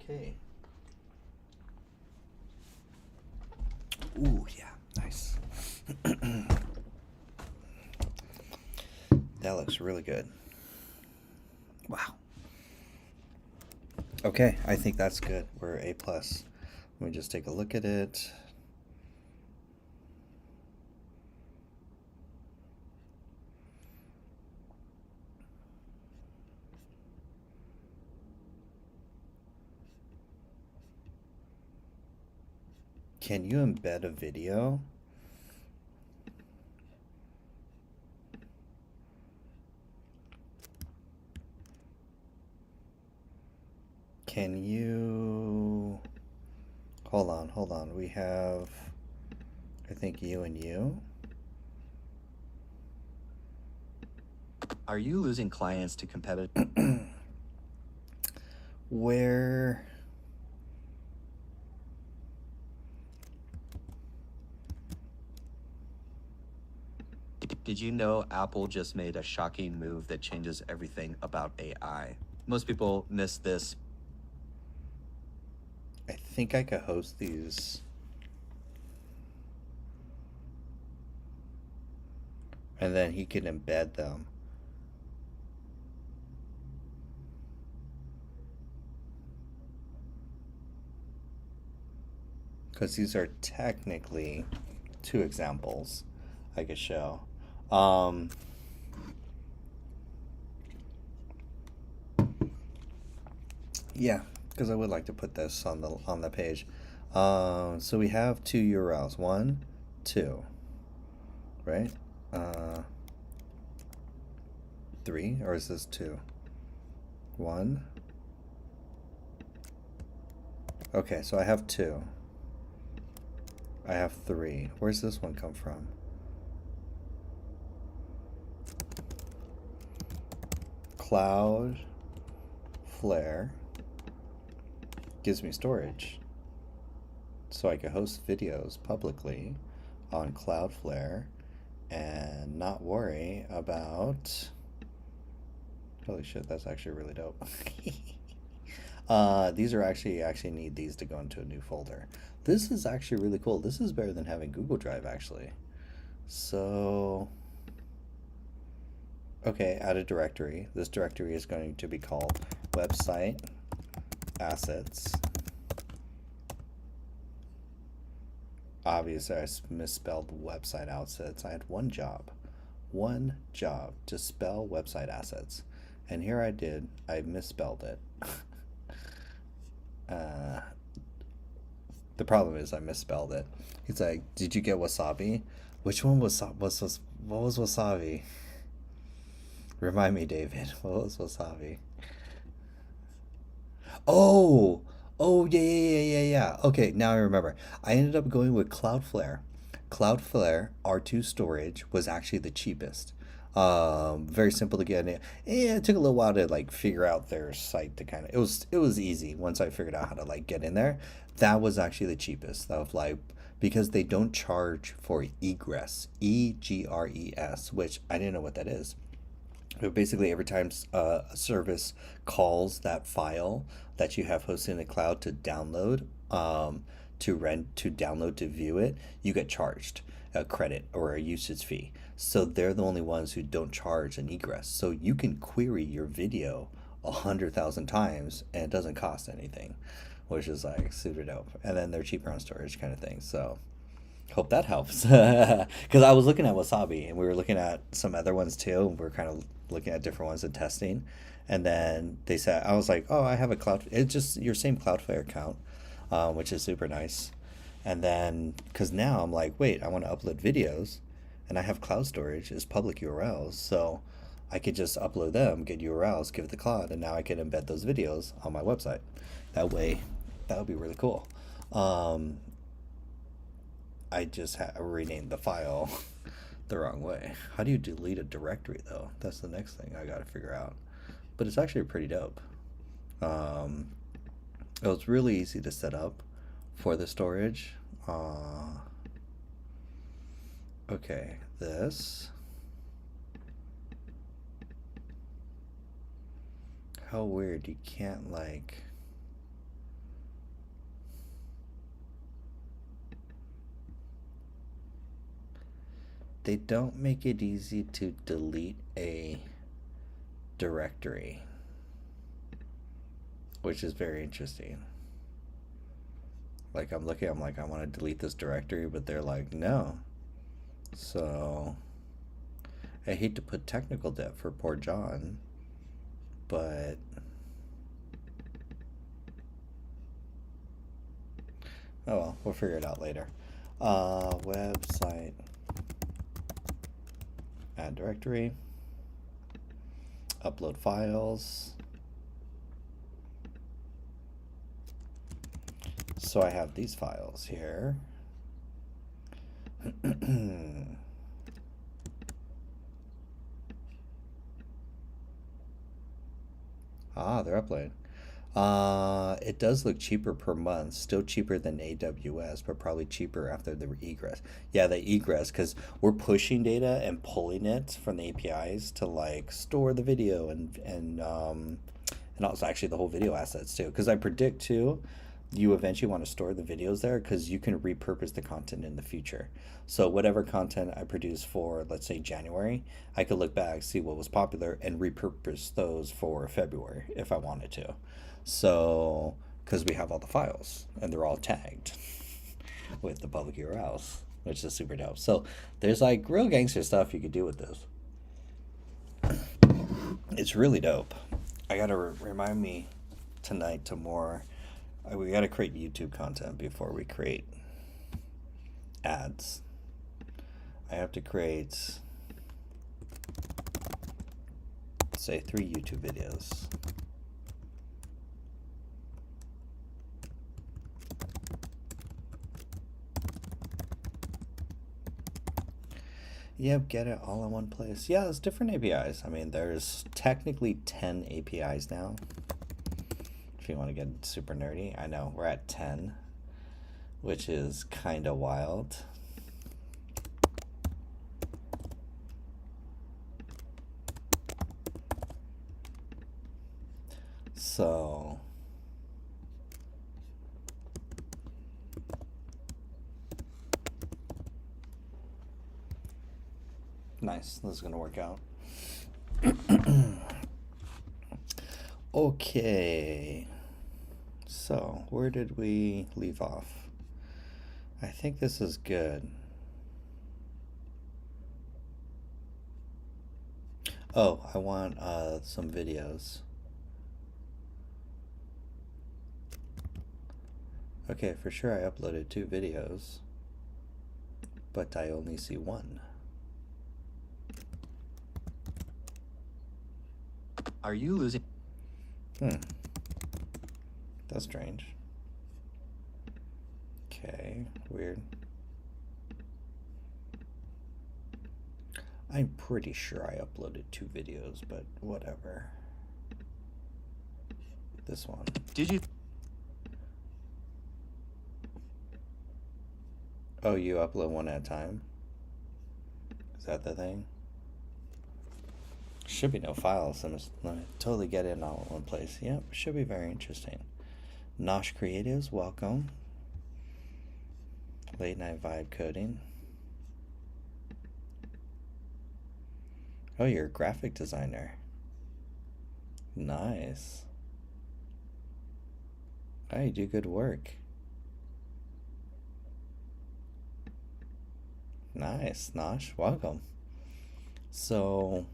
Okay. Ooh, yeah, nice. That looks really good. Wow. Okay, I think that's good. We're A+. Let me just take a look at it. Can you embed a video? Can you... Hold on. We have, I think, you and you. Are you losing clients to competitive? Where... Did you know Apple just made a shocking move that changes everything about AI? Most people miss this. I think I could host these. And then he can embed them. Because these are technically 2 examples I could show. Yeah, because I would like to put this on the page. So we have 2 URLs. 1, 2, right? 3 or is this 2? 1. Okay, so I have 2. I have 3. Where's this one come from? Cloudflare gives me storage. So I can host videos publicly on Cloudflare and not worry about... Holy shit, that's actually really dope. These are actually need these to go into a new folder. This is actually really cool. This is better than having Google Drive, actually. So, okay, add a directory. This directory is going to be called website assets. Obviously, I misspelled website assets. I had one job to spell website assets. And here I did, I misspelled it. The problem is I misspelled it. He's like, did you get wasabi? Which one was what was wasabi? Remind me, David. What was wasabi? Oh, yeah. Okay, now I remember. I ended up going with Cloudflare. Cloudflare R2 storage was actually the cheapest. Very simple to get in. It took a little while to like figure out their site to kind of. It was easy once I figured out how to like get in there. That was actually the cheapest of like, because they don't charge for egress, EGRES, which I didn't know what that is. But basically, every time a service calls that file that you have hosted in the cloud to download, to download to view it, you get charged a credit or a usage fee. So they're the only ones who don't charge an egress. So you can query your video 100,000 times and it doesn't cost anything, which is like super dope. And then they're cheaper on storage kind of thing. So hope that helps. Because I was looking at Wasabi and we were looking at some other ones too. We're kind of looking at different ones and testing. And then they said, I was like, oh, I have a cloud. It's just your same Cloudflare account, which is super nice. And then, because now I'm like, wait, I want to upload videos and I have cloud storage as public URLs. So I could just upload them, get URLs, give it the cloud, and now I can embed those videos on my website. That way, that would be really cool. I just renamed the file the wrong way. How do you delete a directory though? That's the next thing I got to figure out. But it's actually pretty dope. It was really easy to set up for the storage. Okay, this. How weird, you can't like... They don't make it easy to delete a directory, which is very interesting. Like I'm looking, I'm like, I want to delete this directory, but they're like, no. So I hate to put technical debt for poor John, but oh well, we'll figure it out later. Website, add directory, upload files. So I have these files here. They're uploading. It does look cheaper per month, still cheaper than AWS, but probably cheaper after the egress. Yeah, the egress, because we're pushing data and pulling it from the APIs to like store the video and also actually the whole video assets too. Because I predict too, you eventually want to store the videos there because you can repurpose the content in the future. So whatever content I produce for, let's say January, I could look back, see what was popular, and repurpose those for February if I wanted to. So, because we have all the files and they're all tagged with the public URLs, which is super dope. So there's like real gangster stuff you could do with this. It's really dope. I gotta remind me tonight to more. We gotta create YouTube content before we create ads. I have to create say 3 YouTube videos. Yep, get it all in one place. Yeah, there's different APIs. I mean, there's technically 10 APIs now. If you want to get super nerdy, I know we're at 10, which is kind of wild. So nice, this is gonna work out. Okay, so where did we leave off? I think this is good. Oh, I want some videos. Okay, for sure I uploaded 2 videos, but I only see 1. Are you losing? That's strange. Okay, weird. I'm pretty sure I uploaded 2 videos, but whatever. This one. Did you? Oh, you upload one at a time? Is that the thing? Should be no files. Let me totally get it all in one place. Yep, should be very interesting. Nosh Creatives, welcome. Late Night Vibe Coding. Oh, you're a graphic designer. Nice. Oh, you do good work. Nice, Nosh, welcome. So,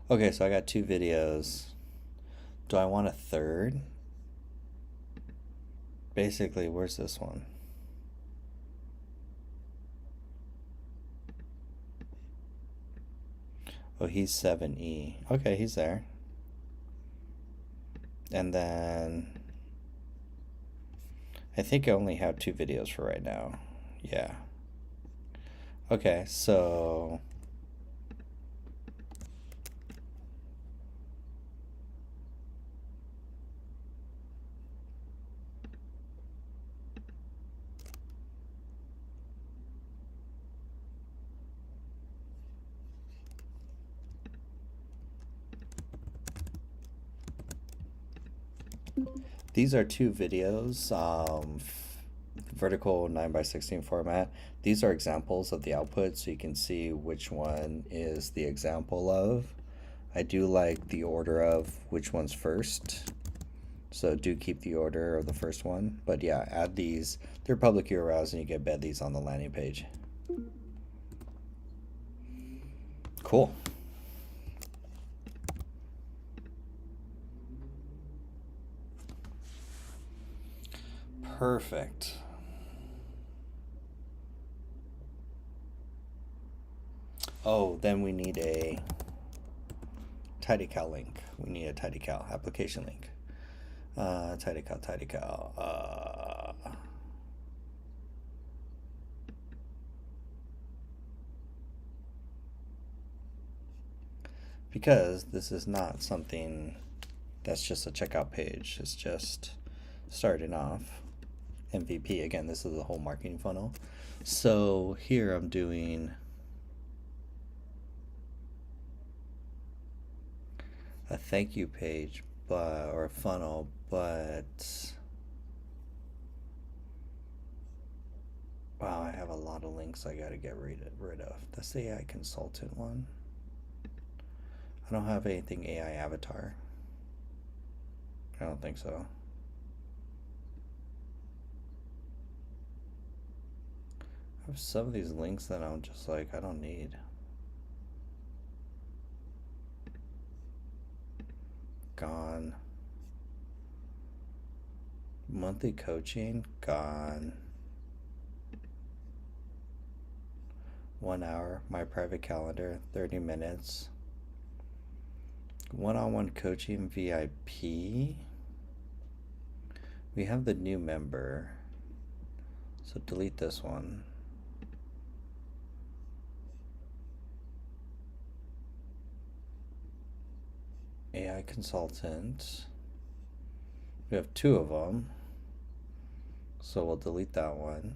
okay, so I got 2 videos. Do I want a third? Basically, where's this one? Oh, he's 7E. Okay, he's there. And then I think I only have 2 videos for right now. Yeah. Okay, so these are 2 videos, vertical 9:16 format. These are examples of the output, so you can see which one is the example of. I do like the order of which one's first, so do keep the order of the first one. But yeah, add these. They're public URLs, and you can embed these on the landing page. Cool. Perfect. Oh, then we need a TidyCal link. We need a TidyCal application link. TidyCal. Because this is not something that's just a checkout page. It's just starting off. MVP, again, this is the whole marketing funnel. So here I'm doing a thank you page, or a funnel, but wow, I have a lot of links I gotta get rid of. That's the AI consultant one. I don't have anything AI avatar. I don't think so. I have some of these links that I'm just like, I don't need. Gone. Monthly coaching, gone. 1 hour, my private calendar, 30 minutes. One-on-one coaching VIP. We have the new member. So delete this one. AI consultant. We have 2 of them. So we'll delete that one.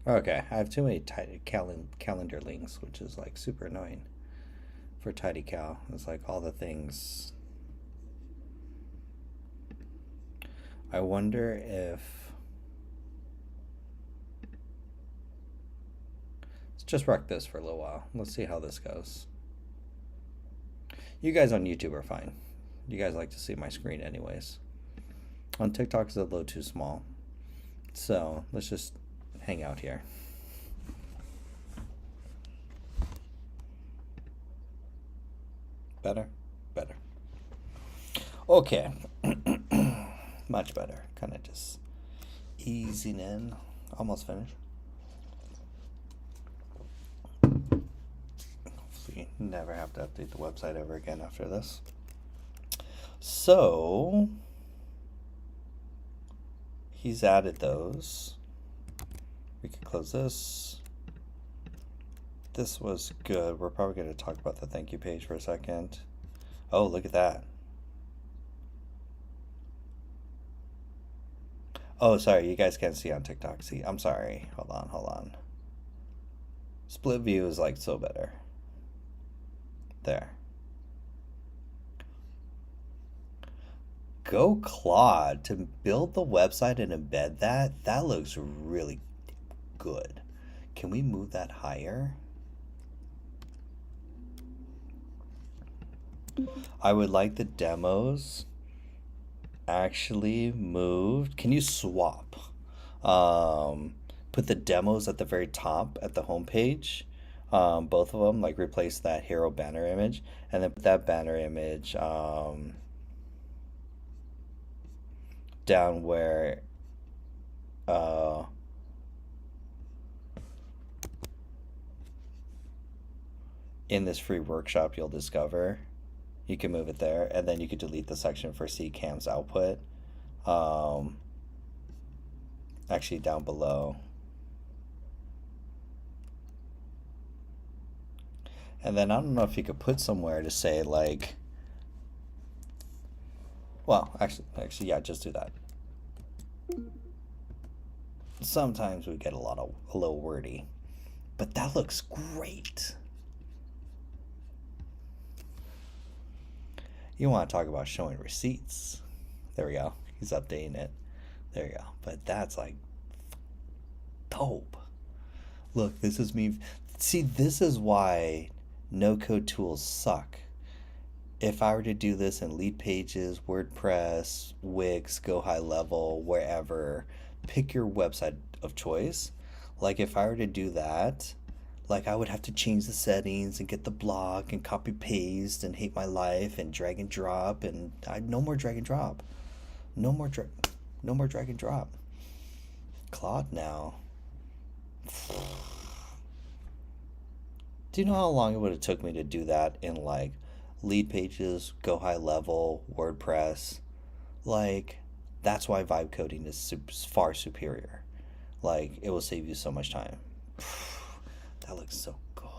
Okay, I have too many calendar links, which is like super annoying for TidyCal. It's like all the things. I wonder if let's just wreck this for a little while. Let's see how this goes. You guys on YouTube are fine. You guys like to see my screen anyways. On TikTok it's a little too small. So let's just hang out here. Better? Better. Okay. Much better. Kind of just easing in. Almost finished. Hopefully never have to update the website ever again after this. So he's added those. We can close this. This was good. We're probably going to talk about the thank you page for a second. Oh, look at that. Oh, sorry. You guys can't see on TikTok. See, I'm sorry. Hold on. Split view is like so better. There. Go Claude to build the website and embed that. That looks really good. Can we move that higher? I would like the demos actually moved. Can you swap? Put the demos at the very top at the home page. Both of them, like replace that hero banner image and then put that banner image down where in this free workshop you'll discover. You can move it there, and then you could delete the section for CCAM's output. Actually down below. And then I don't know if you could put somewhere to say like, well, actually, yeah, just do that. Sometimes we get a little wordy, but that looks great. You want to talk about showing receipts. There we go. He's updating it. There you go. But that's like dope. Look, this is me. See, this is why no-code tools suck. If I were to do this in Lead Pages, WordPress, Wix, Go High Level, wherever, pick your website of choice. Like if I were to do that, like I would have to change the settings and get the block and copy paste and hate my life and drag and drop and no more drag and drop. No more drag and drop. Claude now. Do you know how long it would have took me to do that in like Lead Pages, Go High Level, WordPress? Like that's why vibe coding is far superior. Like it will save you so much time. That looks so good.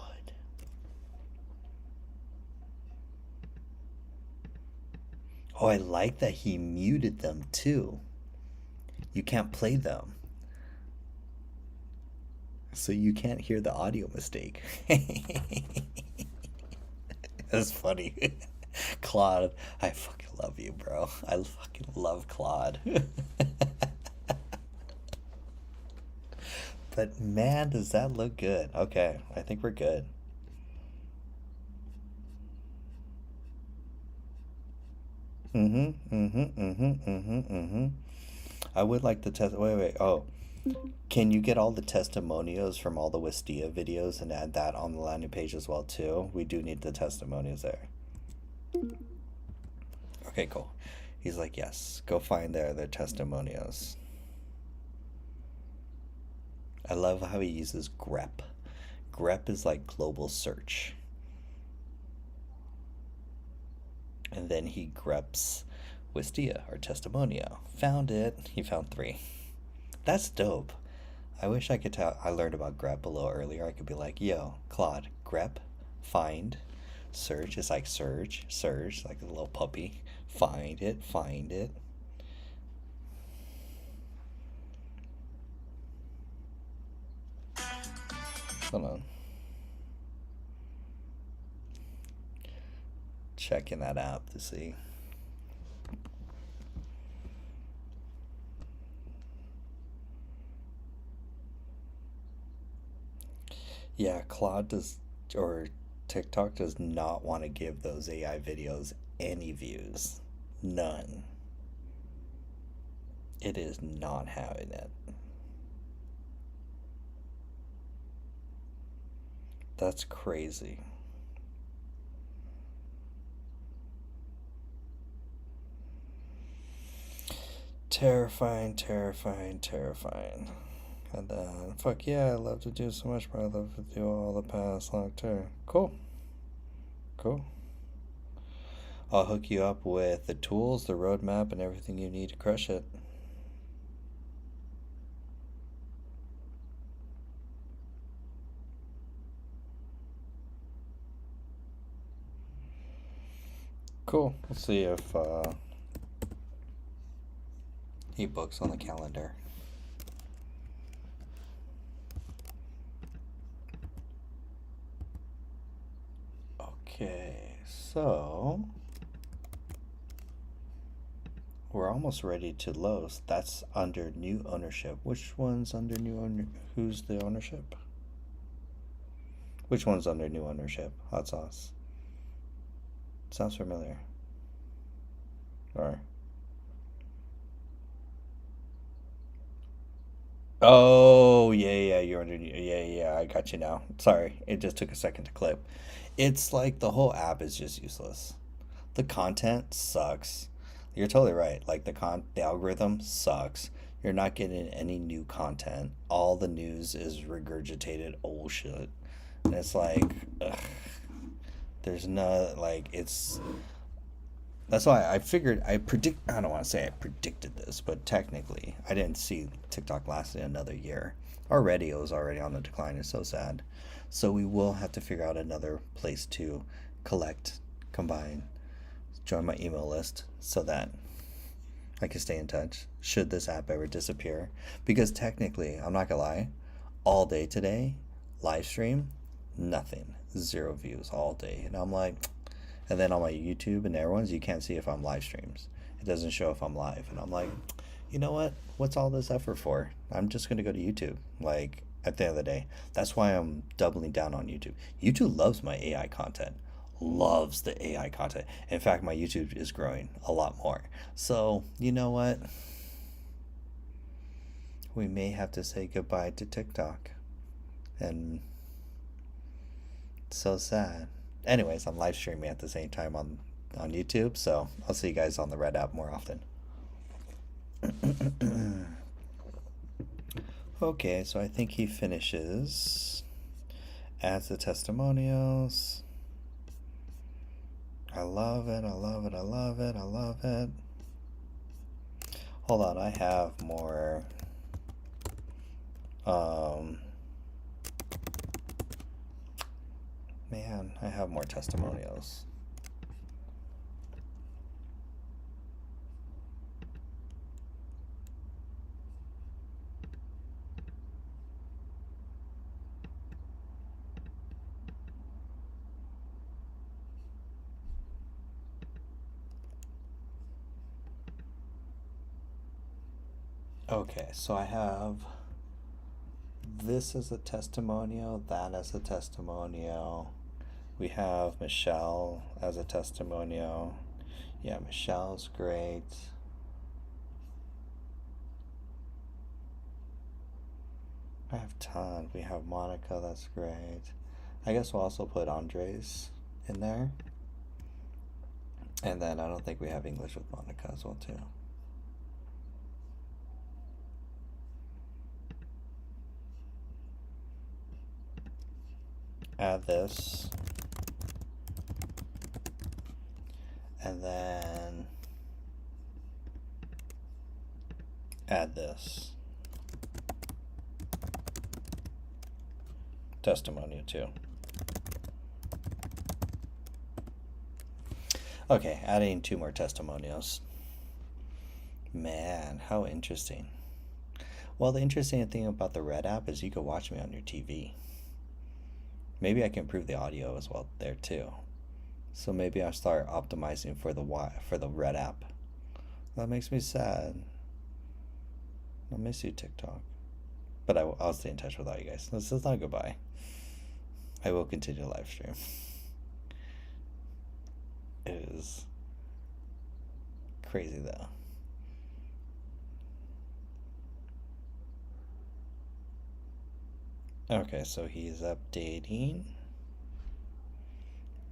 Oh, I like that he muted them too. You can't play them. So you can't hear the audio mistake. That's funny. Claude, I fucking love you, bro. I fucking love Claude. But man, does that look good. Okay, I think we're good. I would like to test. Wait. Oh, can you get all the testimonials from all the Wistia videos and add that on the landing page as well too? We do need the testimonials there. Okay, cool. He's like, yes, go find their testimonials. I love how he uses grep. Grep is like global search. And then he greps Wistia or Testimonio. Found it. He found 3. That's dope. I wish I could tell. I learned about grep a little earlier. I could be like, yo, Claude, grep, find, search. It's like search, like a little puppy. Find it, find it. Hold on. Checking that app to see. Yeah, Claude does, or TikTok does not want to give those AI videos any views. None. It is not having it. That's crazy. Terrifying, terrifying, terrifying. And then, fuck yeah, I love to do so much more. I love to do all the past long term. Cool. Cool. I'll hook you up with the tools, the roadmap, and everything you need to crush it. Cool. We'll see if he books on the calendar. Okay, so we're almost ready to Los. That's under new ownership. Which one's under new owner? Who's the ownership? Which one's under new ownership? Hot sauce. Sounds familiar. Or oh yeah, you're under yeah, I got you now. Sorry, it just took a second to clip. It's like the whole app is just useless. The content sucks. You're totally right. Like the algorithm sucks. You're not getting any new content. All the news is regurgitated old shit. And it's like, ugh, there's no, like, it's, that's why I figured, I don't want to say I predicted this, but technically, I didn't see TikTok lasting another year. Already, it was already on the decline. It's so sad. So we will have to figure out another place to collect, combine, join my email list so that I can stay in touch should this app ever disappear. Because technically, I'm not gonna lie, all day today, live stream, nothing, 0 views all day. And I'm like, and then on my YouTube and everyone's, you can't see if I'm live streams. It doesn't show if I'm live. And I'm like, you know what? What's all this effort for? I'm just gonna go to YouTube. Like, at the end of the day, that's why I'm doubling down on YouTube. YouTube loves my AI content. Loves the AI content. In fact, my YouTube is growing a lot more. So, you know what? We may have to say goodbye to TikTok. And it's so sad. Anyways, I'm live streaming at the same time on YouTube, so I'll see you guys on the Red app more often. Okay, so I think he finishes. Adds the testimonials. I love it, I love it, I love it, I love it. Hold on, I have more. Man, I have more testimonials. Okay, so I have this as a testimonial, that as a testimonial. We have Michelle as a testimonial. Yeah, Michelle's great. I have ton. We have Monica, that's great. I guess we'll also put Andres in there. And then I don't think we have English with Monica as well too. add this, and then add this. Testimonial too. Okay, adding 2 more testimonials. Man, how interesting. Well, the interesting thing about the Red app is you can watch me on your TV. Maybe I can improve the audio as well there too. So maybe I'll start optimizing for the Red app. That makes me sad. I'll miss you, TikTok. But I'll stay in touch with all you guys. This is not goodbye. I will continue to live stream. It is crazy though. Okay, so he's updating,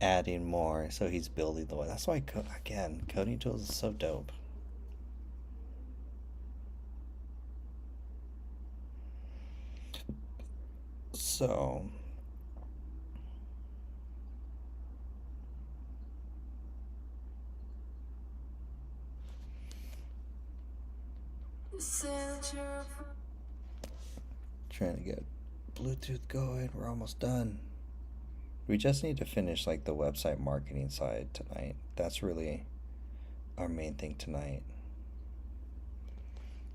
adding more, so he's building the way. That's why, again, coding tools is so dope. So, trying to get Bluetooth going. We're almost done. We just need to finish like the website marketing side tonight. That's really our main thing tonight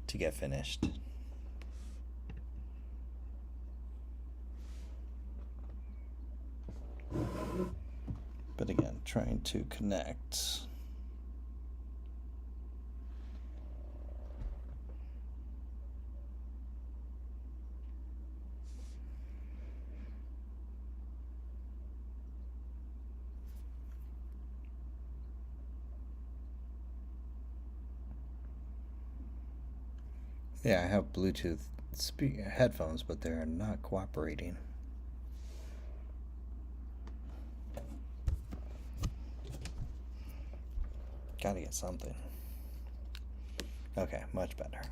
to get finished. But again, trying to connect. Yeah, I have Bluetooth headphones, but they're not cooperating. Gotta get something. Okay, much better.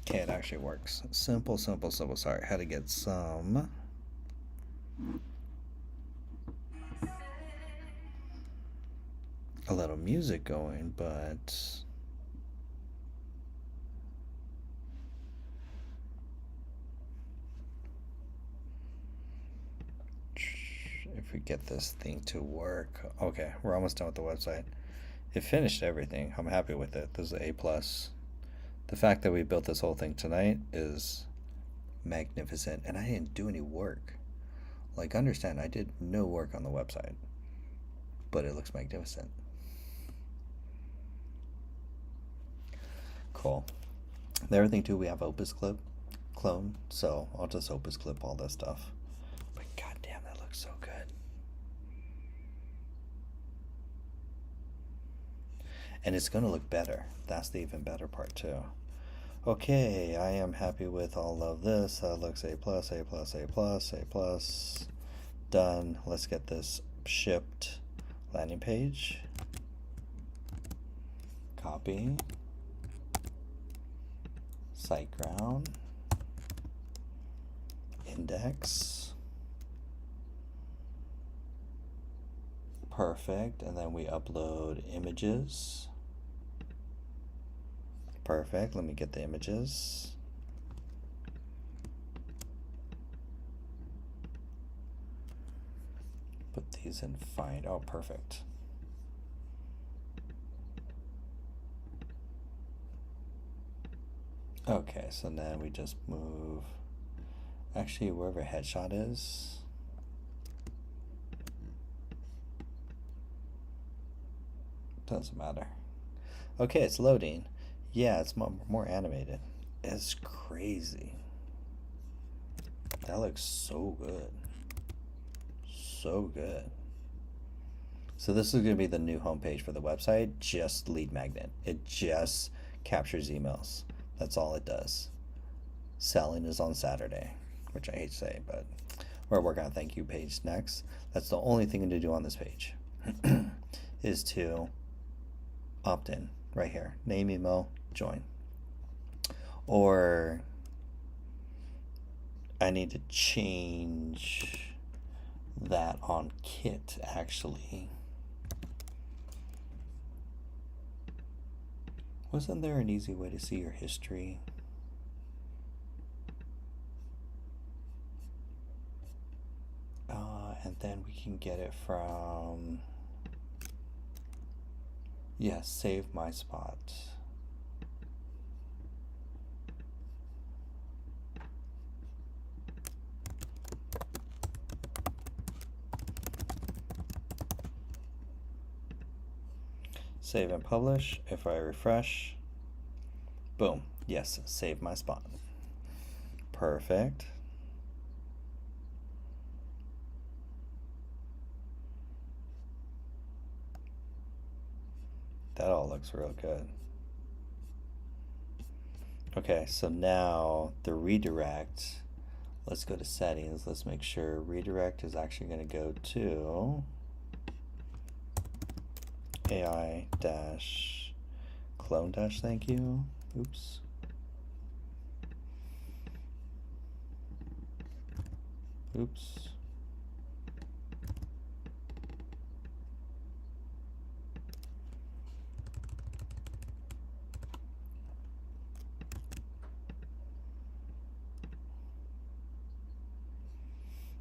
Okay, it actually works. Simple. Sorry, had to get some. A little music going, but if we get this thing to work. Okay, we're almost done with the website. It finished everything. I'm happy with it. This is A+. The fact that we built this whole thing tonight is magnificent, and I didn't do any work. Like, understand, I did no work on the website, but it looks magnificent. Cool. The other thing too, we have Opus Clip clone, so I'll just Opus Clip all this stuff. But goddamn, that looks so good. And it's gonna look better. That's the even better part too. Okay, I am happy with all of this. That looks A+, A+. Done. Let's get this shipped. Landing page. Copy. SiteGround. Index. Perfect. And then we upload images. Perfect. Let me get the images. Put these in find. Oh, perfect. Okay, so then we just move, actually wherever headshot is. Doesn't matter. Okay, it's loading. Yeah, it's more animated. It's crazy. That looks so good. So good. So this is going to be the new homepage for the website, just lead magnet. It just captures emails. That's all it does. Selling is on Saturday, which I hate to say, but we're working on a thank you page next. That's the only thing to do on this page is to opt in right here. Name, email, join. Or I need to change that on Kit, actually. Wasn't there an easy way to see your history? And then we can get it from, yeah, save my spot. Save and publish. If I refresh, boom, yes, save my spot. Perfect. That all looks real good. Okay, so now the redirect, let's go to settings. Let's make sure redirect is actually going to go to AI dash clone dash thank you. Oops. Oops.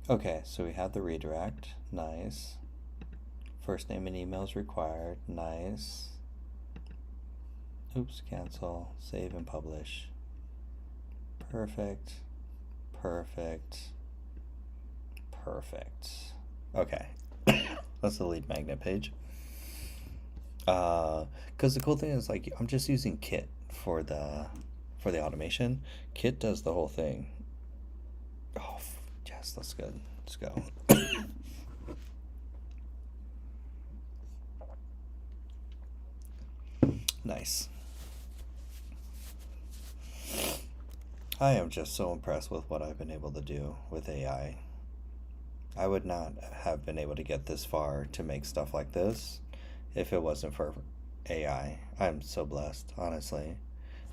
Okay, so we have the redirect. Nice. First name and email is required. Nice. Oops, cancel. Save and publish. Perfect. Perfect. Perfect. Okay. That's the lead magnet page. Because the cool thing is, like, I'm just using Kit for the automation. Kit does the whole thing. Oh, yes, that's good. Let's go. Nice. I am just so impressed with what I've been able to do with AI. I would not have been able to get this far to make stuff like this if it wasn't for AI. I'm so blessed, honestly.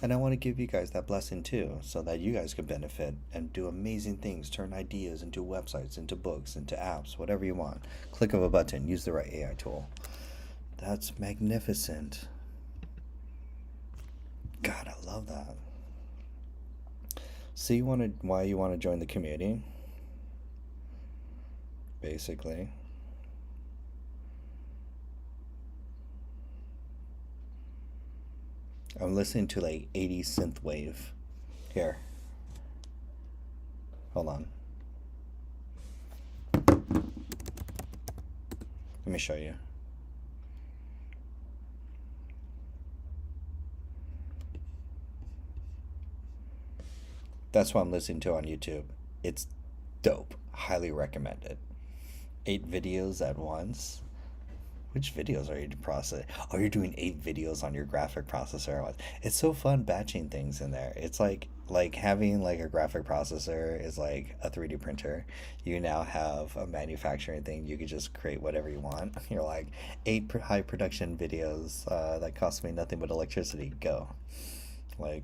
And I want to give you guys that blessing too, so that you guys can benefit and do amazing things, turn ideas into websites, into books, into apps, whatever you want. Click of a button, use the right AI tool. That's magnificent. God, I love that. See why you want to join the community? Basically. I'm listening to like 80s synth wave. Here. Hold on. Let me show you. That's what I'm listening to on YouTube. It's dope. Highly recommend it. 8 videos at once. Which videos are you processing? Oh, you're doing 8 videos on your graphic processor. It's so fun batching things in there. It's like having like a graphic processor is like a 3D printer. You now have a manufacturing thing. You can just create whatever you want. You're like 8 high production videos that cost me nothing but electricity. Go. Like,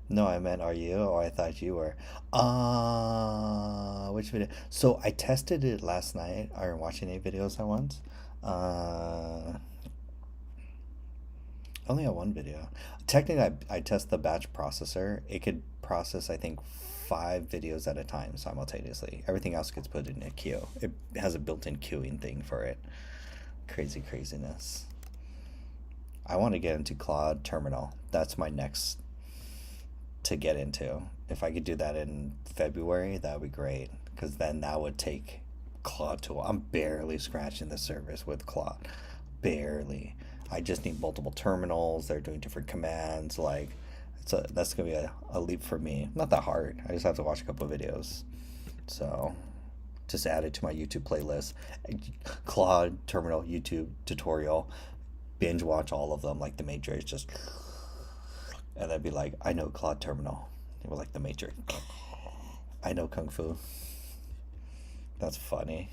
no, I meant, are you? Oh, I thought you were. Which video? So I tested it last night. I was watching 8 videos at once. Only had 1 video. Technically, I test the batch processor. It could process, I think, 5 videos at a time simultaneously. Everything else gets put in a queue. It has a built-in queuing thing for it. Craziness. I want to get into Claude Terminal. That's my next to get into. If I could do that in February, that would be great, because then that would take Claude tool. I'm barely scratching the surface with Claude. Barely. I just need multiple terminals. They're doing different commands. Like, that's gonna be a leap for me. Not that hard. I just have to watch a couple of videos. So just add it to my YouTube playlist. Claude terminal YouTube tutorial. Binge watch all of them like The Matrix. Just, and then be like, I know Claude terminal. It was like The Matrix. I know Kung Fu. That's funny.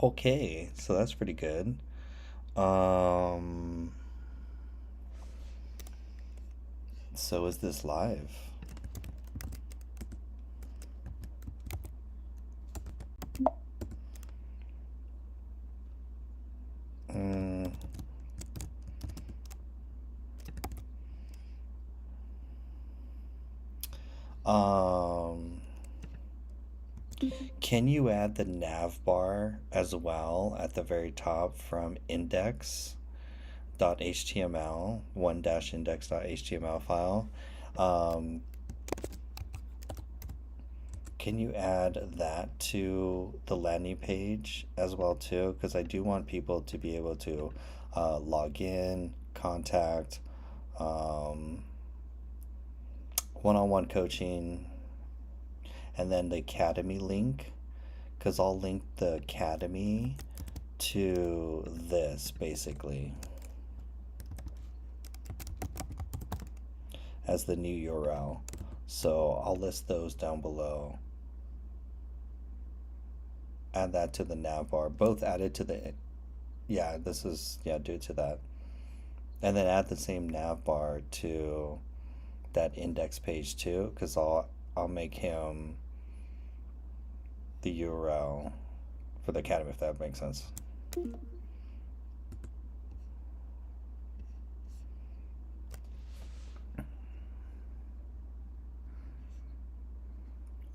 Okay, so that's pretty good. Um, so is this live? Mm. Um, can you add the nav bar as well at the very top from index.html, one-index.html file? Um, can you add that to the landing page as well too? Because I do want people to be able to log in, contact, um, one-on-one coaching, and then the academy link, because I'll link the academy to this basically as the new URL. So I'll list those down below. Add that to the nav bar, both added to the, yeah, this is, yeah, do it to that. And then add the same nav bar to that index page too, because I'll make him the URL for the academy, if that makes sense.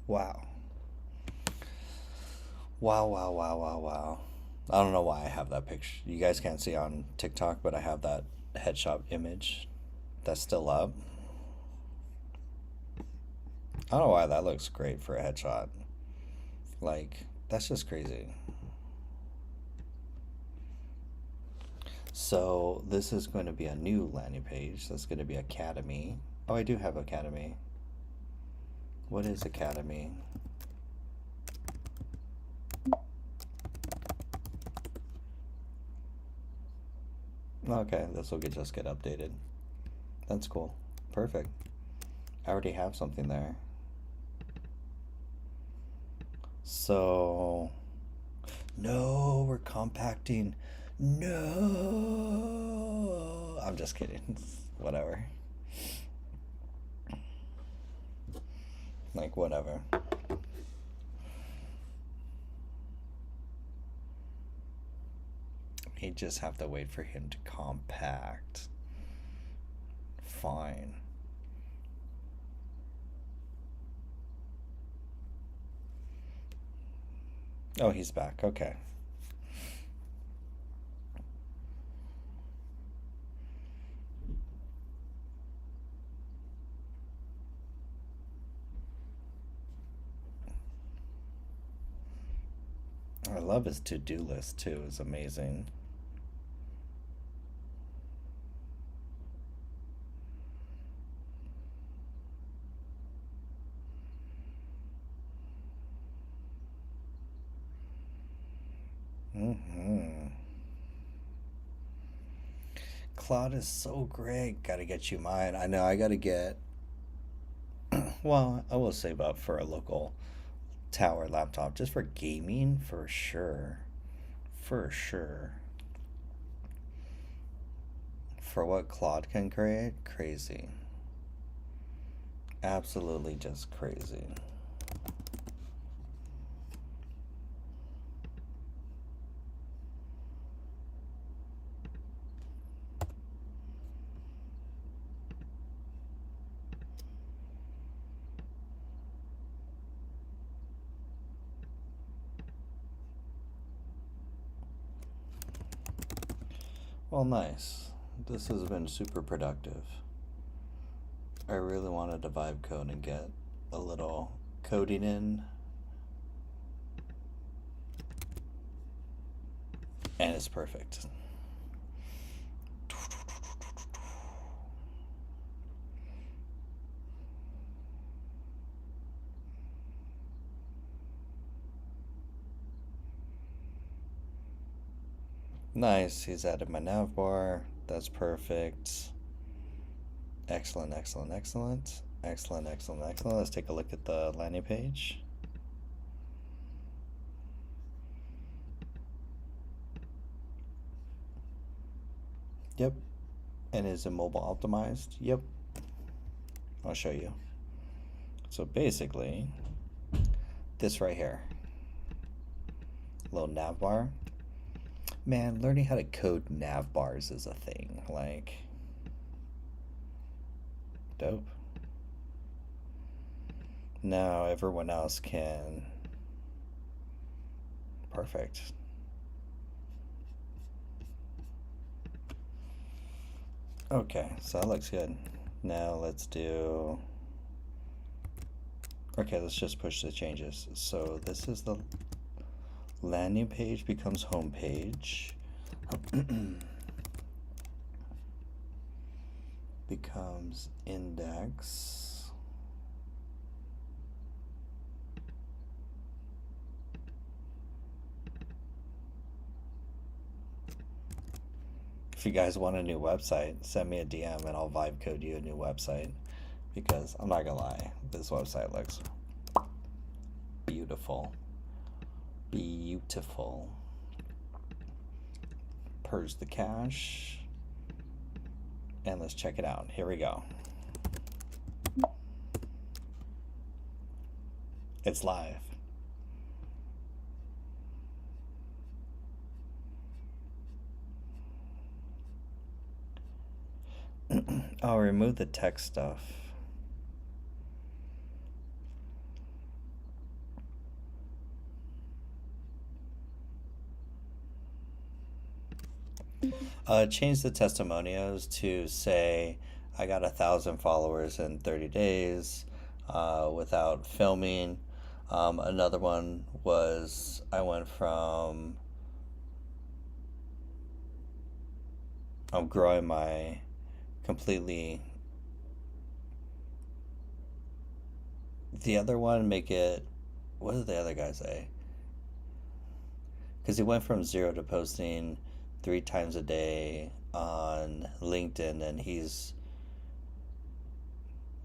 Wow. Wow, wow, wow, wow, wow. I don't know why I have that picture. You guys can't see on TikTok, but I have that headshot image that's still up. I don't know why that looks great for a headshot. Like, that's just crazy. So this is going to be a new landing page. That's going to be Academy. Oh, I do have Academy. What is Academy? Okay, this will just get updated. That's cool. Perfect. I already have something there. So, no, we're compacting. No, I'm just kidding. Whatever. Like, whatever. We just have to wait for him to compact. Fine. Oh, he's back. Okay. I love his to-do list too. It's amazing. Claude is so great. Gotta get you mine. I know I gotta get. Well, I will save up for a local tower laptop just for gaming for sure. For sure. For what Claude can create, crazy. Absolutely just crazy. Well, nice. This has been super productive. I really wanted to vibe code and get a little coding in. And it's perfect. Nice, he's added my nav bar. That's perfect. Excellent, excellent, excellent. Excellent, excellent, excellent. Let's take a look at the landing page. Yep. And is it mobile optimized? Yep. I'll show you. So basically, this right here, little nav bar. Man, learning how to code nav bars is a thing. Like, dope. Now everyone else can. Perfect. Okay, so that looks good. Now let's do. Okay, let's just push the changes. So this is the landing page becomes home page. Becomes index. If you guys want a new website, send me a DM and I'll vibe code you a new website, because I'm not gonna lie, this website looks beautiful. Beautiful. Purge the cache. And let's check it out. Here we go. It's live. I'll remove the text stuff. Change the testimonials to say I got 1,000 followers in 30 days without filming. Another one was I went from I'm growing my completely. The other one, make it, what did the other guy say? Because he went from 0 to posting 3 times a day on LinkedIn, and he's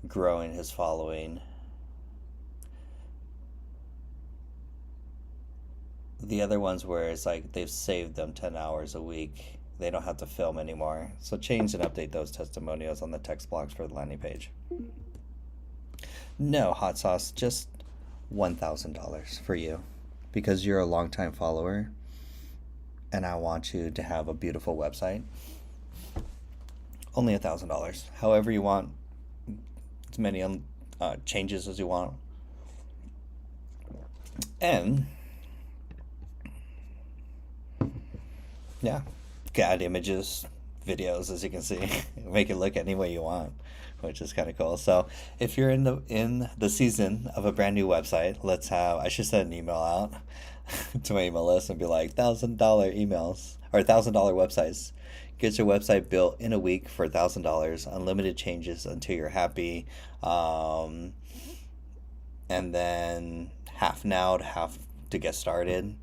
growing his following. The other ones where it's like they've saved them 10 hours a week. They don't have to film anymore. So change and update those testimonials on the text blocks for the landing page. No, hot sauce, just $1,000 for you, because you're a longtime follower and I want you to have a beautiful website. Only $1,000. However you want, as many changes as you want. And yeah, add images, videos, as you can see. Make it look any way you want, which is kind of cool. So if you're in the season of a brand new website, I should send an email out to my email list and be like, $1,000 emails or $1,000 websites. Get your website built in a week for $1,000, unlimited changes until you're happy. And then half now to half to get started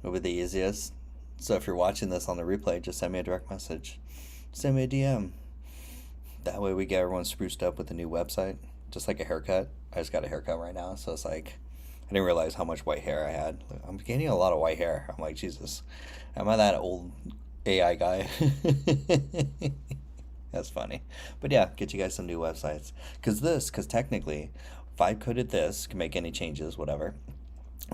would be the easiest. So if you're watching this on the replay, just send me a direct message. Send me a DM. That way we get everyone spruced up with a new website. Just like a haircut. I just got a haircut right now, so it's like, I didn't realize how much white hair I had. I'm gaining a lot of white hair. I'm like, Jesus, am I that old AI guy? That's funny. But yeah, get you guys some new websites. Because technically, Vibe coded this, can make any changes, whatever.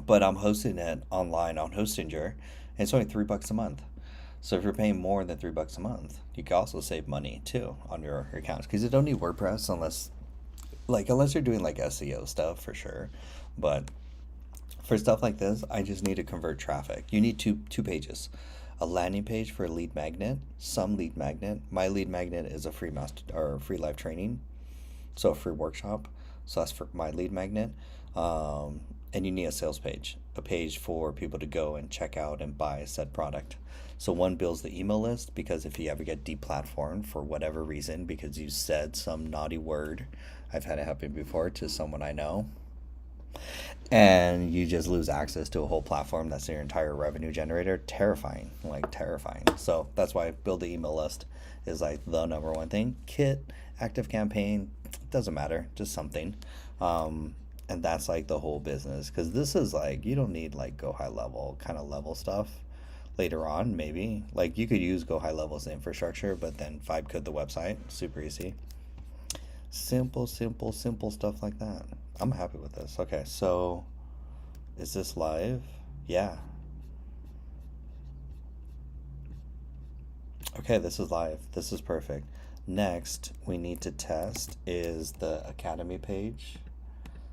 But I'm hosting it online on Hostinger. And it's only $3 a month. So if you're paying more than $3 a month, you can also save money too on your accounts, because you don't need WordPress unless you're doing like SEO stuff for sure. But for stuff like this, I just need to convert traffic. You need two pages. A landing page for a lead magnet, some lead magnet. My lead magnet is a free free live training, so a free workshop. So that's for my lead magnet. And you need a sales page, a page for people to go and check out and buy said product. So one builds the email list, because if you ever get deplatformed for whatever reason because you said some naughty word, I've had it happen before to someone I know, and you just lose access to a whole platform that's your entire revenue generator. Terrifying, like terrifying. So that's why build the email list is like the number one thing. Kit, Active Campaign, doesn't matter, just something. And that's like the whole business, because this is like, you don't need like go high level kind of level stuff. later on, maybe. Like you could use Go High Level as the infrastructure, but then vibe code the website. Super easy. Simple, simple, simple stuff like that. I'm happy with this. Okay, so is this live? Yeah. Okay, this is live. This is perfect. Next, we need to test is the Academy page.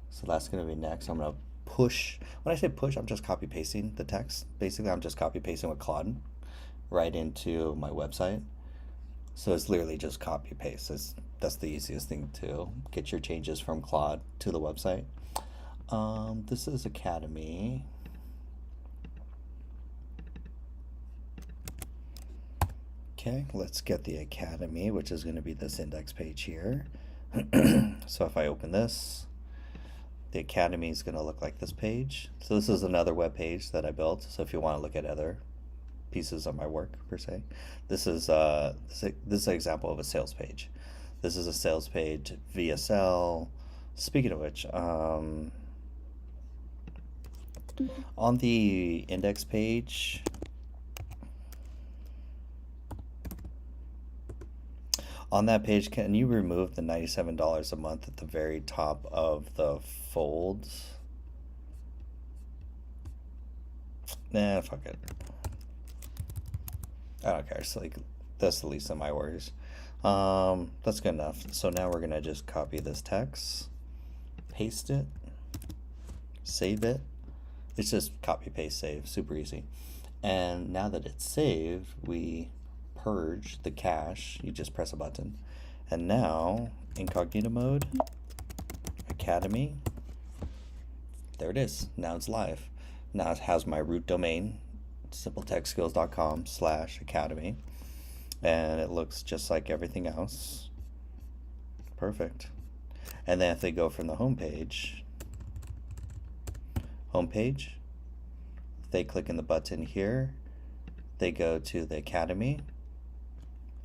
So that's going to be next. I'm going to push. When I say push, I'm just copy pasting the text. Basically, I'm just copy pasting with Claude right into my website. So it's literally just copy paste. That's the easiest thing to get your changes from Claude to the website. This is Academy. Okay, let's get the Academy, which is going to be this index page here. So if I open this, the Academy is going to look like this page. So this is another web page that I built. So if you want to look at other pieces of my work per se, this is an example of a sales page. This is a sales page, VSL. Speaking of which, on the index page, on that page, can you remove the $97 a month at the very top of the folds? Nah, fuck it. I don't care. It's like, that's the least of my worries. That's good enough. So now we're gonna just copy this text, paste it, save it. It's just copy, paste, save, super easy. And now that it's saved, we purge the cache. You just press a button. And now, incognito mode, Academy. There it is. Now it's live. Now it has my root domain, simpletechskills.com/academy. And it looks just like everything else. Perfect. And then if they go from the homepage, they click in the button here, they go to the Academy,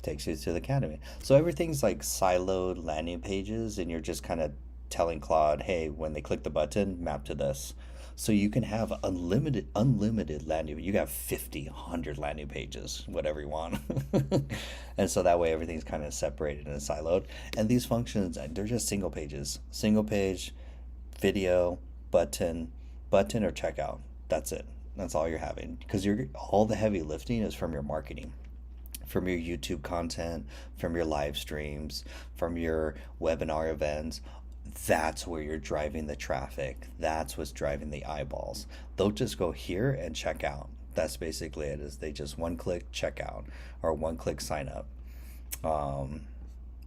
takes you to the Academy. So everything's like siloed landing pages, and you're just kind of telling Claude, hey, when they click the button, map to this. So you can have unlimited landing. You have 50, 100 landing pages, whatever you want. And so that way everything's kind of separated and siloed. And these functions, they're just single pages. Single page, video, button or checkout. That's it. That's all you're having. Because all the heavy lifting is from your marketing, from your YouTube content, from your live streams, from your webinar events. That's where you're driving the traffic. That's what's driving the eyeballs. They'll just go here and check out. That's basically it. Is they just one click check out or one click sign up.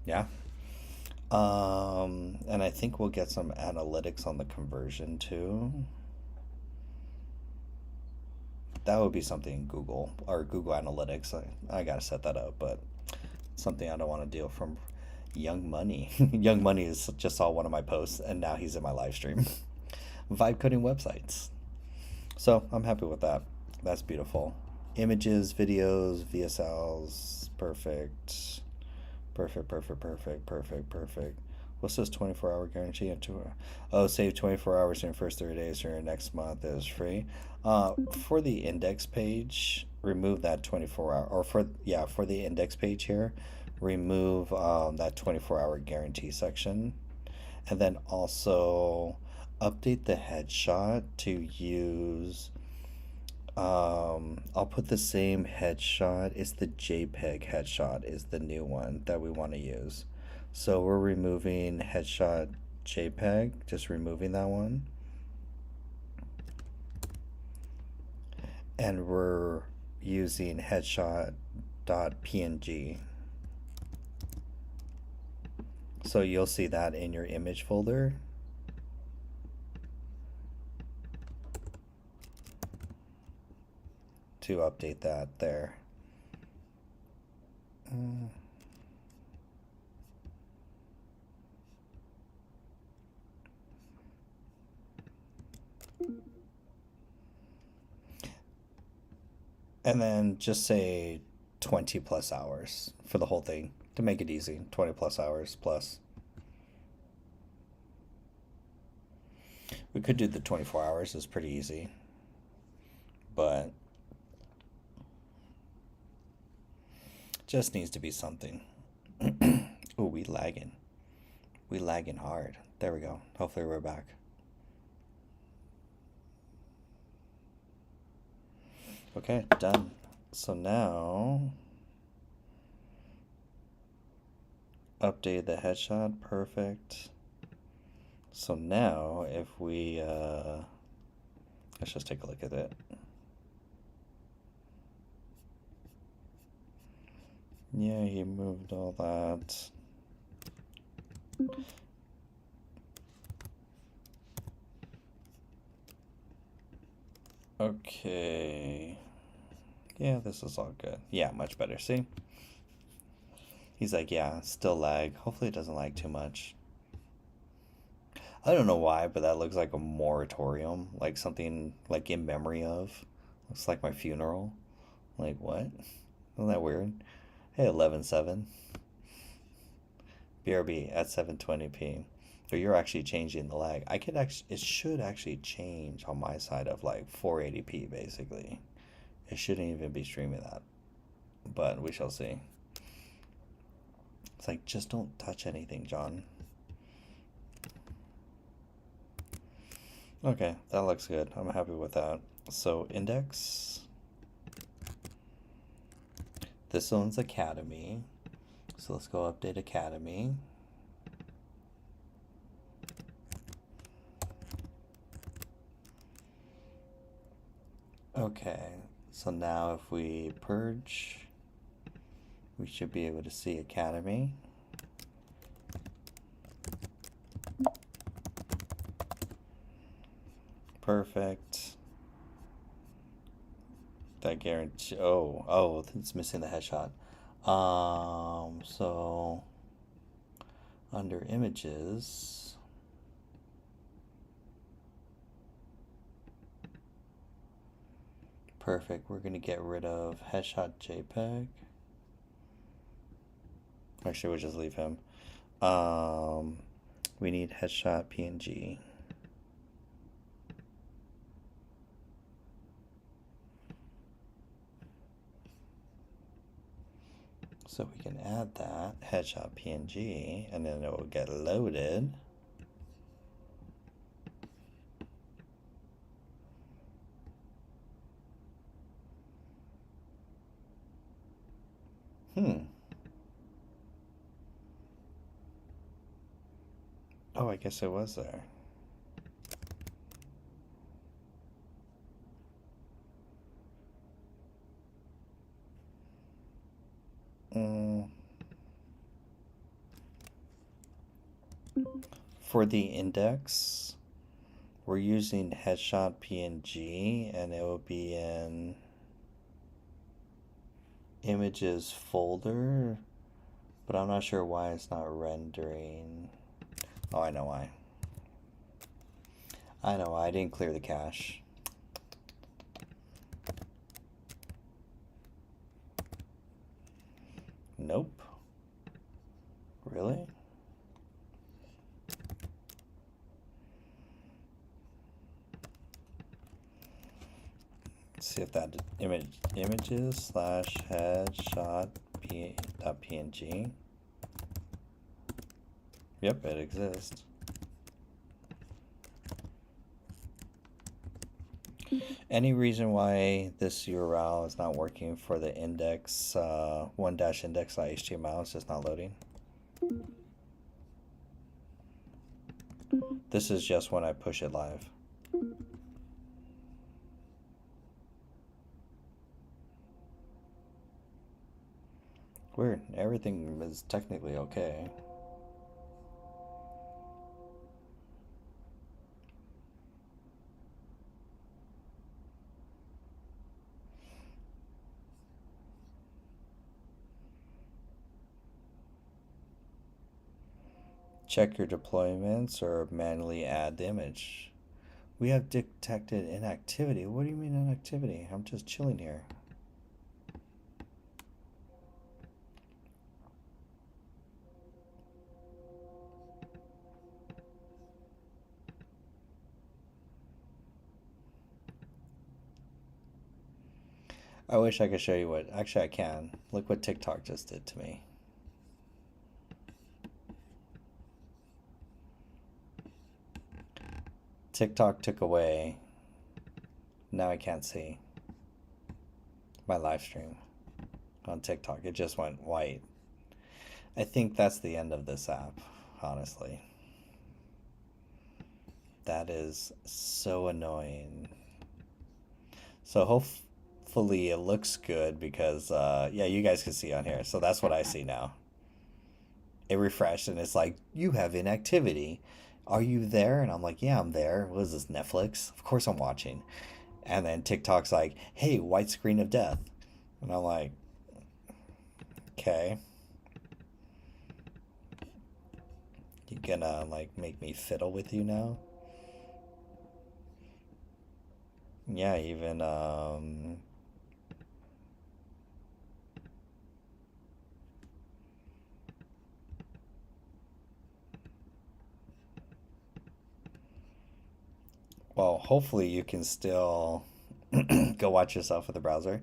Yeah. And I think we'll get some analytics on the conversion too. That would be something in Google or Google Analytics. I gotta set that up, but something I don't want to deal from Young Money. Young Money is just saw one of my posts, and now he's in my live stream. Vibe coding websites. So I'm happy with that. That's beautiful. Images, videos, VSLs, perfect. Perfect. What's this 24-hour guarantee? Save 24 hours in your first 30 days or your next month is free. For the index page, remove that 24-hour, or for the index page here, remove that 24-hour guarantee section. And then also update the headshot to use, I'll put the same headshot. It's the JPEG headshot is the new one that we want to use. So we're removing headshot JPEG, just removing that one. And we're using headshot.png. So you'll see that in your image folder. To update that there. And then just say 20 plus hours for the whole thing to make it easy. 20 plus hours plus. We could do the 24 hours, it's pretty easy. But Just needs to be something. Oh, we lagging. We lagging hard. There we go. Hopefully we're back. Okay, done. So now, update the headshot. Perfect. So now, if we, let's just take a look at it. Yeah, he moved all that. Okay. Yeah, this is all good. Yeah, much better. See? He's like, yeah, still lag. Hopefully it doesn't lag too much. I don't know why, but that looks like a moratorium. Like something like in memory of. Looks like my funeral. Like, what? Isn't that weird? Hey, 11.7. BRB at 720p. So you're actually changing the lag. I could actually, it should actually change on my side of like 480p basically. It shouldn't even be streaming that, but we shall see. It's like, just don't touch anything, John. Okay, that looks good. I'm happy with that. So index. This one's Academy. So let's go update Academy. Okay, so now if we purge, we should be able to see Academy. Perfect. That guarantee. Oh, it's missing the headshot. So under images, perfect. We're gonna get rid of headshot JPEG. Actually, we'll just leave him. We need headshot PNG. So we can add that headshot PNG, and then it will get loaded. Oh, I guess it was there. For the index, we're using headshot PNG, and it will be in images folder, but I'm not sure why it's not rendering. Oh, I know why. I know why. I didn't clear the cache. Nope. Really? Let's see if that images slash headshot .png. Yep, it exists. Any reason why this URL is not working for the index, one-index.html? It's just not loading. This is just when I push it live. Weird. Everything is technically okay. Check your deployments or manually add the image. We have detected inactivity. What do you mean inactivity? I'm just chilling here. I wish I could show you what. Actually, I can. Look what TikTok just did to me. TikTok took away. Now I can't see my live stream on TikTok. It just went white. I think that's the end of this app, honestly. That is so annoying. So hopefully it looks good because, yeah, you guys can see on here. So that's what I see now. It refreshed and it's like, you have inactivity. Are you there? And I'm like, yeah, I'm there. What is this, Netflix? Of course I'm watching. And then TikTok's like, hey, white screen of death. And I'm like, okay. You gonna, like, make me fiddle with you now? Yeah, even, well, hopefully you can still go watch yourself with the browser.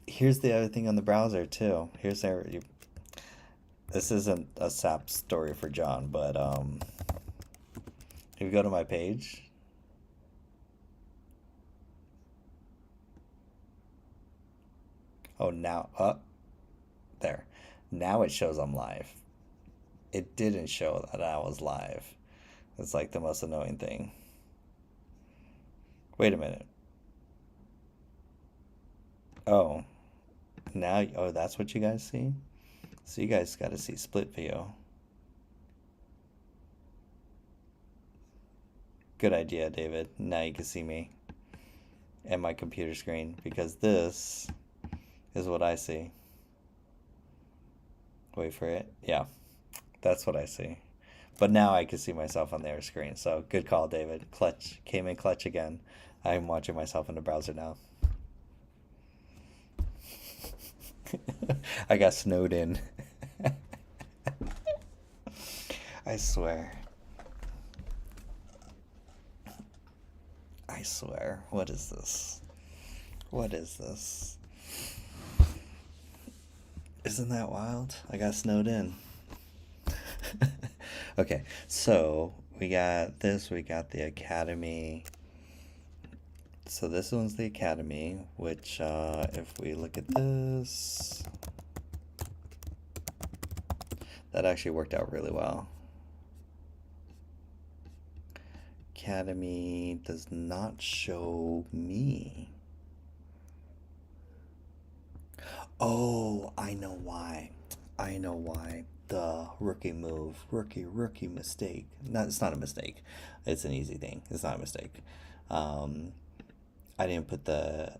Here's the other thing on the browser too. Here's there. This isn't a SAP story for John, but if you go to my page, oh now there, now it shows I'm live. It didn't show that I was live. It's like the most annoying thing. Wait a minute. Oh, now, oh, that's what you guys see? So you guys got to see split view. Good idea, David. Now you can see me and my computer screen because this is what I see. Wait for it. Yeah, that's what I see. But now I can see myself on their screen. So good call, David. Clutch. Came in clutch again. I'm watching myself in the browser now. I got snowed in. I swear. I swear. What is this? What is this? Isn't that wild? I got snowed in. Okay, so we got this, we got the Academy. So this one's the Academy, which if we look at this, that actually worked out really well. Academy does not show me. Oh, I know why. I know why. The rookie move. Rookie mistake. No, it's not a mistake. It's an easy thing. It's not a mistake. I didn't put the...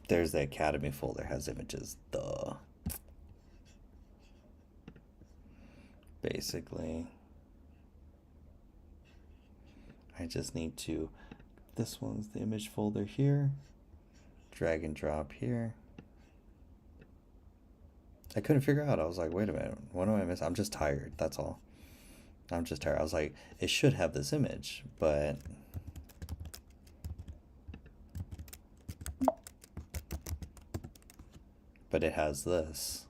There's the Academy folder. Has images. Duh. Basically. I just need to... This one's the image folder here. Drag and drop here. I couldn't figure out. I was like, wait a minute. What am I missing? I'm just tired. That's all. I'm just tired. I was like, it should have this image, but... But it has this.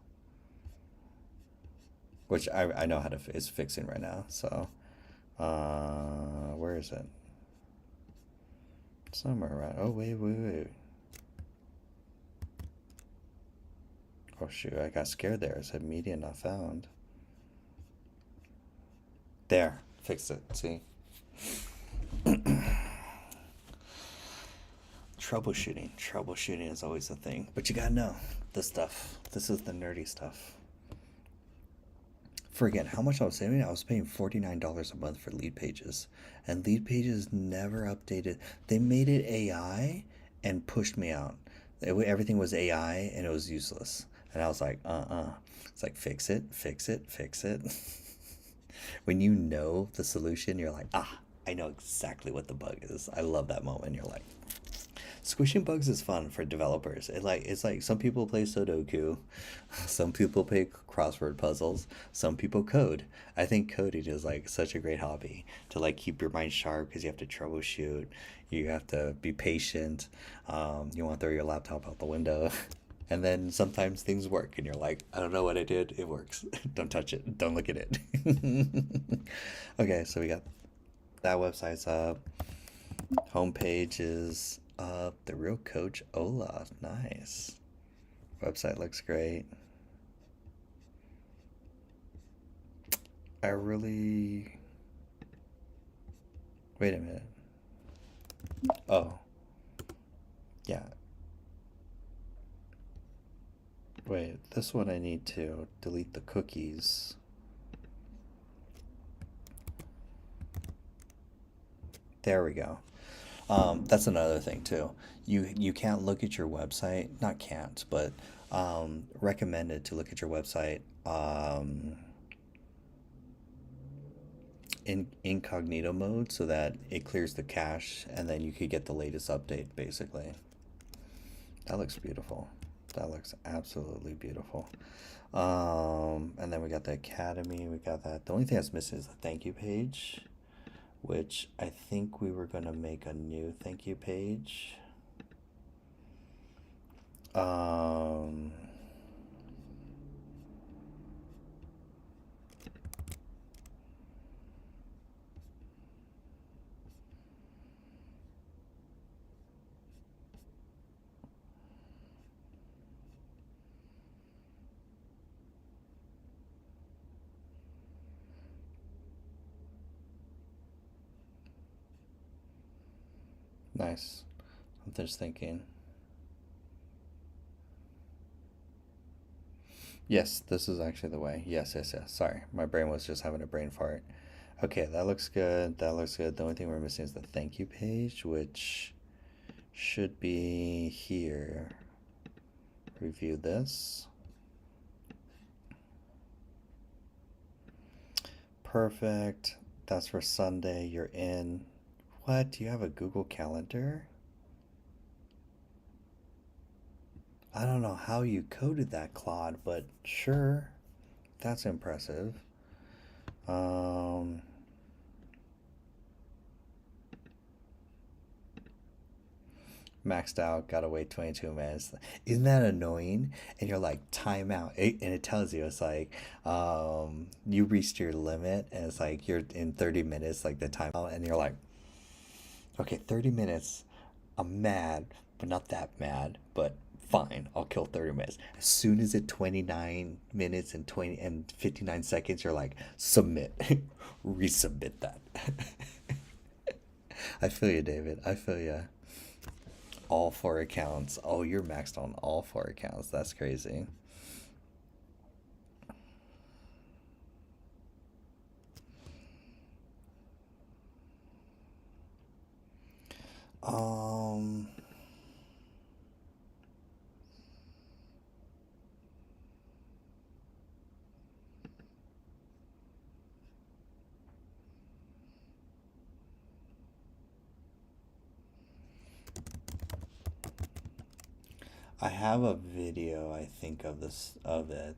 Which I know how to... It's fixing right now, so... where is it? Somewhere around... Oh, wait. Oh shoot, I got scared there. It said media not found. There, fixed it, see? Troubleshooting is always a thing. But you gotta know this stuff. This is the nerdy stuff. Forget how much I was saving. I was paying $49 a month for Lead Pages. And Lead Pages never updated. They made it AI and pushed me out. Everything was AI and it was useless. And I was like, It's like, fix it. When you know the solution, you're like, I know exactly what the bug is. I love that moment. You're like, Squishing bugs is fun for developers. It's like some people play Sudoku, some people play crossword puzzles, some people code. I think coding is like such a great hobby to like keep your mind sharp because you have to troubleshoot, you have to be patient, you want to throw your laptop out the window. And then sometimes things work and you're like, I don't know what I did, it works. Don't touch it, don't look at it. Okay, so we got that website's up. Homepage is up. The Real Coach Ola. Nice. Website looks great. I really. Wait a minute. Oh. Yeah. Wait, this one I need to delete the cookies. There we go. That's another thing too. You can't look at your website, not can't, but recommended to look at your website in incognito mode so that it clears the cache and then you could get the latest update basically. That looks beautiful. That looks absolutely beautiful. And then we got the Academy, we got that. The only thing that's missing is the thank you page, which I think we were going to make a new thank you page. Nice. I'm just thinking. Yes, this is actually the way. Yes, yes, yes. Sorry, my brain was just having a brain fart. Okay, that looks good. That looks good. The only thing we're missing is the thank you page, which should be here. Review this. Perfect. That's for Sunday. You're in. What? Do you have a Google Calendar? I don't know how you coded that, Claude, but sure. That's impressive. Maxed out, gotta wait 22 minutes. Isn't that annoying? And you're like, time out. And it tells you, it's like, you reached your limit, and it's like, you're in 30 minutes, like the timeout, and you're like, okay, 30 minutes. I'm mad, but not that mad, but fine, I'll kill 30 minutes. As soon as it's 29 minutes and 59 seconds, you're like, submit. Resubmit that. I feel you, David. I feel you. All 4 accounts. Oh, you're maxed on all 4 accounts. That's crazy. Um, I have a video, I think, of this of it.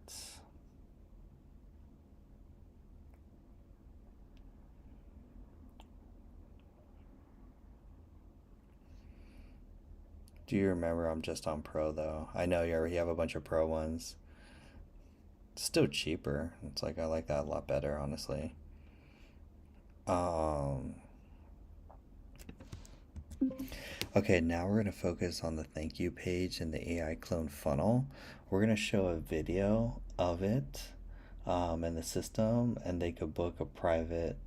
Do you remember? I'm just on Pro though. I know you already have a bunch of Pro ones. It's still cheaper. It's like I like that a lot better, honestly. Um, okay, now we're gonna focus on the thank you page and the AI clone funnel. We're gonna show a video of it in the system, and they could book a private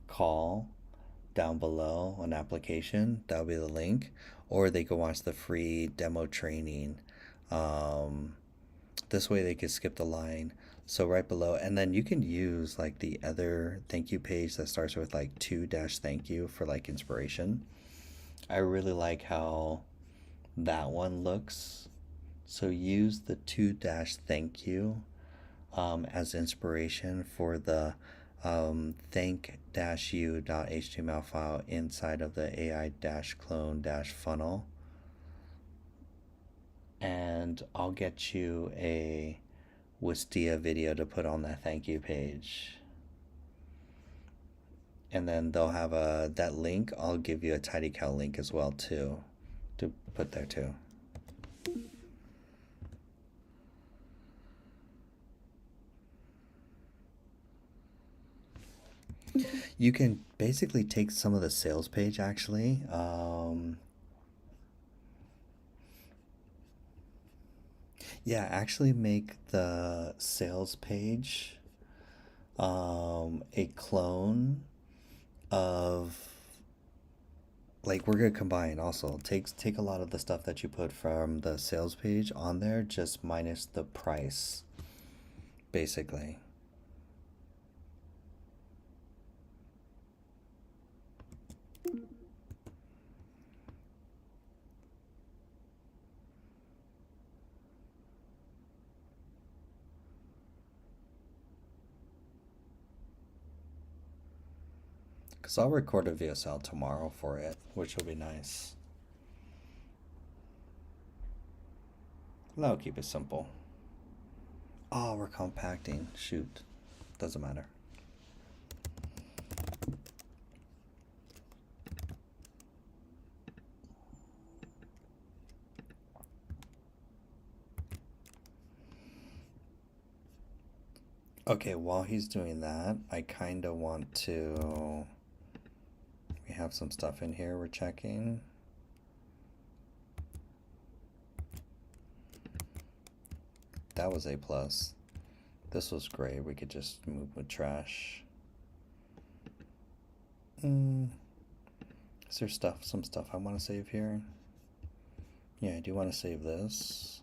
call down below an application. That'll be the link, or they could watch the free demo training. This way they could skip the line. So right below, and then you can use like the other thank you page that starts with like to dash thank you for like inspiration. I really like how that one looks. So use the to dash thank you as inspiration for the thank-u.html file inside of the AI-clone-funnel. and I'll get you a Wistia video to put on that thank you page. And then they'll have that link. I'll give you a TidyCal link as well too, to put there too. You can basically take some of the sales page actually. Yeah, actually make the sales page a clone of, like, we're gonna combine also. Take a lot of the stuff that you put from the sales page on there, just minus the price, basically. Because I'll record a VSL tomorrow for it, which will be nice. And I'll keep it simple. Oh, we're compacting. Shoot. Doesn't matter. Okay, while he's doing that, I kind of want to... We have some stuff in here we're checking. That was A+. This was great. We could just move with trash. Is there some stuff I want to save here? Yeah, I do want to save this.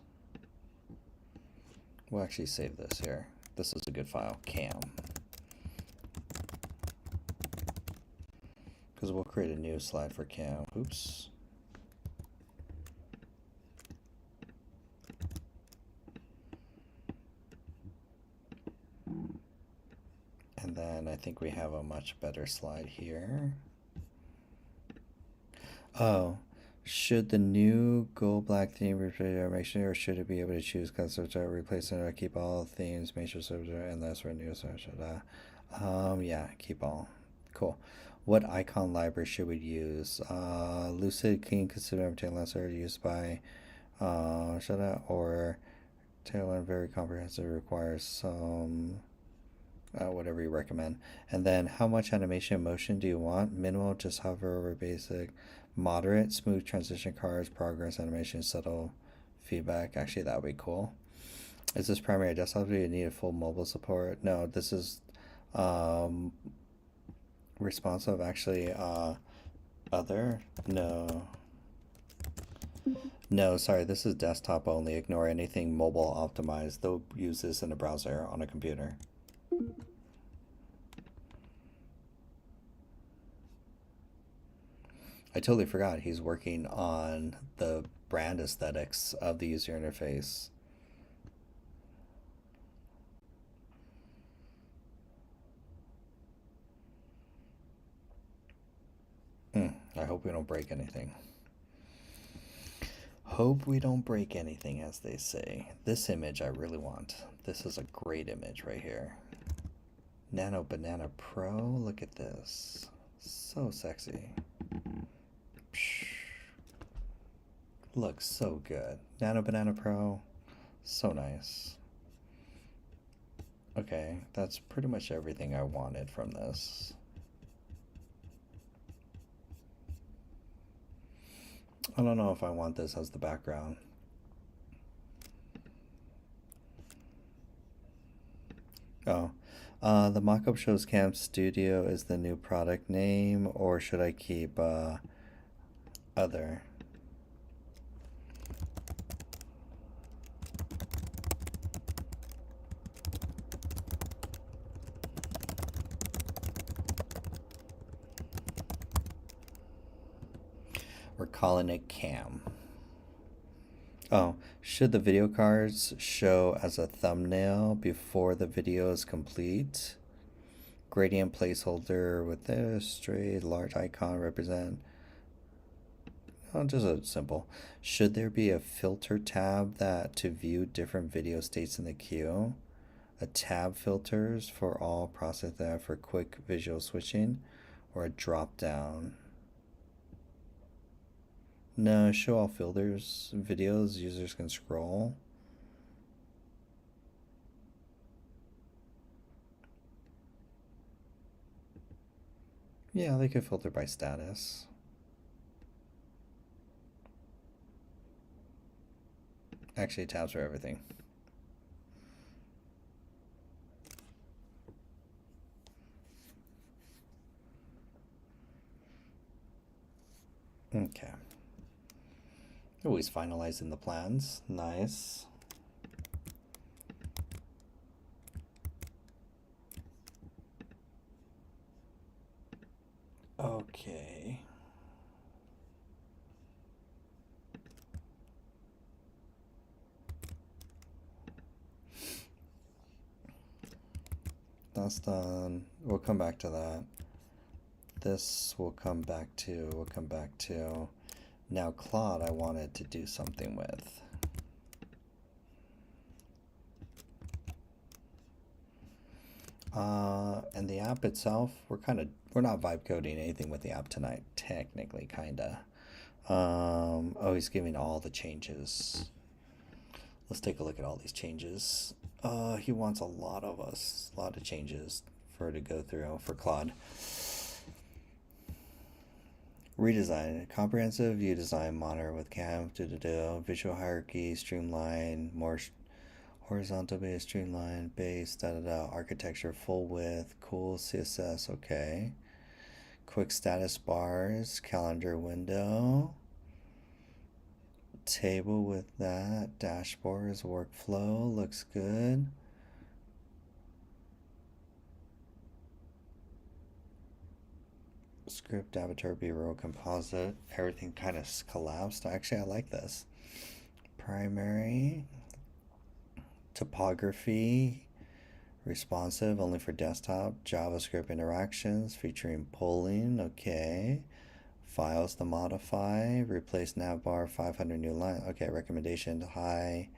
We'll actually save this here. This is a good file, cam. Because we'll create a new slide for cam. Oops. And then I think we have a much better slide here. Oh, should the new gold black theme replace animation, or should it be able to choose custom to replace it or keep all themes, major server, and less renew search? Yeah, keep all. Cool. What icon library should we use? Lucid can consider everything lesser used by or Tailwind very comprehensive, requires some whatever you recommend. And then how much animation motion do you want? Minimal, just hover over basic. Moderate, smooth transition cards, progress animation, subtle feedback. Actually, that would be cool. Is this primary desktop? Do you need a full mobile support? No, this is responsive. Actually, other? No, sorry, this is desktop only. Ignore anything mobile optimized. They'll use this in a browser on a computer. I totally forgot he's working on the brand aesthetics of the user interface. I hope we don't break anything. Hope we don't break anything, as they say. This image I really want. This is a great image right here. Nano Banana Pro, look at this. So sexy. Psh. Looks so good. Nano Banana Pro, so nice. Okay, that's pretty much everything I wanted from this. I don't know if I want this as the background. Oh, the mockup shows Cam Studio is the new product name, or should I keep other? We're calling it Cam. Oh, should the video cards show as a thumbnail before the video is complete? Gradient placeholder with this straight large icon represent. Oh, just a simple. Should there be a filter tab that to view different video states in the queue? A tab filters for all process that for quick visual switching, or a drop down? No, show all filters videos users can scroll. Yeah, they could filter by status. Actually, tabs for everything. Okay. Always finalizing the plans. Nice. Okay. That's done. We'll come back to that. This we'll come back to. Now Claude I wanted to do something with. And the app itself, we're not vibe coding anything with the app tonight, technically, kinda. Oh, he's giving all the changes. Let's take a look at all these changes. He wants a lot of changes for to go through for Claude. Redesign, comprehensive view design, monitor with cam, visual hierarchy, streamline, more horizontal base, streamline, base, architecture, full width, cool, CSS, okay. Quick status bars, calendar window, table with that, dashboards, workflow, looks good. Script, avatar, b-roll, composite, everything kind of collapsed. Actually, I like this. Primary, typography, responsive, only for desktop, JavaScript interactions, featuring polling, okay. Files to modify, replace navbar, 500 new lines, okay. Recommendation to high.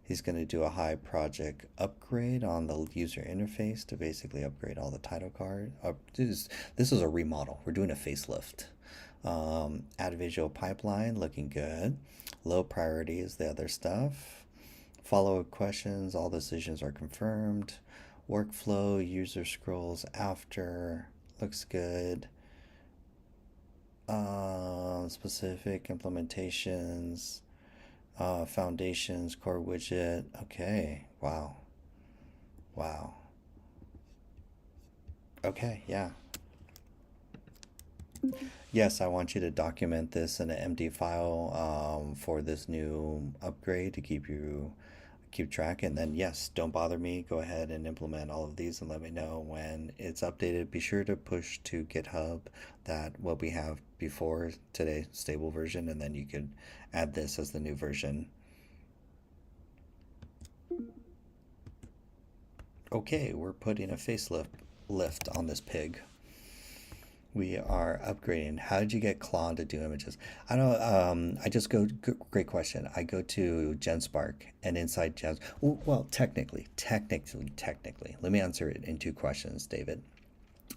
He's going to do a high project upgrade on the user interface to basically upgrade all the title card. This is a remodel. We're doing a facelift. Add visual pipeline, looking good. Low priority is the other stuff. Follow-up questions, all decisions are confirmed. Workflow, user scrolls after, looks good. Specific implementations. Foundations, core widget. Okay, wow. Okay, yeah. Yes, I want you to document this in an MD file for this new upgrade to keep track. And then yes, don't bother me. Go ahead and implement all of these and let me know when it's updated. Be sure to push to GitHub that what we have before today, stable version, and then you could add this as the new version. Okay, we're putting a facelift on this pig. We are upgrading. How did you get Claude to do images? I don't. I just go. Great question. I go to GenSpark, and inside well, technically. Let me answer it in two questions, David.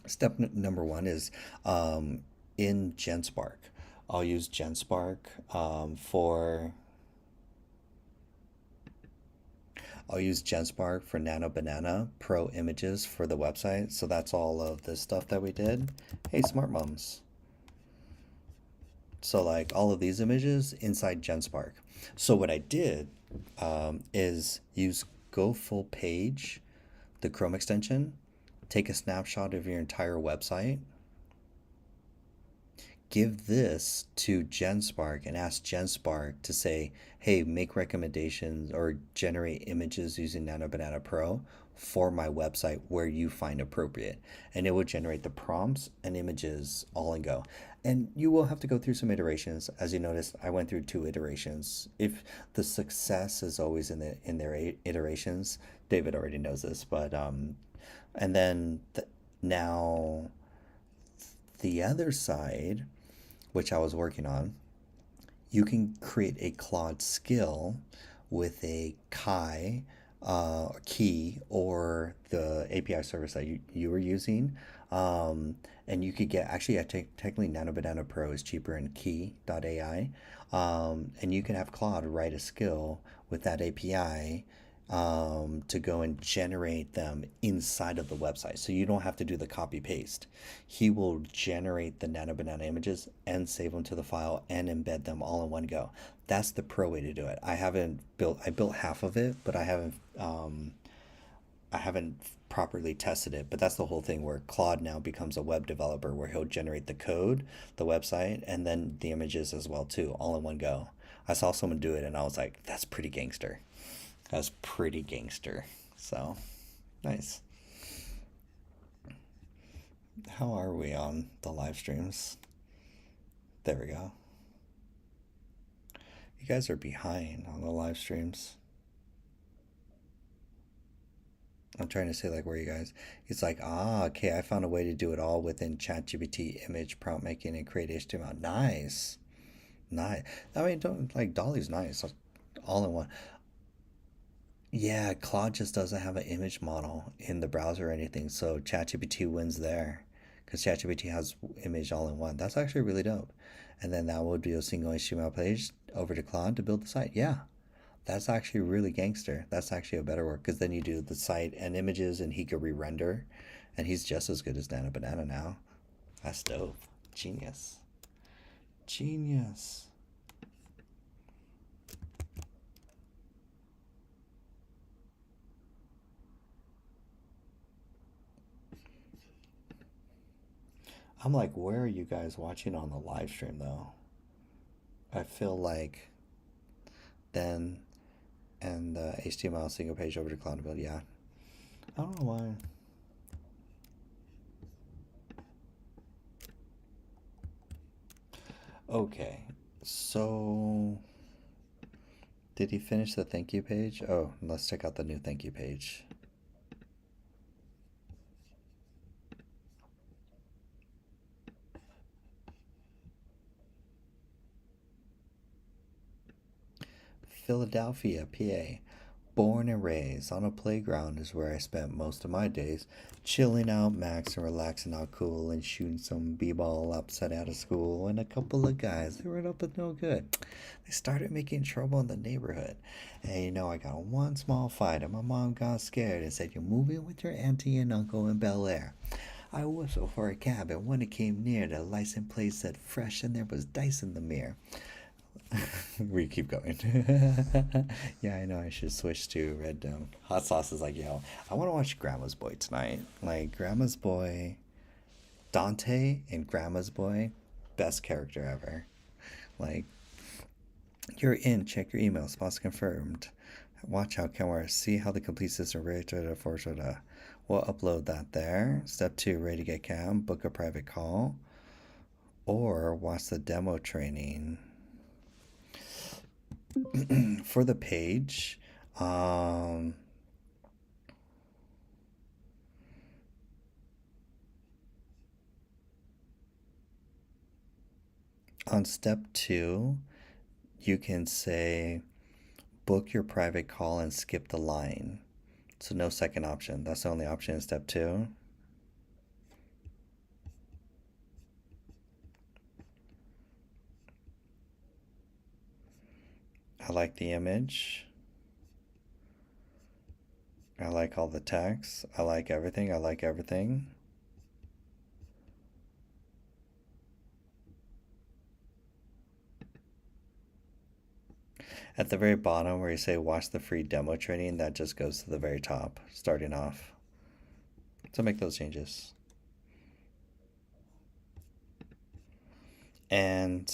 Step number one is in GenSpark. I'll use GenSpark I'll use GenSpark for Nano Banana Pro images for the website. So that's all of the stuff that we did. Hey, smart moms. So like all of these images inside GenSpark. So what I did is use Go Full Page, the Chrome extension, take a snapshot of your entire website, give this to GenSpark and ask GenSpark to say, hey, make recommendations or generate images using Nano Banana Pro for my website where you find appropriate. And it will generate the prompts and images all in go. And you will have to go through some iterations. As you noticed, I went through 2 iterations. If the success is always in their iterations, David already knows this, but and then now the other side, which I was working on, you can create a Claude skill with a Kai key or the API service that you were using. And you could get, actually, technically Nano Banana Pro is cheaper in key.ai. And you can have Claude write a skill with that API to go and generate them inside of the website. So you don't have to do the copy paste. He will generate the Nano Banana images and save them to the file and embed them all in one go. That's the pro way to do it. I built half of it, but I haven't properly tested it, but that's the whole thing where Claude now becomes a web developer where he'll generate the code, the website, and then the images as well too, all in one go. I saw someone do it and I was like, that's pretty gangster. That's pretty gangster. So, nice. How are we on the live streams? There we go. You guys are behind on the live streams. I'm trying to say, like, where you guys? It's like, okay, I found a way to do it all within ChatGPT image prompt making and create HTML. Nice. Nice. I mean, don't, like, Dolly's nice. All in one. Yeah, Claude just doesn't have an image model in the browser or anything, so ChatGPT wins there because ChatGPT has image all in one. That's actually really dope. And then that would be a single HTML page over to Claude to build the site. Yeah, that's actually really gangster. That's actually a better work because then you do the site and images and he could re-render and he's just as good as Nano Banana now. That's dope. Genius. Genius. I'm like, where are you guys watching on the live stream though? I feel like then and the HTML single page over to Cloud Build, yeah. I don't know why. Okay, so did he finish the thank you page? Oh, let's check out the new thank you page. Philadelphia, PA. Born and raised on a playground is where I spent most of my days, chilling out, maxing, relaxing out cool, and shooting some b-ball upside out of school. And a couple of guys, they were up with no good. They started making trouble in the neighborhood. And you know, I got in one small fight, and my mom got scared and said, "You're moving with your auntie and uncle in Bel Air." I whistled for a cab, and when it came near, the license plate said fresh, and there was dice in the mirror. We keep going. Yeah, I know I should switch to Red Dome. Hot Sauce is like, yo, I want to watch Grandma's Boy tonight. Like, Grandma's Boy, Dante and Grandma's Boy, best character ever. Like, you're in, check your email, spots confirmed. Watch out, camera, see how the complete system rated for we'll upload that there. Step 2, ready to get cam, book a private call, or watch the demo training. For the page, on step 2, you can say book your private call and skip the line. So no second option. That's the only option in step 2. I like the image. I like all the text. I like everything. I like everything. At the very bottom where you say watch the free demo training, that just goes to the very top, starting off. So make those changes. And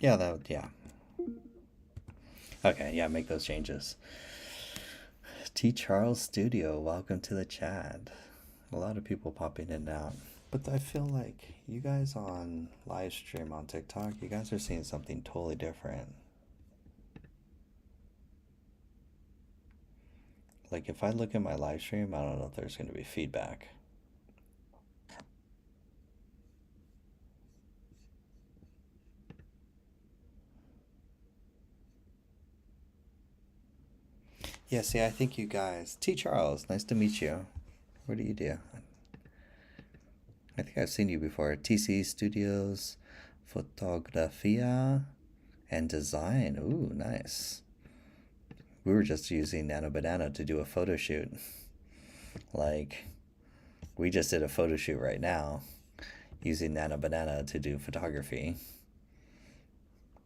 yeah, yeah. Okay, yeah, make those changes. T. Charles Studio, welcome to the chat. A lot of people popping in and out. But I feel like you guys on live stream on TikTok, you guys are seeing something totally different. Like if I look at my live stream, I don't know if there's going to be feedback. Yeah, see, I think you guys... T. Charles, nice to meet you. What do you do? I think I've seen you before. TC Studios, Fotografia, and Design. Ooh, nice. We were just using Nano Banana to do a photo shoot. Like, we just did a photo shoot right now using Nano Banana to do photography.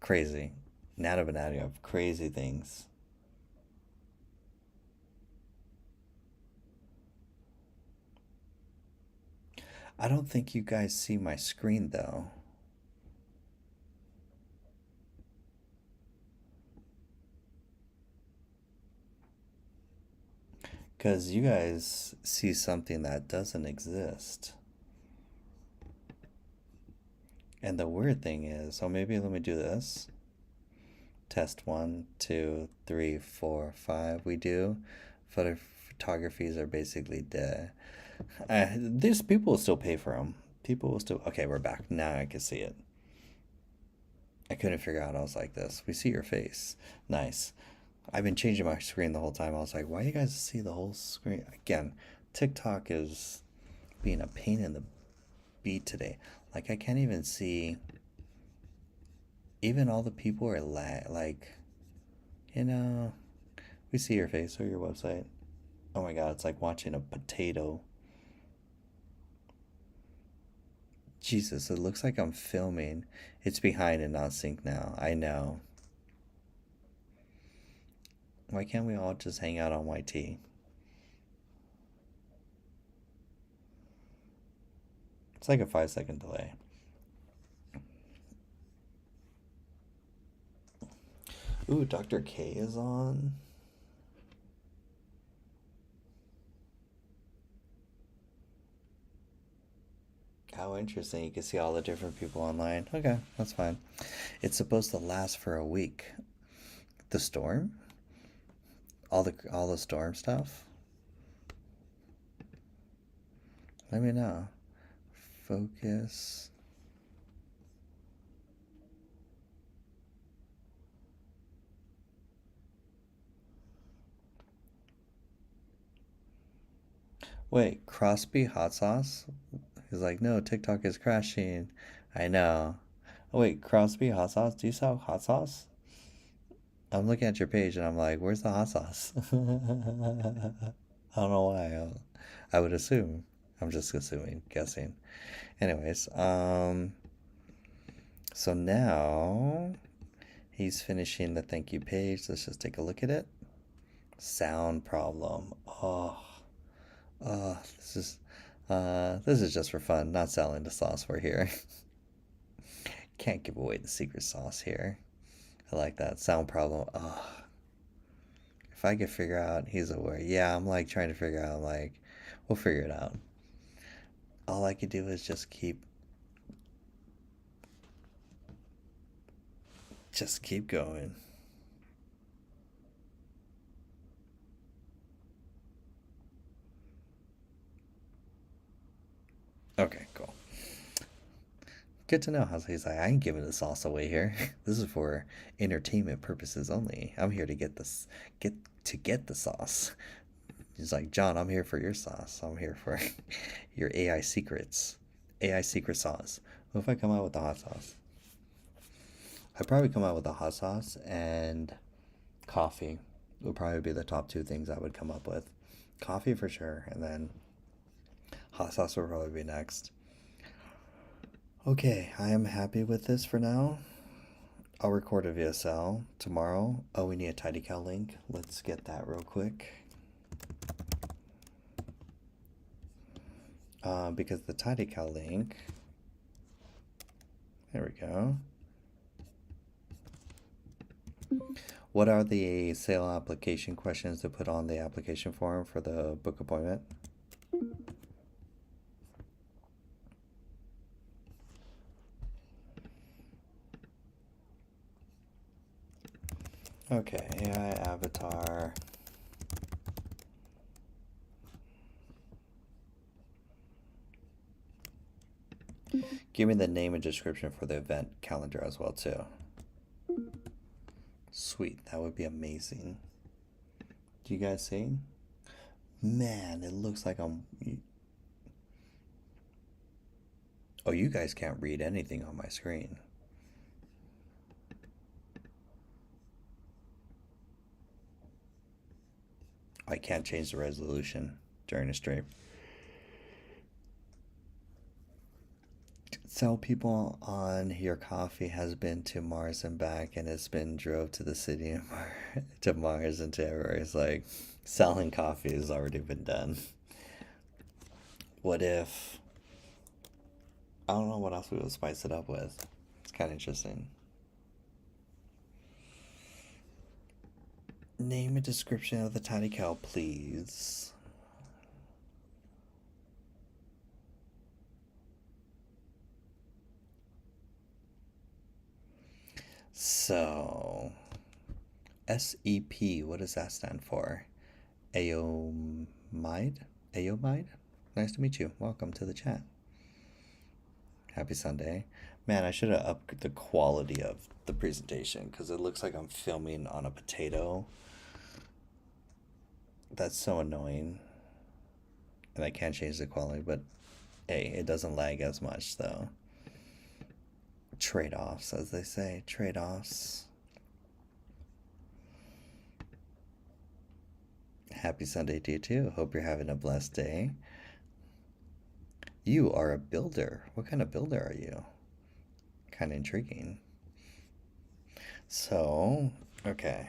Crazy. Nano Banana, you have crazy things. I don't think you guys see my screen though. Because you guys see something that doesn't exist. And the weird thing is, oh, maybe let me do this. Test 1, 2, 3, 4, 5. We do. Photographies are basically dead. These people will still pay for them. People will still... Okay, we're back. Now I can see it. I couldn't figure out. I was like this. We see your face. Nice. I've been changing my screen the whole time. I was like, why do you guys see the whole screen? Again, TikTok is being a pain in the beat today. Like, I can't even see... Even all the people are like... You know... We see your face or your website. Oh my god, it's like watching a potato. Jesus, it looks like I'm filming. It's behind and not synced now. I know. Why can't we all just hang out on YT? It's like a 5-second delay. Ooh, Dr. K is on. How interesting. You can see all the different people online. Okay, that's fine. It's supposed to last for a week. The storm? All the storm stuff? Let me know. Focus. Wait, Crosby hot sauce? He's like, no, TikTok is crashing. I know. Oh, wait, Crosby hot sauce? Do you sell hot sauce? I'm looking at your page and I'm like, where's the hot sauce? I don't know why. I would assume. I'm just assuming, guessing. Anyways, so now he's finishing the thank you page. Let's just take a look at it. Sound problem. This is just for fun, not selling the sauce we're here. Can't give away the secret sauce here. I like that. Sound problem. If I could figure out he's aware. Yeah, I'm like trying to figure out, like, we'll figure it out. All I could do is just keep going. Okay, cool. Good to know. He's like, I ain't giving the sauce away here. This is for entertainment purposes only. I'm here to get the sauce. He's like, John, I'm here for your sauce. I'm here for your AI secrets. AI secret sauce. What if I come out with the hot sauce? I'd probably come out with the hot sauce and coffee would probably be the top 2 things I would come up with. Coffee for sure, and then hot sauce will probably be next. Okay, I am happy with this for now. I'll record a VSL tomorrow. Oh, we need a TidyCal link. Let's get that real quick. Because the TidyCal link... There we go. What are the sale application questions to put on the application form for the book appointment? Okay, AI avatar. Give me the name and description for the event calendar as well too. Sweet, that would be amazing. Do you guys see? Man, it looks like I'm... Oh, you guys can't read anything on my screen. I can't change the resolution during the stream. Tell people on your coffee has been to Mars and back, and it's been drove to the city and to Mars and to everywhere. It's like selling coffee has already been done. What if... I don't know what else we would spice it up with. It's kind of interesting. Name and description of the tiny cow, please. So, SEP, what does that stand for? Aomide? Aomide? Nice to meet you. Welcome to the chat. Happy Sunday. Man, I should have upped the quality of the presentation because it looks like I'm filming on a potato. That's so annoying. And I can't change the quality, but hey, it doesn't lag as much though. Trade-offs, as they say. Trade-offs. Happy Sunday to you too. Hope you're having a blessed day. You are a builder. What kind of builder are you? Kind of intriguing. So, okay.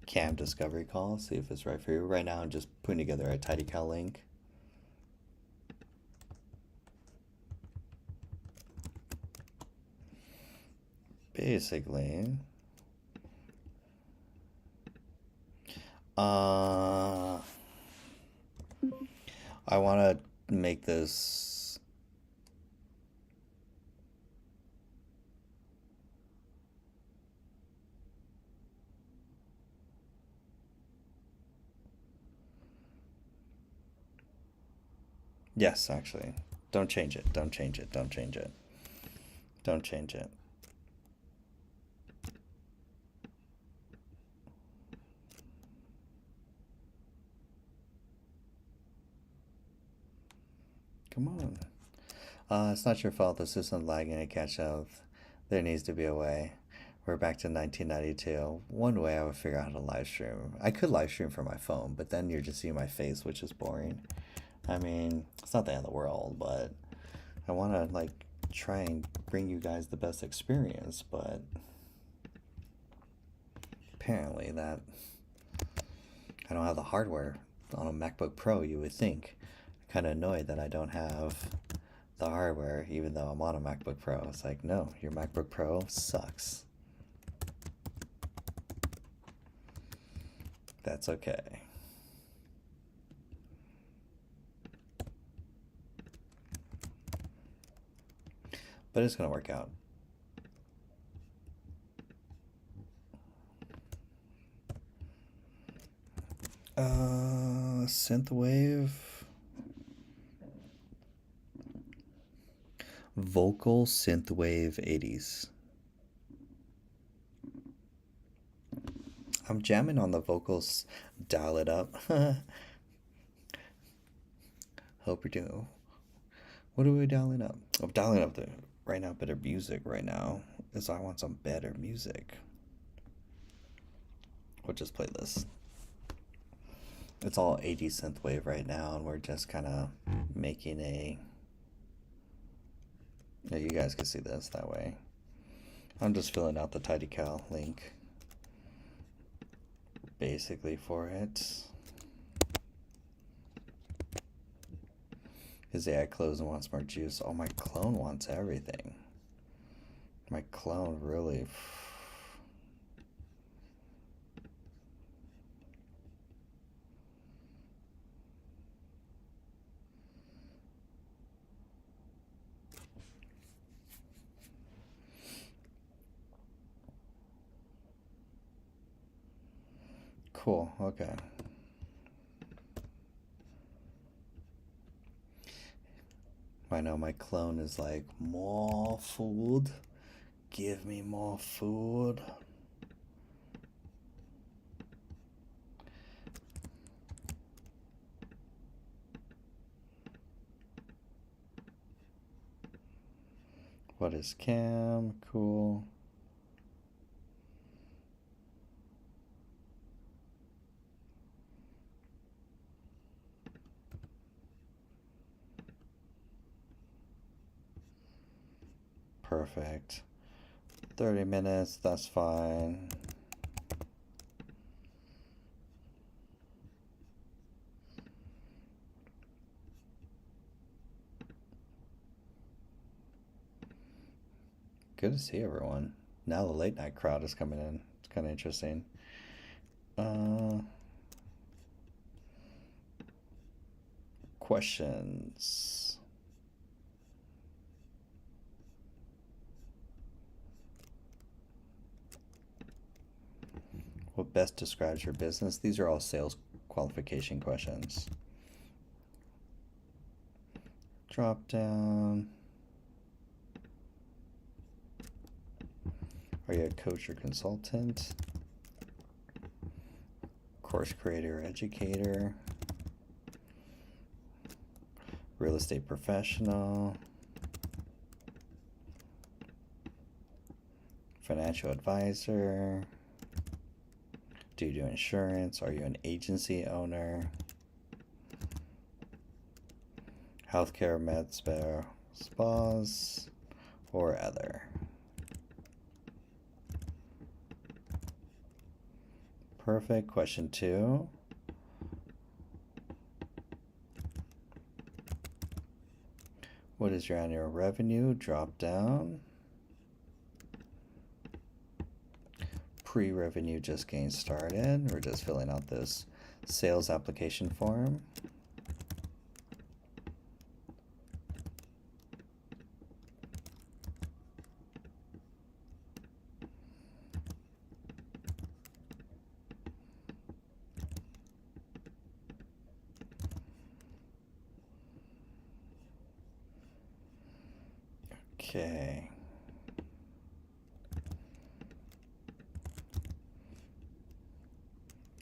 Cam discovery call. See if it's right for you. Right now I'm just putting together a TidyCal link. Basically, I want to make this yes, actually. Don't change it. Don't change it. Don't change it. Don't change it. Come on. It's not your fault. The system's lagging to catch up. There needs to be a way. We're back to 1992. One way I would figure out how to live stream. I could live stream from my phone, but then you're just seeing my face, which is boring. I mean, it's not the end of the world, but I want to like try and bring you guys the best experience, but apparently that I don't have the hardware on a MacBook Pro, you would think. Kind of annoyed that I don't have the hardware even though I'm on a MacBook Pro. It's like, no, your MacBook Pro sucks. That's okay. But it's gonna work out. Synthwave. Vocal synthwave 80s. I'm jamming on the vocals. Dial it up. Hope you're doing. What are we dialing up? I'm dialing up right now better music right now. Because I want some better music. We'll just play this. It's all 80s synthwave right now, and we're just kind of making a... Yeah, you guys can see this that way. I'm just filling out the TidyCal link basically for it. His AI closed and wants more juice. Oh, my clone wants everything. My clone really... Cool, okay. I know my clone is like, more food. Give me more food. What is cam? Cool. Perfect. 30 minutes, that's fine. Good to see everyone. Now the late night crowd is coming in. It's kind of interesting. Questions. What best describes your business? These are all sales qualification questions. Drop down. Are you a coach or consultant? Course creator or educator? Real estate professional? Financial advisor? Do you do insurance? Are you an agency owner? Healthcare, med spas, or other? Perfect. Question 2. What is your annual revenue? Drop down. Pre-revenue, just getting started. We're just filling out this sales application form. Okay.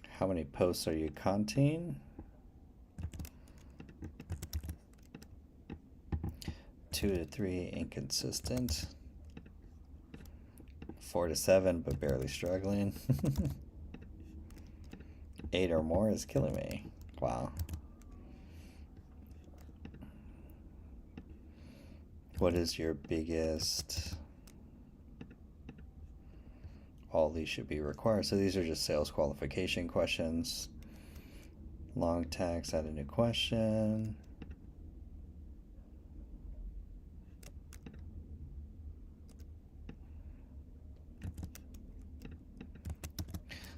How many posts are you conting? 2 to 3, inconsistent. 4 to 7, but barely struggling. 8 or more is killing me. Wow. What is your biggest? All these should be required. So these are just sales qualification questions. Long text, add a new question.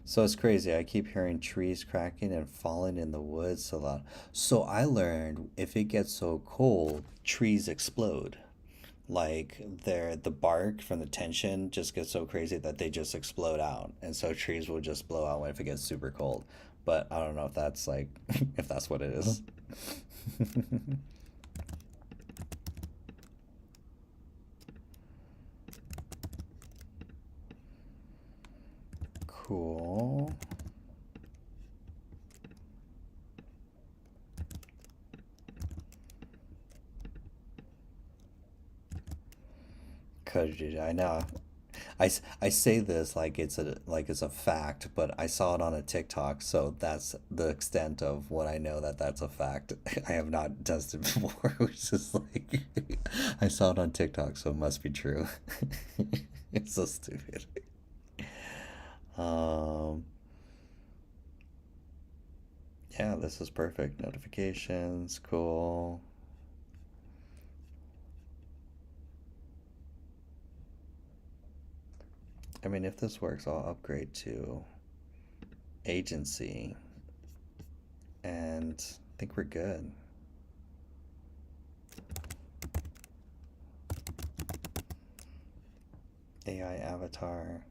So it's crazy. I keep hearing trees cracking and falling in the woods so loud. So I learned if it gets so cold, trees explode. Like the bark from the tension just gets so crazy that they just explode out, and so trees will just blow out when if it gets super cold. But I don't know if that's like if that's what it is. Cool. Could I know. I say this like it's a fact, but I saw it on a TikTok, so that's the extent of what I know that that's a fact. I have not tested before, which is like I saw it on TikTok, so it must be true. It's so stupid. Um, yeah, this is perfect. Notifications, cool. I mean, if this works, I'll upgrade to agency, and I think we're good. AI avatar.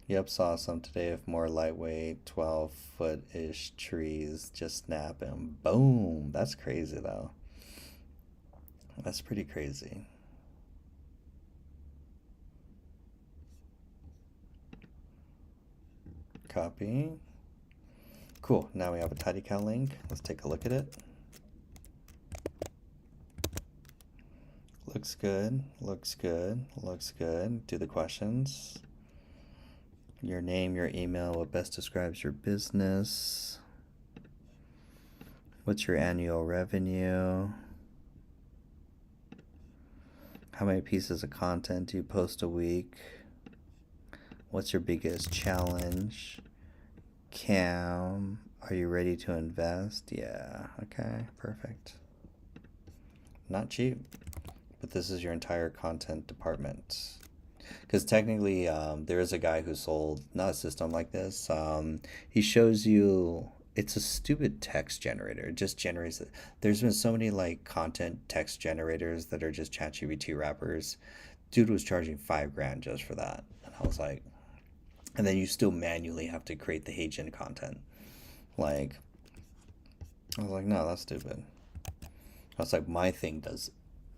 Yep, saw some today of more lightweight 12-foot-ish trees. Just snap and boom. That's crazy though. That's pretty crazy. Copy. Cool. Now we have a TidyCal link. Let's take a look at it. Looks good. Looks good. Looks good. Do the questions. Your name, your email, what best describes your business. What's your annual revenue? How many pieces of content do you post a week? What's your biggest challenge? Cam, are you ready to invest? Yeah, okay, perfect. Not cheap, but this is your entire content department. Because technically, there is a guy who sold, not a system like this. He shows you, it's a stupid text generator. It just generates it. There's been so many like content text generators that are just ChatGPT wrappers. Dude was charging $5,000 just for that. And I was like, and then you still manually have to create the HeyGen content. Like, I was like, no, that's stupid. I was like, my thing does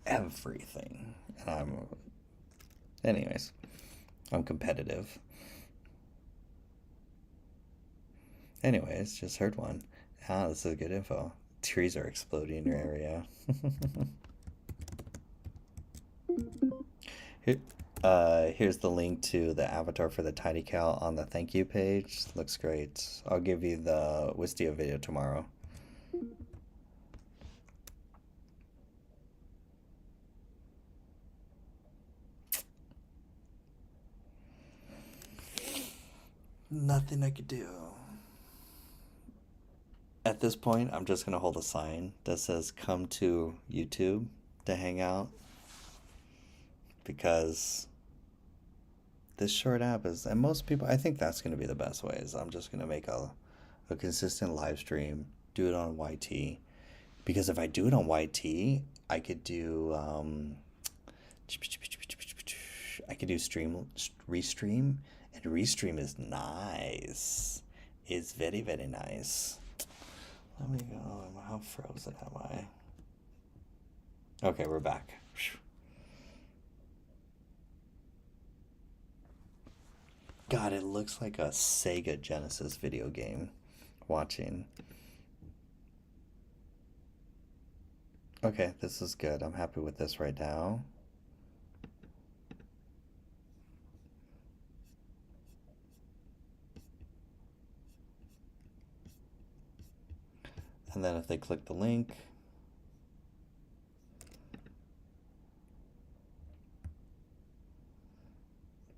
everything. And anyways, I'm competitive. Anyways, just heard one. Ah, this is good info. Trees are exploding in your area. Here's the link to the avatar for the TidyCal on the thank you page. Looks great. I'll give you the Wistia video tomorrow. Nothing I could do. At this point, I'm just gonna hold a sign that says come to YouTube to hang out, because this short app is, and most people, I think that's gonna be the best way, is I'm just gonna make a consistent live stream, do it on YT, because if I do it on YT, I could do restream, and restream is nice. It's very, very nice. Let me go. How frozen am I? Okay, we're back. God, it looks like a Sega Genesis video game watching. Okay, this is good. I'm happy with this right now. And then if they click the link,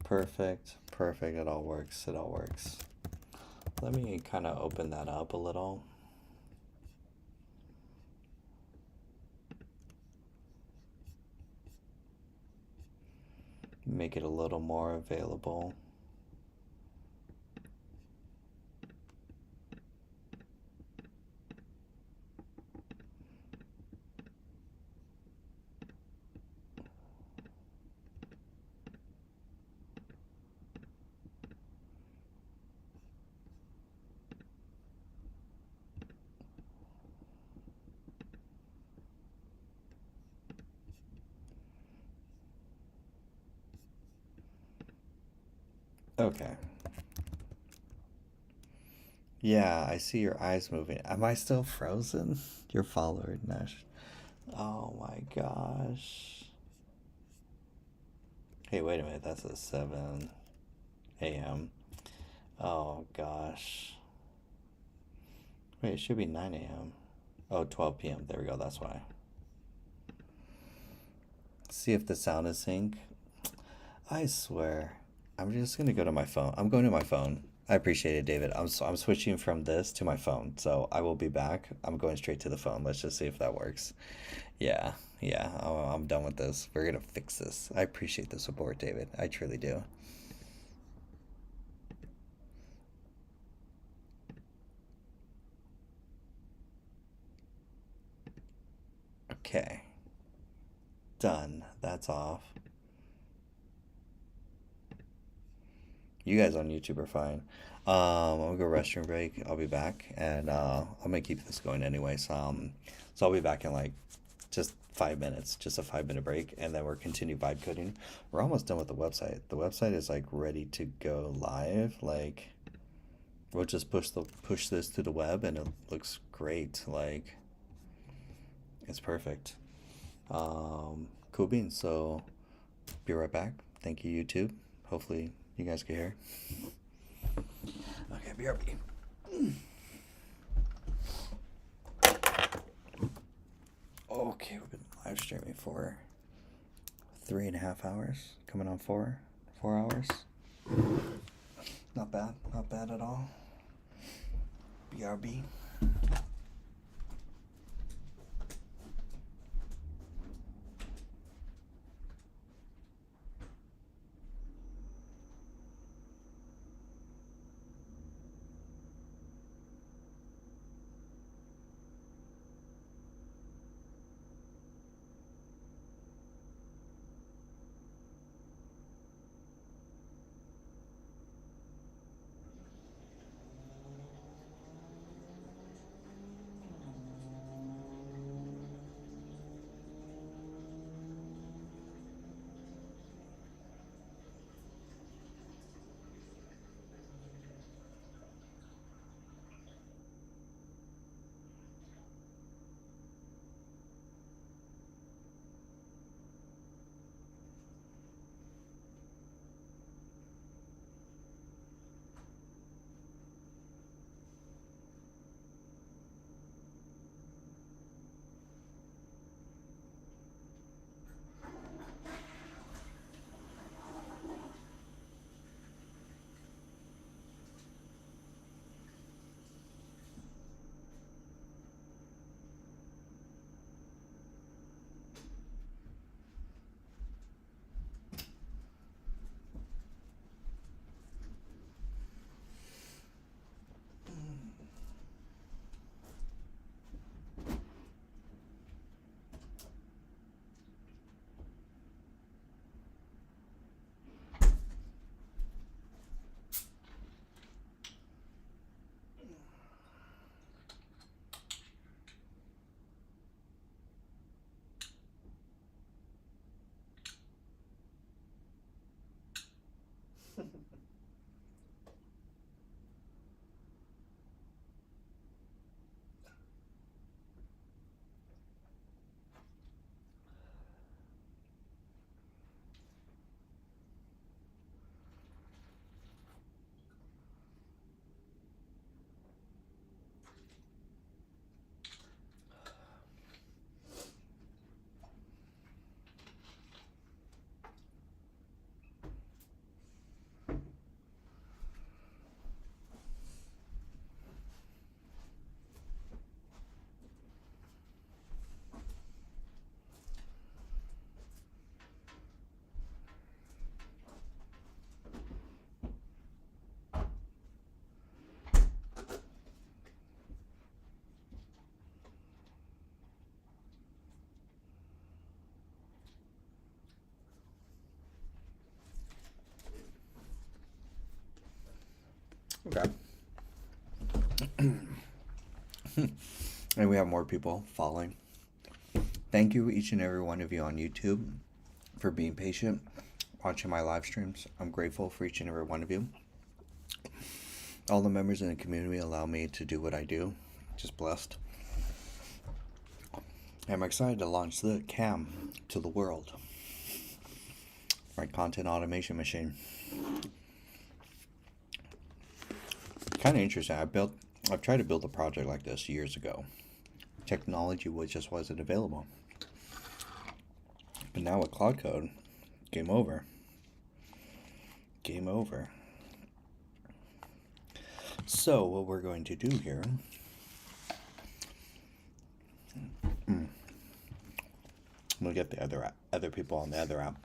perfect, perfect, it all works, it all works. Let me kind of open that up a little. Make it a little more available. Okay. Yeah, I see your eyes moving. Am I still frozen? Your follower, Nash. Oh my gosh. Hey, wait a minute. That's a 7 a.m. Oh gosh. Wait, it should be 9 a.m. Oh, 12 p.m. There we go. That's why. See if the sound is sync. I swear. I'm just gonna go to my phone. I'm going to my phone. I appreciate it, David. I'm switching from this to my phone, so I will be back. I'm going straight to the phone. Let's just see if that works. Yeah, I'm done with this. We're gonna fix this. I appreciate the support, David. I truly do. Okay. Done. That's off. You guys on YouTube are fine. I'm gonna go restroom break. I'll be back, and I'm gonna keep this going anyways. So I'll be back in like just 5 minutes, just a 5 minute break, and then we're continue vibe coding. We're almost done with the website. The website is like ready to go live. Like we'll just push this to the web, and it looks great. Like it's perfect. Cool beans. So be right back. Thank you, YouTube. Hopefully you guys can hear. Okay, BRB. Okay, we've been live streaming for 3.5 hours. Coming on 4 hours. Not bad at all. BRB. Okay. And we have more people following. Thank you, each and every one of you on YouTube, for being patient, watching my live streams. I'm grateful for each and every one of you. All the members in the community allow me to do what I do. Just blessed. I'm excited to launch the CAM to the world. My content automation machine. Kind of interesting. I've tried to build a project like this years ago. Technology just wasn't available. But now with Cloud Code, game over. Game over. So what we're going to do here. I'm gonna get the other people on the other app.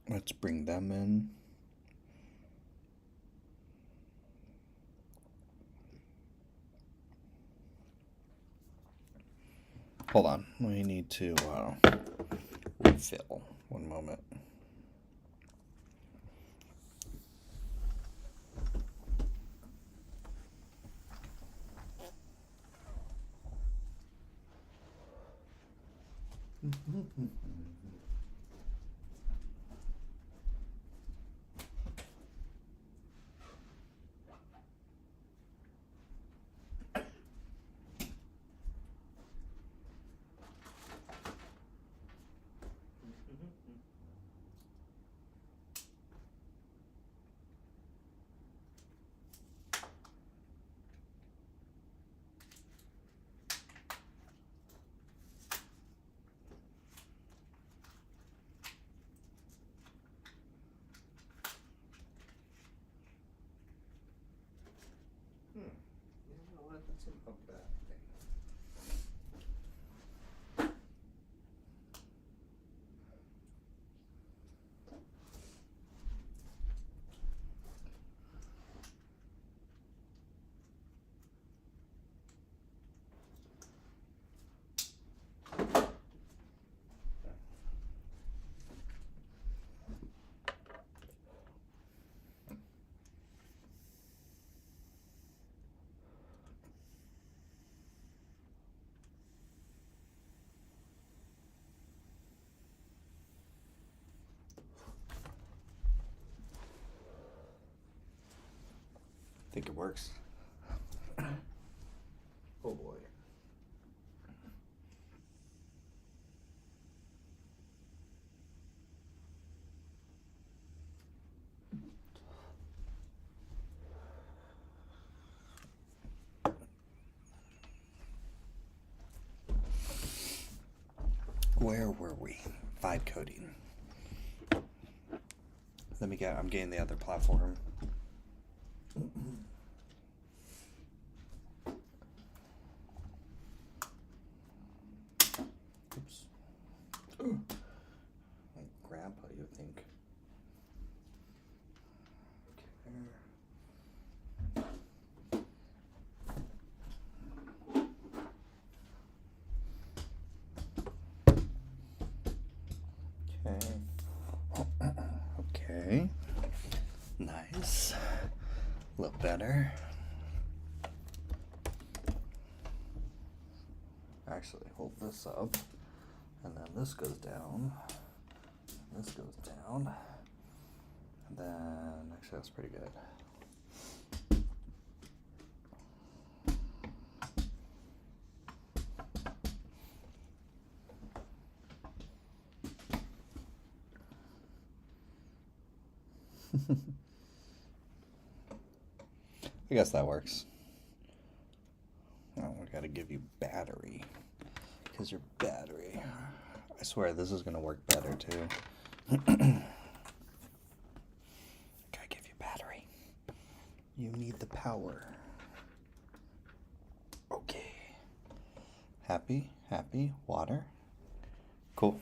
Let's bring them in. Hold on. We need to refill. One moment. Let's unhook that thing. Think it works. Oh boy. Where were we? Vibe coding. I'm getting the other platform. Oops. Like grandpa, you think? Okay. Okay. Nice. A little better. Actually, hold this up, and then this goes down, this goes down, and then, actually that's pretty good. I guess that works. Oh, we gotta give you battery. Because your battery. I swear this is gonna work better too. Gotta give you battery. You need the power. Okay. Happy, happy, water. Cool.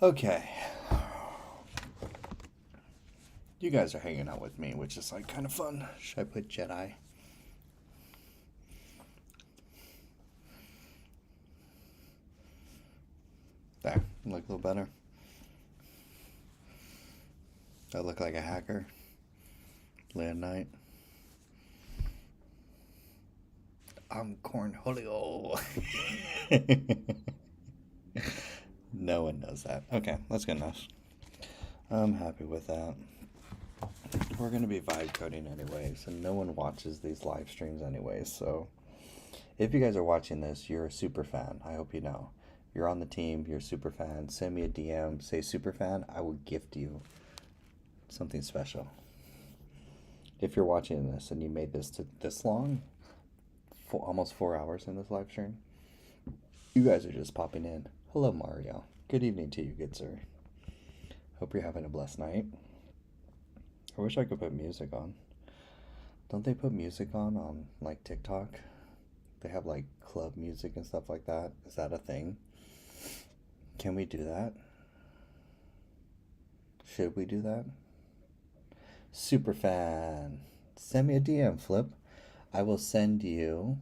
Okay. You guys are hanging out with me, which is like kind of fun. Should I put Jedi? There, look a little better. I look like a hacker. Late at night. I'm Cornholio. No one knows that. Okay, that's good enough. I'm happy with that. We're going to be vibe coding anyways, and no one watches these live streams anyways, so if you guys are watching this, you're a super fan. I hope you know. You're on the team, you're a super fan. Send me a DM, say super fan. I will gift you something special. If you're watching this and you made this to this long, almost 4 hours in this live stream, you guys are just popping in. Hello, Mario. Good evening to you, good sir. Hope you're having a blessed night. I wish I could put music on. Don't they put music on like TikTok? They have like club music and stuff like that. Is that a thing? Can we do that? Should we do that? Super fan. Send me a DM, Flip. I will send you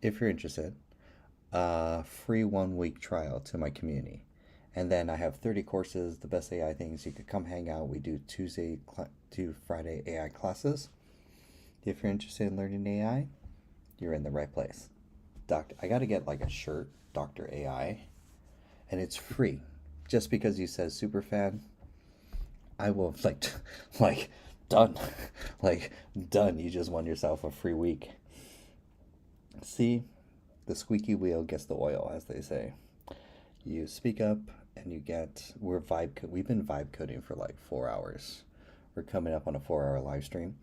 if you're interested, free 1 week trial to my community. And then I have 30 courses, the best AI things. You could come hang out. We do Tuesday to Friday AI classes. If you're interested in learning AI, you're in the right place. I got to get like a shirt, Dr. AI, and it's free. Just because you said super fan, I will like done. Like done. You just won yourself a free week. See, the squeaky wheel gets the oil, as they say. You speak up and you get, we've been vibe coding for like 4 hours. We're coming up on a 4-hour live stream.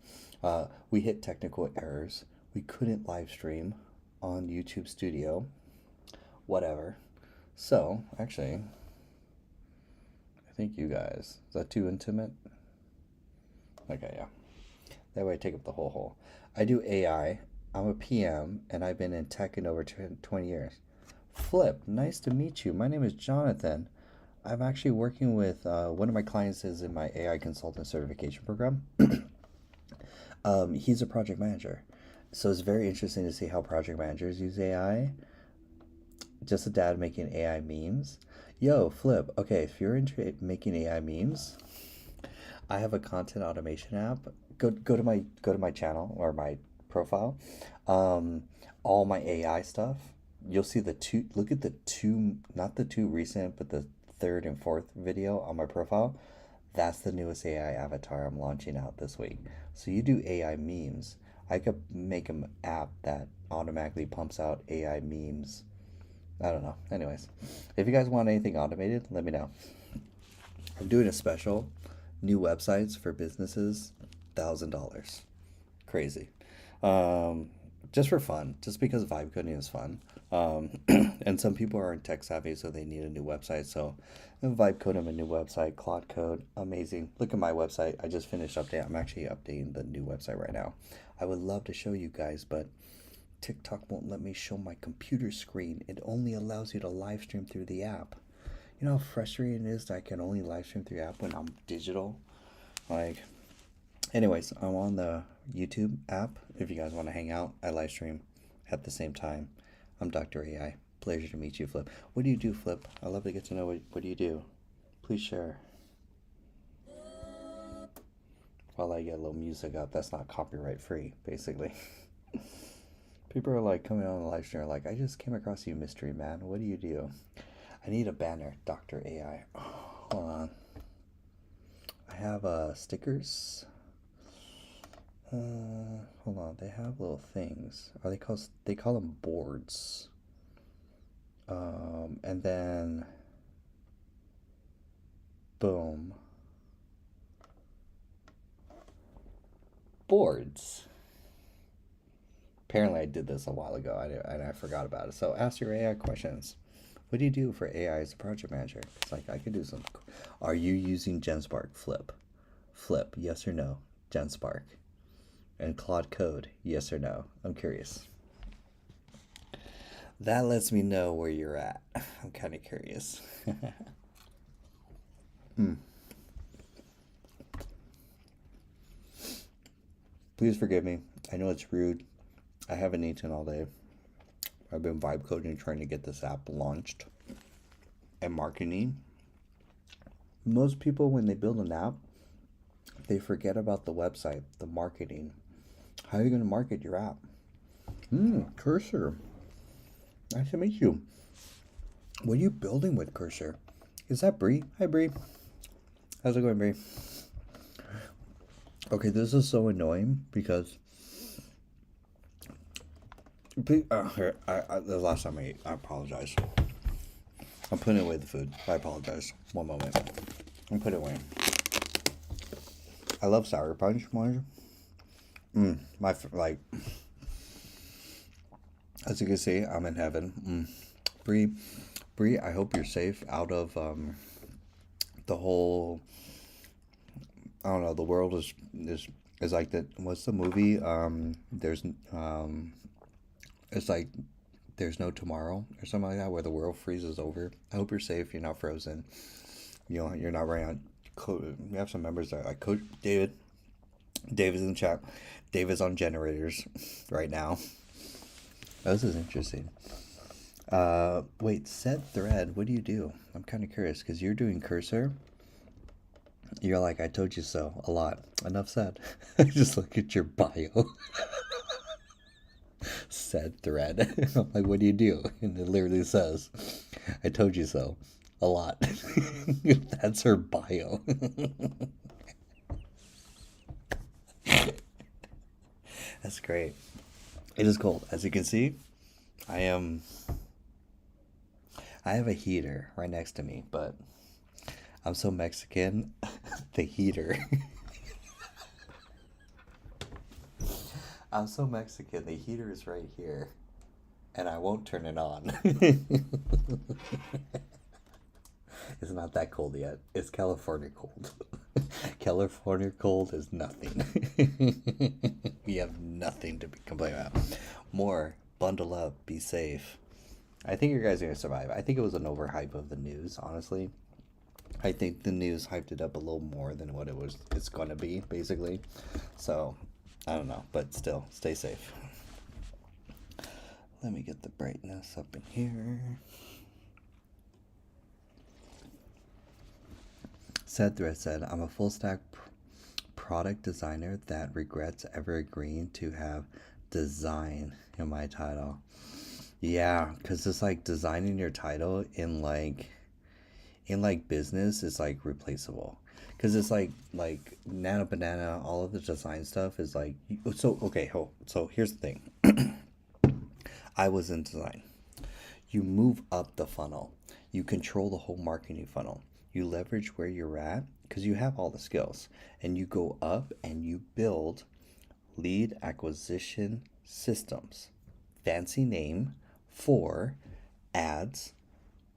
We hit technical errors. We couldn't live stream on YouTube Studio. Whatever. So, actually, I think you guys, is that too intimate? Okay, yeah. That way I take up the whole hole. I do AI. I'm a PM, and I've been in tech in over 20 years. Flip, nice to meet you. My name is Jonathan. I'm actually working with one of my clients is in my AI consultant certification program. He's a project manager. So it's very interesting to see how project managers use AI. Just a dad making AI memes. Yo, Flip, okay, if you're into making AI memes, I have a content automation app. Go to my channel or my profile. All my AI stuff. You'll see look at the two, not the two recent, but the third and fourth video on my profile. That's the newest AI avatar I'm launching out this week. So you do AI memes. I could make an app that automatically pumps out AI memes. I don't know. Anyways, if you guys want anything automated, let me know. I'm doing a special, new websites for businesses, $1,000. Crazy. Just for fun, just because vibe coding is fun. And some people aren't tech savvy, so they need a new website. So vibe code them a new website, Claude Code, amazing. Look at my website. I just finished update. I'm actually updating the new website right now. I would love to show you guys, but TikTok won't let me show my computer screen. It only allows you to live stream through the app. You know how frustrating it is that I can only live stream through the app when I'm digital? Like, anyways, I'm on the YouTube app. If you guys want to hang out, I live stream at the same time. I'm Dr. AI. Pleasure to meet you, Flip. What do you do, Flip? I love to get to know what do you do. Please share. While I get a little music up, that's not copyright free, basically. People are like coming on the live stream, like, I just came across you, mystery man. What do you do? I need a banner, Dr. AI. Oh, hold on. I have stickers. Hold on. They have little things. Are they call them boards? And then boom. Boards. Apparently I did this a while ago and I forgot about it. So ask your AI questions. What do you do for AI as a project manager? It's like I could do some. Are you using GenSpark? Flip, yes or no? GenSpark. And Claude Code, yes or no? I'm curious. That lets me know where you're at. I'm kind of curious. Please forgive me. I know it's rude. I haven't eaten all day. I've been vibe coding trying to get this app launched and marketing. Most people, when they build an app, they forget about the website, the marketing. How are you going to market your app? Cursor. Nice to meet you. What are you building with Cursor? Is that Bree? Hi, Bree. How's it going, Bree? Okay, this is so annoying because the last time I ate, I apologize. I'm putting away the food. I apologize. One moment. I'm putting it away. I love Sour Punch, Marge. As you can see, I'm in heaven. Bree, I hope you're safe out of the whole. I don't know. The world is like that. What's the movie? It's like there's no tomorrow or something like that, where the world freezes over. I hope you're safe. You're not frozen. You know, you're not running on. We have some members that like Coach David. David's in the chat. David's on generators right now. Oh, this is interesting. Wait, set thread. What do you do? I'm kind of curious because you're doing cursor. You're like, I told you so a lot. Enough said. Just look at your bio. Set thread. I'm like, what do you do? And it literally says, I told you so a lot. That's her bio. That's great. It is cold. As you can see, I have a heater right next to me, but I'm so Mexican, the heater. I'm so Mexican, the heater is right here, and I won't turn it on. It's not that cold yet. It's California cold. California cold is nothing. We have nothing to complain about. More, bundle up, be safe. I think you guys are going to survive. I think it was an overhype of the news, honestly. I think the news hyped it up a little more than what it's going to be, basically. So, I don't know, but still, stay safe. Let me get the brightness up in here. Said Thread said, I'm a full stack product designer that regrets ever agreeing to have design in my title. Yeah, because it's like designing your title in business is like replaceable. Because it's like Nano Banana, all of the design stuff is like, so okay, so here's the thing. I was in design. You move up the funnel. You control the whole marketing funnel. You leverage where you're at because you have all the skills, and you go up and you build lead acquisition systems. Fancy name for ads,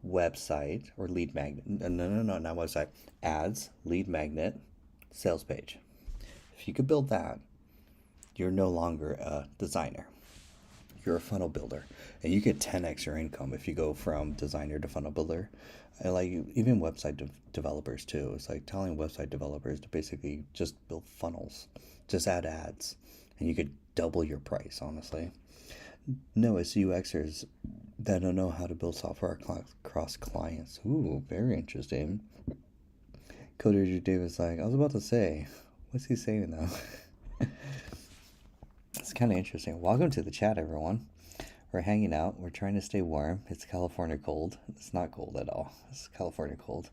website, or lead magnet. No, not website. Ads, lead magnet, sales page. If you could build that, you're no longer a designer. You're a funnel builder, and you get 10x your income if you go from designer to funnel builder. And like even website developers too. It's like telling website developers to basically just build funnels, just add ads, and you could double your price, honestly. No, it's UXers that don't know how to build software across clients. Ooh, very interesting. Coder David's like, I was about to say, what's he saying now? It's kind of interesting. Welcome to the chat, everyone. We're hanging out. We're trying to stay warm. It's California cold. It's not cold at all. It's California cold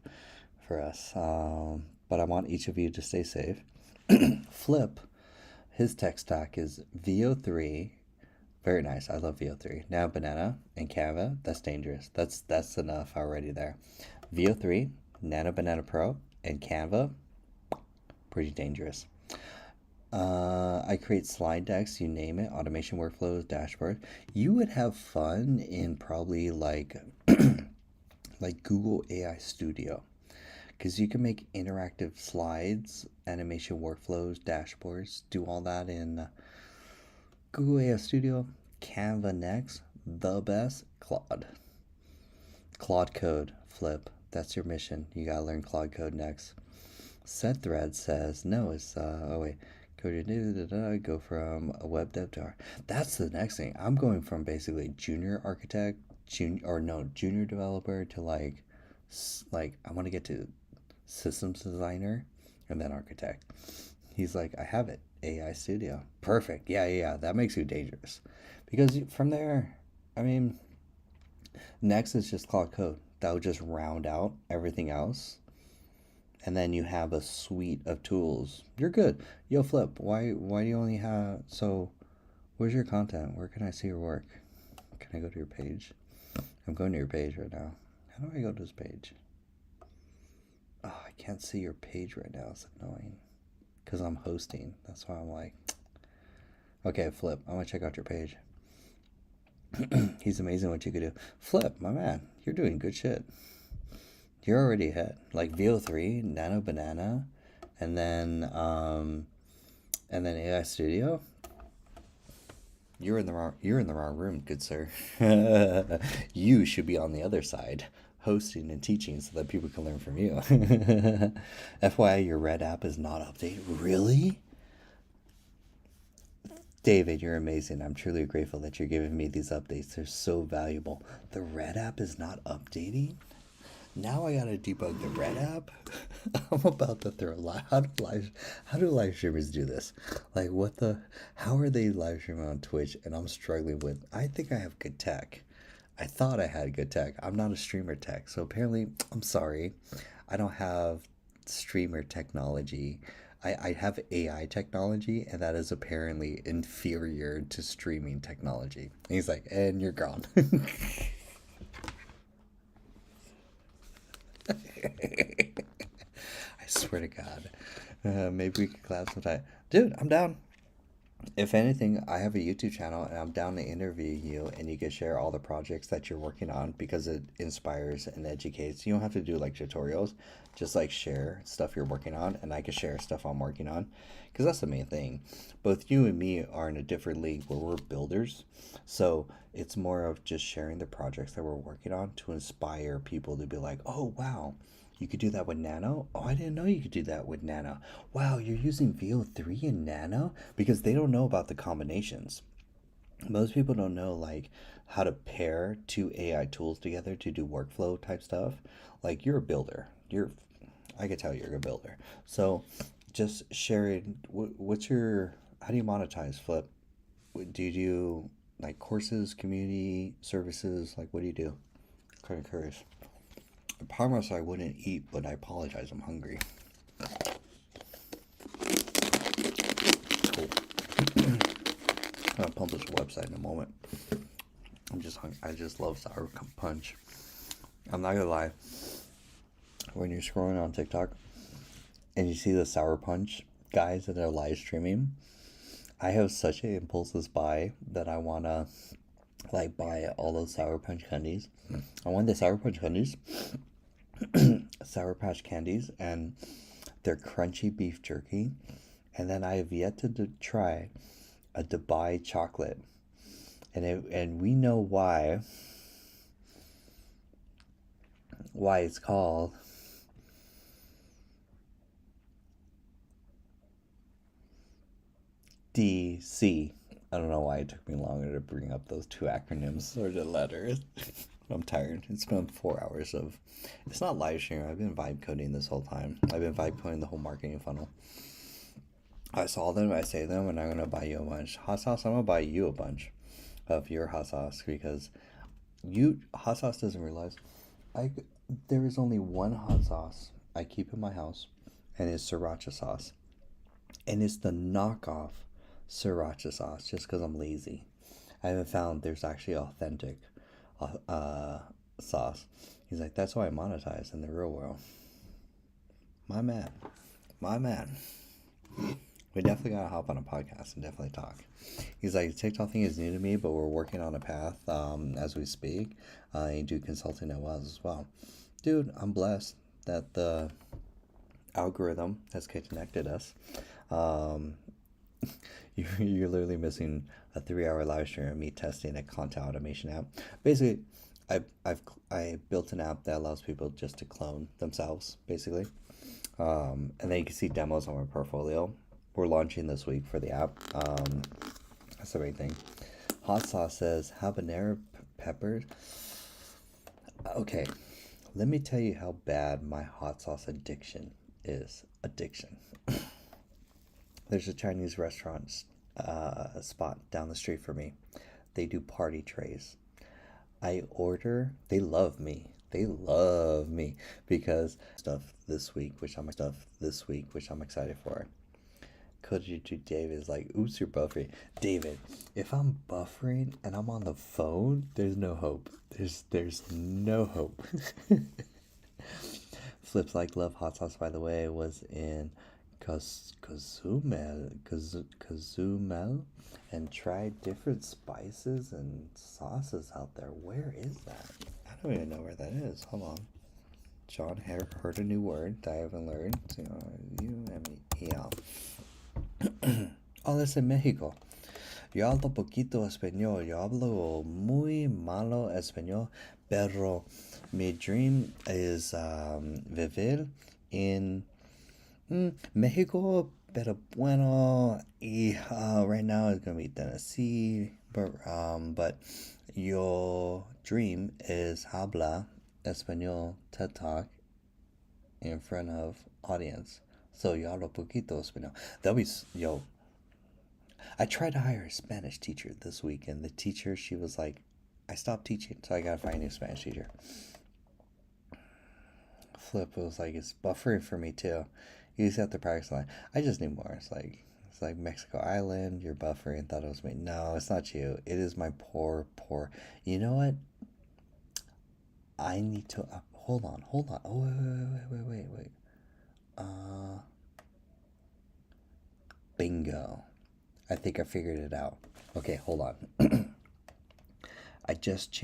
for us. But I want each of you to stay safe. Flip, his tech stack is VO3. Very nice. I love VO3. Now Banana and Canva. That's dangerous. That's enough already there. VO3, Nano Banana Pro, and Canva. Pretty dangerous. I create slide decks, you name it, automation workflows, dashboard. You would have fun in probably like Google AI Studio, because you can make interactive slides, animation workflows, dashboards, do all that in Google AI Studio. Canva next, the best, Claude Code, Flip. That's your mission. You gotta learn Claude Code next. Set Thread says no. It's go from a web dev to that's the next thing. I'm going from basically junior architect, junior developer to like I want to get to systems designer and then architect. He's like, I have it. AI Studio. Perfect. Yeah. That makes you dangerous. Because from there, I mean, next is just Claude Code. That would just round out everything else. And then you have a suite of tools. You're good. Yo, Flip, why do you only have... So, where's your content? Where can I see your work? Can I go to your page? I'm going to your page right now. How do I go to this page? Oh, I can't see your page right now. It's annoying. Because I'm hosting. That's why I'm like... Okay, Flip, I'm going to check out your page. He's amazing what you could do. Flip, my man, you're doing good shit. You're already ahead. Like VO3, Nano Banana, and then AI Studio. You're in the wrong room, good sir. You should be on the other side, hosting and teaching so that people can learn from you. FYI, your Red app is not updated. Really? David, you're amazing. I'm truly grateful that you're giving me these updates. They're so valuable. The Red app is not updating? Now I gotta debug the Red app? I'm about to throw how do live streamers do this? Like how are they live streaming on Twitch and I'm struggling with, I think I have good tech. I thought I had good tech. I'm not a streamer tech. So apparently, I'm sorry. I don't have streamer technology. I have AI technology, and that is apparently inferior to streaming technology. And he's like, and you're gone. I swear to God. Maybe we could collab sometime. Dude, I'm down. If anything, I have a YouTube channel and I'm down to interview you and you can share all the projects that you're working on because it inspires and educates. You don't have to do like tutorials, just like share stuff you're working on and I can share stuff I'm working on because that's the main thing. Both you and me are in a different league where we're builders. So it's more of just sharing the projects that we're working on to inspire people to be like, oh, wow. You could do that with Nano? Oh, I didn't know you could do that with Nano. Wow, you're using VO3 and Nano? Because they don't know about the combinations. Most people don't know like how to pair two AI tools together to do workflow type stuff. Like you're a builder. I could tell you're a builder. So just sharing, how do you monetize Flip? Do you do like courses, community services? Like what do you do? Kind of curious. I promise I wouldn't eat, but I apologize. I'm hungry. Cool. I'll publish a website in a moment. I'm just hungry. I just love sour punch. I'm not gonna lie. When you're scrolling on TikTok and you see the sour punch guys that are live streaming, I have such an impulsive buy that I wanna like buy all those sour punch candies. I want the sour punch candies. Sour Patch candies and their crunchy beef jerky, and then I have yet to try a Dubai chocolate, and we know why it's called DC. I don't know why it took me longer to bring up those two acronyms or the letters. I'm tired. It's been 4 hours of... It's not live streaming. I've been vibe coding this whole time. I've been vibe coding the whole marketing funnel. I saw them, I say them, and I'm going to buy you a bunch. Hot sauce, I'm going to buy you a bunch of your hot sauce because hot sauce doesn't realize there is only one hot sauce I keep in my house, and it's sriracha sauce. And it's the knockoff sriracha sauce just because I'm lazy. I haven't found there's actually authentic sauce. He's like, that's why I monetize in the real world. My man. We definitely gotta hop on a podcast and definitely talk. He's like, TikTok thing is new to me, but we're working on a path as we speak. You do consulting as well. Dude, I'm blessed that the algorithm has connected us. You're literally missing a 3-hour live stream of me testing a content automation app. Basically, I built an app that allows people just to clone themselves, basically. And then you can see demos on my portfolio. We're launching this week for the app. That's the main thing. Hot sauce says habanero peppers. Okay, let me tell you how bad my hot sauce addiction is. There's a Chinese restaurant spot down the street from me. They do party trays. I order. They love me because stuff this week, which I'm excited for. Koji to David is like, oops, you're buffering. David, if I'm buffering and I'm on the phone, there's no hope. There's no hope. Flips like love hot sauce, by the way, was in Cozumel and tried different spices and sauces out there. Where is that? I don't even know where that is. Hold on. John heard a new word that I haven't learned. Oh, that's in Mexico. Yo hablo poquito español. Yo hablo muy malo español. Pero mi dream is vivir in Mexico, Pero bueno, right now it's gonna be Tennessee, but your dream is habla español TED Talk in front of audience. So yo hablo poquito español. That'll be yo. I tried to hire a Spanish teacher this week, and the teacher, she was like, I stopped teaching, so I gotta find a new Spanish teacher. Flip was like, it's buffering for me too. You just have to practice line. I just need more. It's like Mexico Island, you're buffering. Thought it was me. No, it's not you. It is my poor. You know what? I need to hold on. Oh wait. Bingo. I think I figured it out. Okay, hold on. I just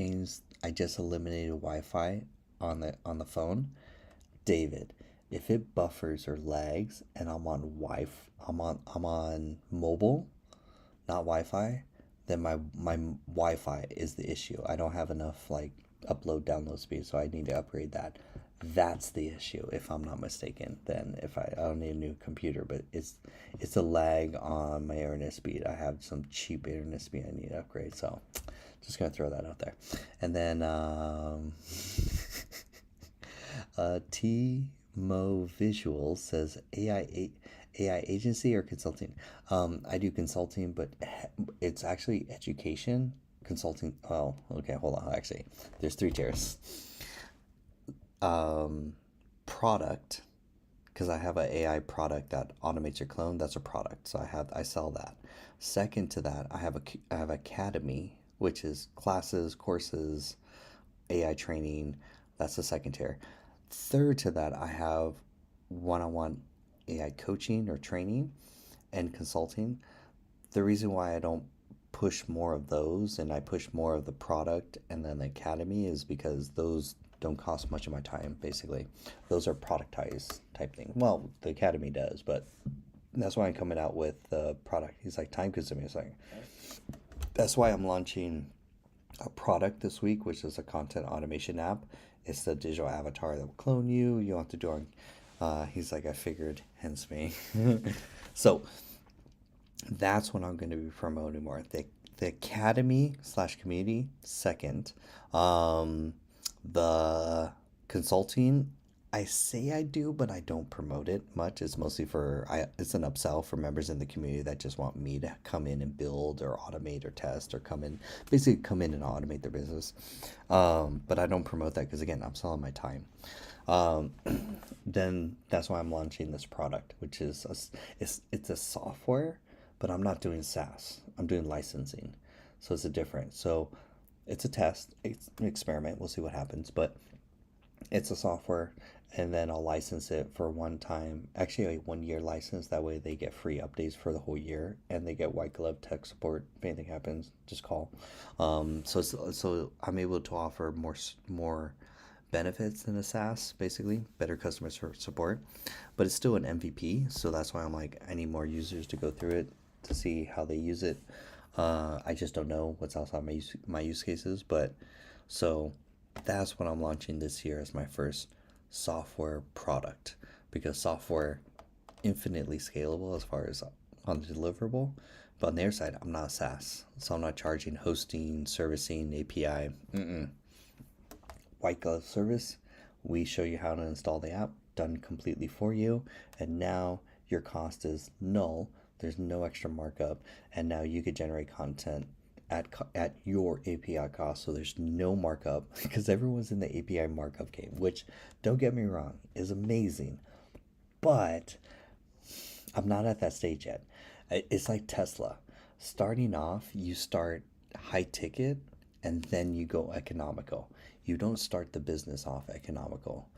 eliminated Wi-Fi on the phone. David, if it buffers or lags and I'm on mobile, not Wi-Fi, then my Wi-Fi is the issue. I don't have enough like upload download speed, so I need to upgrade that. That's the issue, if I'm not mistaken. Then if I don't need a new computer, but it's a lag on my internet speed. I have some cheap internet speed I need to upgrade, so just gonna throw that out there. And then T-Mo Visuals says AI agency or consulting. I do consulting, but it's actually education consulting. Oh, okay, hold on. Actually, there's 3 tiers. Product, because I have an AI product that automates your clone. That's a product, so I sell that. Second to that, I have Academy, which is classes, courses, AI training. That's the second tier. Third to that, I have one-on-one AI coaching or training and consulting. The reason why I don't push more of those and I push more of the product and then the academy is because those don't cost much of my time, basically. Those are productized type thing. Well, the academy does, but that's why I'm coming out with the product. He's like, time consuming. It's like, that's why I'm launching a product this week, which is a content automation app. It's the digital avatar that will clone you. You don't have to do it. He's like, I figured, hence me. So that's what I'm going to be promoting more. The academy / community, second. The consulting, I say I do, but I don't promote it much. It's mostly it's an upsell for members in the community that just want me to come in and build or automate or test or come in and automate their business. But I don't promote that because, again, I'm selling my time. Then that's why I'm launching this product, which is it's a software, but I'm not doing SaaS. I'm doing licensing. So it's a difference. So it's a test, it's an experiment. We'll see what happens, but it's a software, and then I'll license it for actually a 1-year license. That way they get free updates for the whole year, and they get white glove tech support. If anything happens, just call. So I'm able to offer more benefits than a SaaS, basically better customer support, but it's still an MVP. So that's why I'm like, I need more users to go through it to see how they use it. I just don't know what's outside my use cases, but so that's what I'm launching this year as my first software product, because software infinitely scalable as far as on the deliverable, but on their side, I'm not SaaS, so I'm not charging hosting, servicing, API. White glove service. We show you how to install the app, done completely for you, and now your cost is null. There's no extra markup, and now you could generate content at your API cost, so there's no markup, because everyone's in the API markup game, which, don't get me wrong, is amazing, but I'm not at that stage yet. It's like Tesla. Starting off, you start high ticket, and then you go economical. You don't start the business off economical.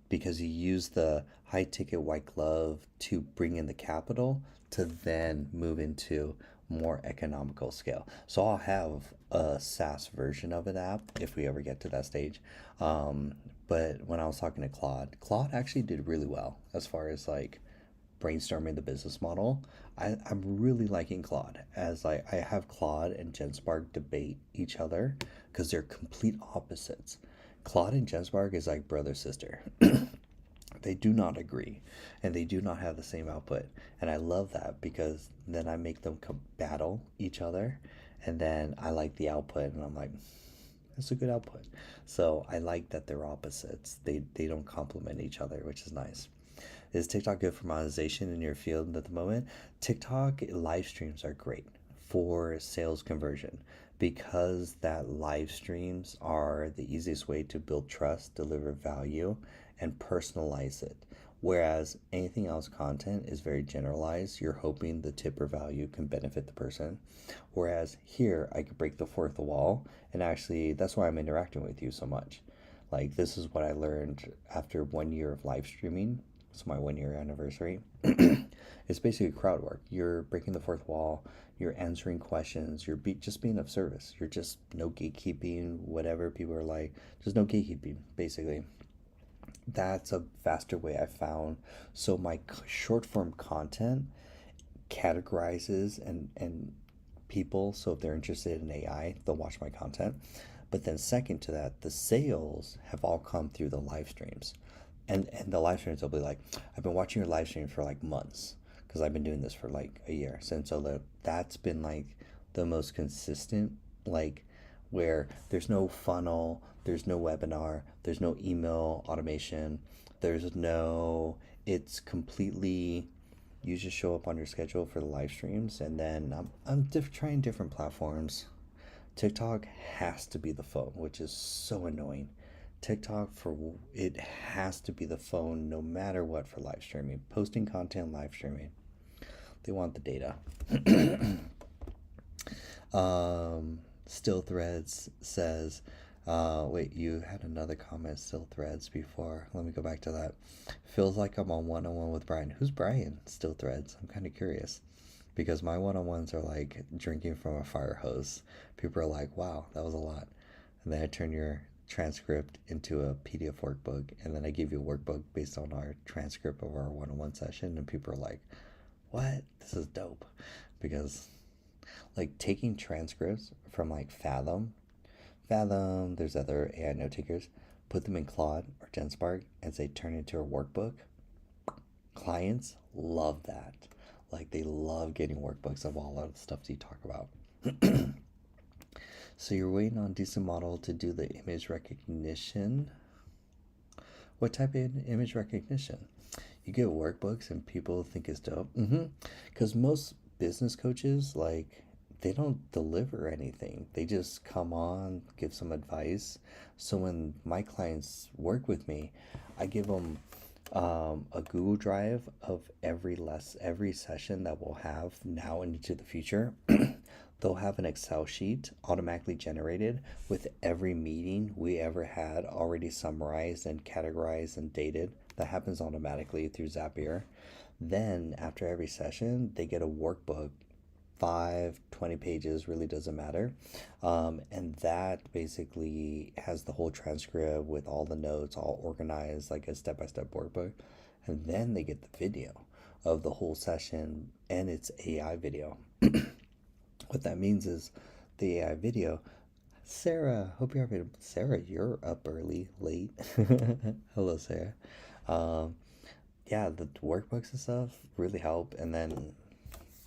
Because you use the high ticket white glove to bring in the capital to then move into more economical scale. So I'll have a SaaS version of an app if we ever get to that stage. But when I was talking to Claude actually did really well as far as like brainstorming the business model. I'm really liking Claude, as I have Claude and Genspark debate each other because they're complete opposites. Claude and Genspark is like brother sister. They do not agree, and they do not have the same output. And I love that because then I make them battle each other, and then I like the output, and I'm like, that's a good output. So I like that they're opposites. They don't complement each other, which is nice. Is TikTok good for monetization in your field at the moment? TikTok live streams are great for sales conversion because that live streams are the easiest way to build trust, deliver value, and personalize it. Whereas anything else content is very generalized. You're hoping the tip or value can benefit the person. Whereas here, I could break the fourth wall, and actually, that's why I'm interacting with you so much. Like, this is what I learned after 1 year of live streaming. It's my 1 year anniversary. It's basically crowd work. You're breaking the fourth wall. You're answering questions. You're just being of service. You're just no gatekeeping, whatever people are like. Just no gatekeeping, basically. That's a faster way I found. So my short form content categorizes and people, so if they're interested in AI, they'll watch my content. But then second to that, the sales have all come through the live streams. And the live streams will be like, I've been watching your live streams for like months because I've been doing this for like a year. So that's been like the most consistent, like where there's no funnel, there's no webinar, there's no email automation, it's completely, you just show up on your schedule for the live streams. And then I'm trying different platforms. TikTok has to be the phone, which is so annoying. TikTok, it has to be the phone no matter what for live streaming, posting content, live streaming. They want the data. Still Threads says, wait, you had another comment, Still Threads, before. Let me go back to that. Feels like I'm on one-on-one with Brian. Who's Brian? Still Threads. I'm kind of curious because my one-on-ones are like drinking from a fire hose. People are like, wow, that was a lot. And then I turn your transcript into a PDF workbook, and then I give you a workbook based on our transcript of our one-on-one session, and people are like, what? This is dope. Because like taking transcripts from like Fathom, there's other AI note takers, put them in Claude or GenSpark and say turn it into a workbook. Clients love that. Like they love getting workbooks of all of the stuff you talk about. So you're waiting on Decent Model to do the image recognition. What type of image recognition? You get workbooks and people think it's dope. Because most business coaches, like, they don't deliver anything. They just come on, give some advice. So when my clients work with me, I give them a Google Drive of every session that we'll have now and into the future. They'll have an Excel sheet automatically generated with every meeting we ever had already summarized and categorized and dated. That happens automatically through Zapier. Then after every session, they get a workbook, 20 pages, really doesn't matter. And that basically has the whole transcript with all the notes all organized like a step-by-step workbook. And then they get the video of the whole session, and it's AI video. What that means is the AI video. Sarah, hope you're having Sarah, you're up early, late. Hello, Sarah. Yeah, the workbooks and stuff really help, and then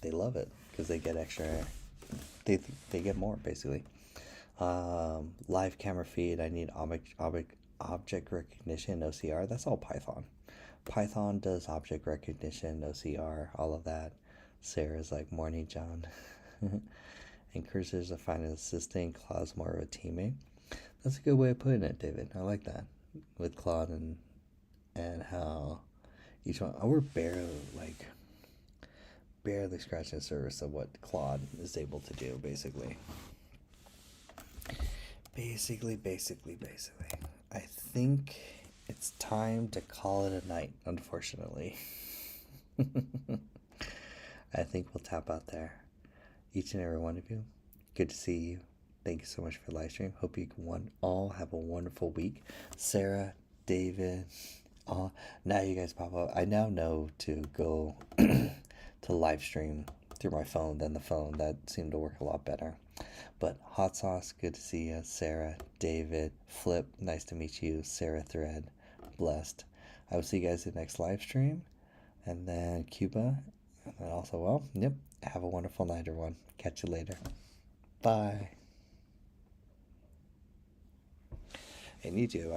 they love it because they get extra. They get more basically. Live camera feed. I need object recognition, OCR. That's all Python. Python does object recognition, OCR, all of that. Sarah's like, morning, John. And Cursor's a fine assistant, Claude's more of a teammate. That's a good way of putting it, David. I like that. With Claude and how each one, we're barely scratching the surface of what Claude is able to do, basically. Basically. I think it's time to call it a night, unfortunately. I think we'll tap out there. Each and every one of you. Good to see you. Thank you so much for the live stream. Hope you all have a wonderful week. Sarah, David, now you guys pop up. I now know to go to live stream through my phone than the phone. That seemed to work a lot better. But Hot Sauce, good to see you. Sarah, David, Flip, nice to meet you. Sarah Thread, Blessed. I will see you guys in the next live stream. And then Cuba. And then also, well, yep. Have a wonderful night, everyone. Catch you later. Bye. I need you.